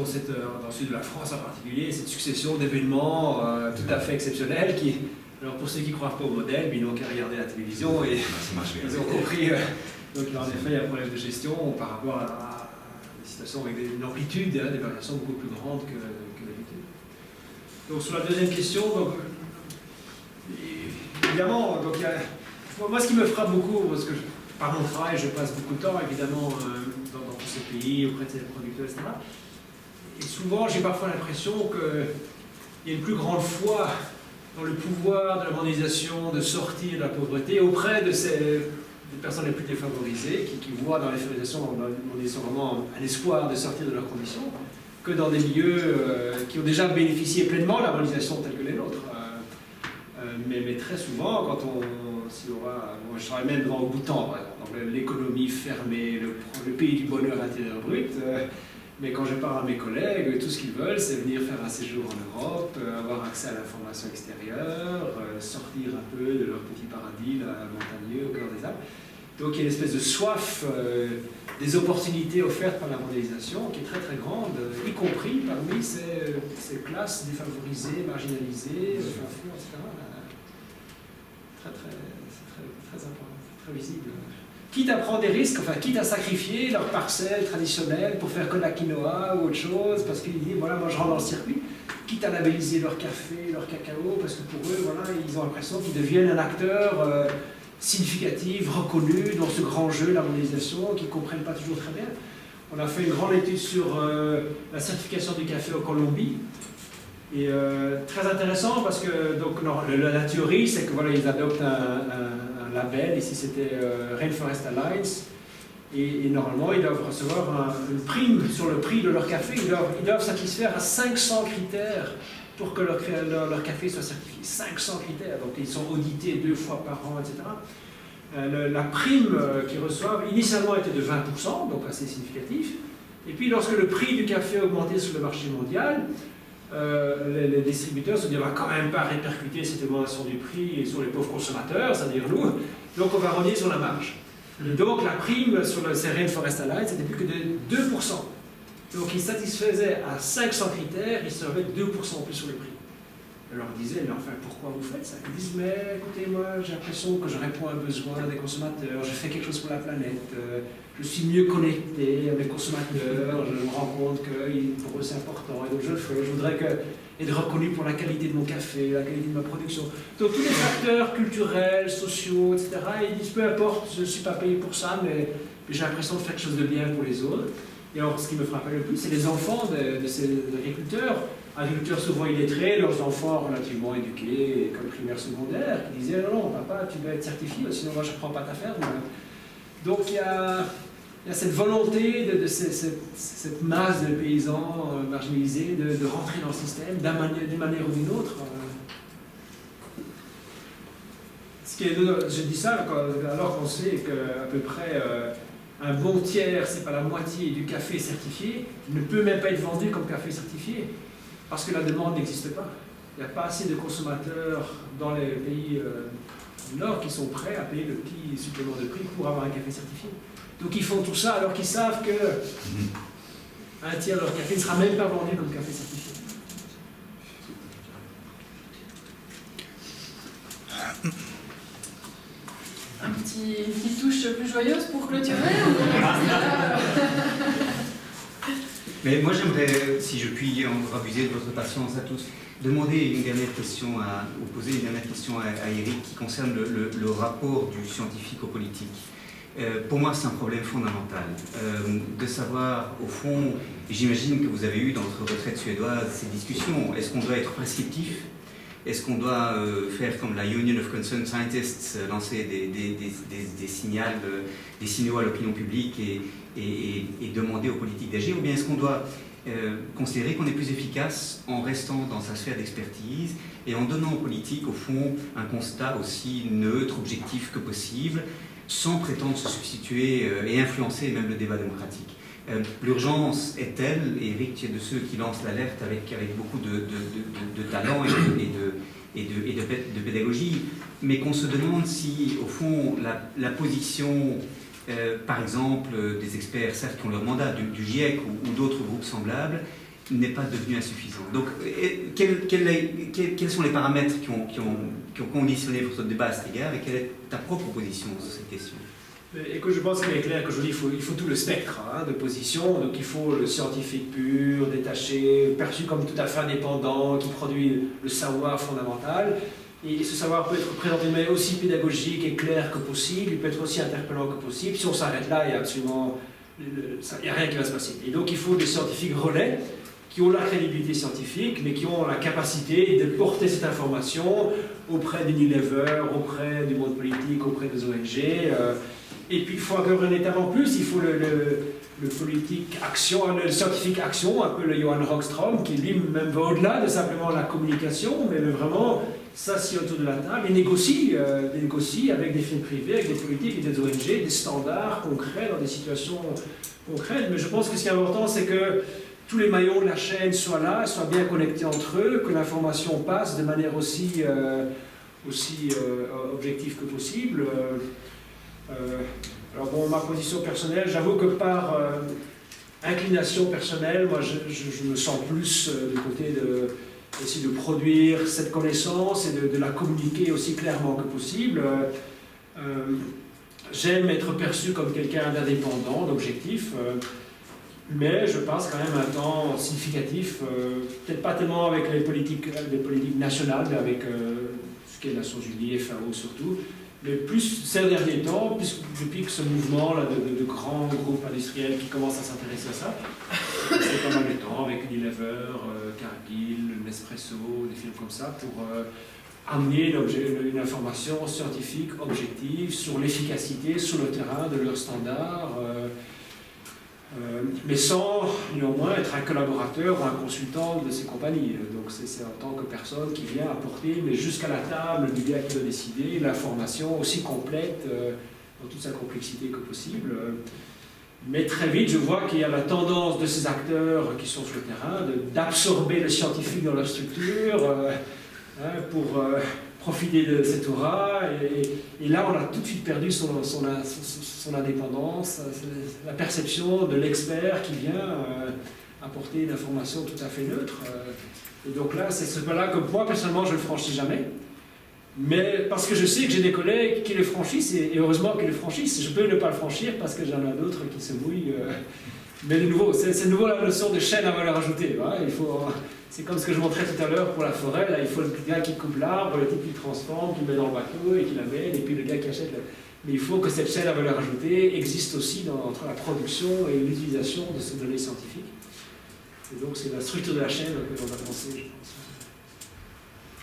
cette, dans le sud de la France en particulier, cette succession d'événements tout à fait exceptionnels qui, alors pour ceux qui ne croient pas au modèle, ils n'ont qu'à regarder la télévision et ils ont compris. Donc en effet, il y a un problème de gestion par rapport à des situations avec une amplitude, des variations beaucoup plus grandes que d'habitude. Donc sur la deuxième question, donc, évidemment, donc, moi ce qui me frappe beaucoup, parce que par mon travail je passe beaucoup de temps évidemment dans tous ces pays, auprès de ces producteurs, etc. Et souvent j'ai parfois l'impression qu'il y a une plus grande foi dans le pouvoir de la mondialisation, de sortir de la pauvreté auprès de ces personnes les plus défavorisées, qui voient dans l'effondration vraiment un espoir de sortir de leurs conditions, que dans des milieux qui ont déjà bénéficié pleinement de la mondialisation telle que les nôtres. Mais très souvent, quand moi je travaille même devant au Bhoutan, par exemple, l'économie fermée, le pays du bonheur intérieur brut, Mais quand je parle à mes collègues, tout ce qu'ils veulent, c'est venir faire un séjour en Europe, avoir accès à l'information extérieure, sortir un peu de leur petit paradis là, montagneux au cœur des Alpes. Donc il y a une espèce de soif des opportunités offertes par la mondialisation qui est très très grande, y compris parmi ces classes défavorisées, marginalisées, etc. C'est très important, très visible. Quitte à prendre des risques, enfin quitte à sacrifier leur parcelle traditionnelle pour faire que de la quinoa ou autre chose, parce qu'ils disent voilà, moi je rentre dans le circuit, quitte à labelliser leur café, leur cacao, parce que pour eux, voilà, ils ont l'impression qu'ils deviennent un acteur significatif, reconnu dans ce grand jeu, la mondialisation, qu'ils ne comprennent pas toujours très bien. On a fait une grande étude sur la certification du café en Colombie. Et très intéressant parce que donc, la théorie, c'est que voilà, ils adoptent un label, ici c'était Rainforest Alliance, et normalement ils doivent recevoir une prime sur le prix de leur café. Ils doivent satisfaire à 500 critères pour que leur café soit certifié. 500 critères, donc ils sont audités 2 fois par an, etc. La prime qu'ils reçoivent initialement était de 20%, donc assez significatif. Et puis lorsque le prix du café a augmenté sur le marché mondial, les distributeurs se disent on ne va quand même pas répercuter cette augmentation du prix sur les pauvres consommateurs, c'est-à-dire nous, donc on va revenir sur la marge. Et donc la prime sur le Rainforest Alliance c'était plus que de 2%. Donc ils satisfaisaient à 500 critères, ils se remettaient 2% en plus sur le prix. Je leur disais, mais enfin pourquoi vous faites ça? Ils disent, mais écoutez, moi j'ai l'impression que je réponds à un besoin des consommateurs, je fais quelque chose pour la planète, je suis mieux connecté avec les consommateurs, je me rends compte que pour eux c'est important, et donc je le fais, je voudrais être reconnu pour la qualité de mon café, la qualité de ma production. Donc tous les facteurs culturels, sociaux, etc., ils disent, peu importe, je ne suis pas payé pour ça, mais j'ai l'impression de faire quelque chose de bien pour les autres. Et alors ce qui me frappait le plus, c'est les enfants de ces agriculteurs souvent illettrés, leurs enfants relativement éduqués, école primaire, secondaire, qui disaient non, papa, tu dois être certifié, sinon moi je ne prends pas ta ferme. Donc il y a cette volonté de cette masse de paysans marginalisés de rentrer dans le système d'une manière ou d'une autre. Je dis ça alors qu'on sait qu'à peu près un bon tiers, c'est pas la moitié du café certifié, ne peut même pas être vendu comme café certifié. Parce que la demande n'existe pas. Il n'y a pas assez de consommateurs dans les pays du Nord qui sont prêts à payer le petit supplément de prix pour avoir un café certifié. Donc ils font tout ça alors qu'ils savent que un tiers de leur café ne sera même pas vendu comme café certifié. Une petite touche plus joyeuse pour clôturer Mais moi j'aimerais, si je puis en abuser de votre patience à tous, demander une dernière question ou poser une dernière question à Eric qui concerne le rapport du scientifique au politique. Pour moi c'est un problème fondamental de savoir au fond, et j'imagine que vous avez eu dans votre retraite suédoise ces discussions, est-ce qu'on doit être prescriptif? Est-ce qu'on doit faire comme la Union of Concerned Scientists, lancer des signaux à l'opinion publique et demander aux politiques d'agir, ou bien est-ce qu'on doit considérer qu'on est plus efficace en restant dans sa sphère d'expertise et en donnant aux politiques, au fond, un constat aussi neutre, objectif que possible, sans prétendre se substituer et influencer même le débat démocratique? L'urgence est telle, et Eric, tu es de ceux qui lancent l'alerte avec beaucoup de talent et de pédagogie, mais qu'on se demande si, au fond, la position, par exemple, des experts, certes, qui ont leur mandat, du GIEC ou d'autres groupes semblables, n'est pas devenue insuffisante. Donc, quels sont les paramètres qui ont conditionné votre débat à cet égard, et quelle est ta propre position sur cette question? Et que je pense qu'il est clair que je dis il faut tout le spectre de position. Donc il faut le scientifique pur, détaché, perçu comme tout à fait indépendant, qui produit le savoir fondamental. Et ce savoir peut être présenté de manière aussi pédagogique et claire que possible, il peut être aussi interpellant que possible. Si on s'arrête là, il n'y a rien qui va se passer. Et donc il faut des scientifiques relais qui ont la crédibilité scientifique, mais qui ont la capacité de porter cette information auprès d'Unilever, auprès du monde politique, auprès des ONG. Et puis il faut encore une étape en plus, il faut le politique action, le scientifique action, un peu le Johan Rockström, qui lui-même va au-delà de simplement la communication, mais vraiment s'assied autour de la table et négocie avec des firmes privées, avec des politiques et des ONG, des standards concrets dans des situations concrètes. Mais je pense que ce qui est important, c'est que tous les maillons de la chaîne soient là, soient bien connectés entre eux, que l'information passe de manière aussi objective que possible. Alors bon, ma position personnelle, j'avoue que par inclination personnelle, moi je me sens plus du côté d'essayer de produire cette connaissance et de la communiquer aussi clairement que possible. J'aime être perçu comme quelqu'un d'indépendant, d'objectif, mais je passe quand même un temps significatif, peut-être pas tellement avec les politiques nationales, mais avec ce qu'est Nations Unies, FAO surtout, mais plus ces derniers temps, depuis que ce mouvement-là de grands groupes industriels qui commencent à s'intéresser à ça, c'est pas mal de temps avec Unilever, Cargill, Nespresso, des films comme ça, pour amener une information scientifique objective sur l'efficacité sur le terrain de leurs standards, mais sans néanmoins être un collaborateur ou un consultant de ces compagnies. Donc c'est en tant que personne qui vient apporter, mais jusqu'à la table du gars qui doit décider, l'information aussi complète, dans toute sa complexité que possible. Mais très vite, je vois qu'il y a la tendance de ces acteurs qui sont sur le terrain d'absorber le scientifique dans leur structure pour profiter de cette aura. Et là, on a tout de suite perdu son indépendance, la perception de l'expert qui vient apporter une information tout à fait neutre. Et donc là, c'est ce pas-là que moi, personnellement, je ne le franchis jamais. Mais parce que je sais que j'ai des collègues qui le franchissent, et heureusement qu'ils le franchissent. Je peux ne pas le franchir parce que j'en ai d'autres qui se mouillent. Mais de nouveau, c'est de nouveau la notion de chaîne à valeur ajoutée. Hein. C'est comme ce que je montrais tout à l'heure pour la forêt. Là, il faut le gars qui coupe l'arbre, le type qui transforme, qui le met dans le bateau et qui l'amène, et puis le gars qui achète. Mais il faut que cette chaîne à valeur ajoutée existe aussi entre la production et l'utilisation de ces données scientifiques. Et donc, c'est la structure de la chaîne que l'on a pensé, je pense.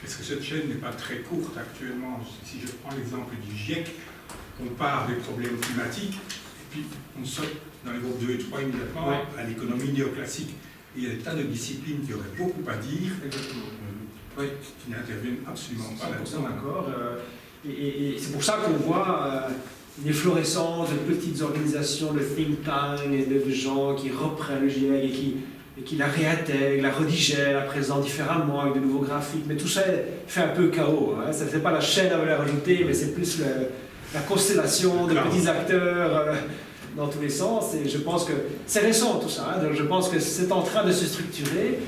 Est-ce que cette chaîne n'est pas très courte actuellement? Si je prends l'exemple du GIEC, on part des problèmes climatiques, et puis on saute dans les groupes 2 et 3 immédiatement à l'économie néoclassique. Et il y a des tas de disciplines qui auraient beaucoup à dire, qui n'interviennent absolument pas là-dedans. D'accord. Et c'est pour ça qu'on voit une efflorescence de petites organisations, de think tanks, et de gens qui reprennent le GIEC et qui la réintègrent, la redigèrent à présent différemment avec de nouveaux graphiques. Mais tout ça fait un peu chaos. Hein. Ce n'est pas la chaîne à valeur ajoutée, mais c'est plus la constellation de petits acteurs dans tous les sens. Et je pense que c'est récent tout ça. Hein. Donc je pense que c'est en train de se structurer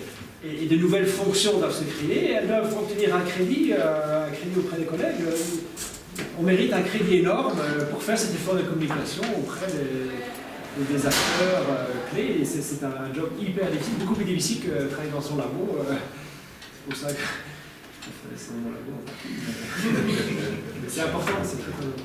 et de nouvelles fonctions doivent se créer. Elles doivent obtenir un crédit auprès des collègues. On mérite un crédit énorme pour faire cet effort de communication auprès des acteurs clés. Et c'est un job hyper difficile, beaucoup plus difficile que travailler dans son labo. C'est pour ça que je fais mon labo. C'est important, c'est très important.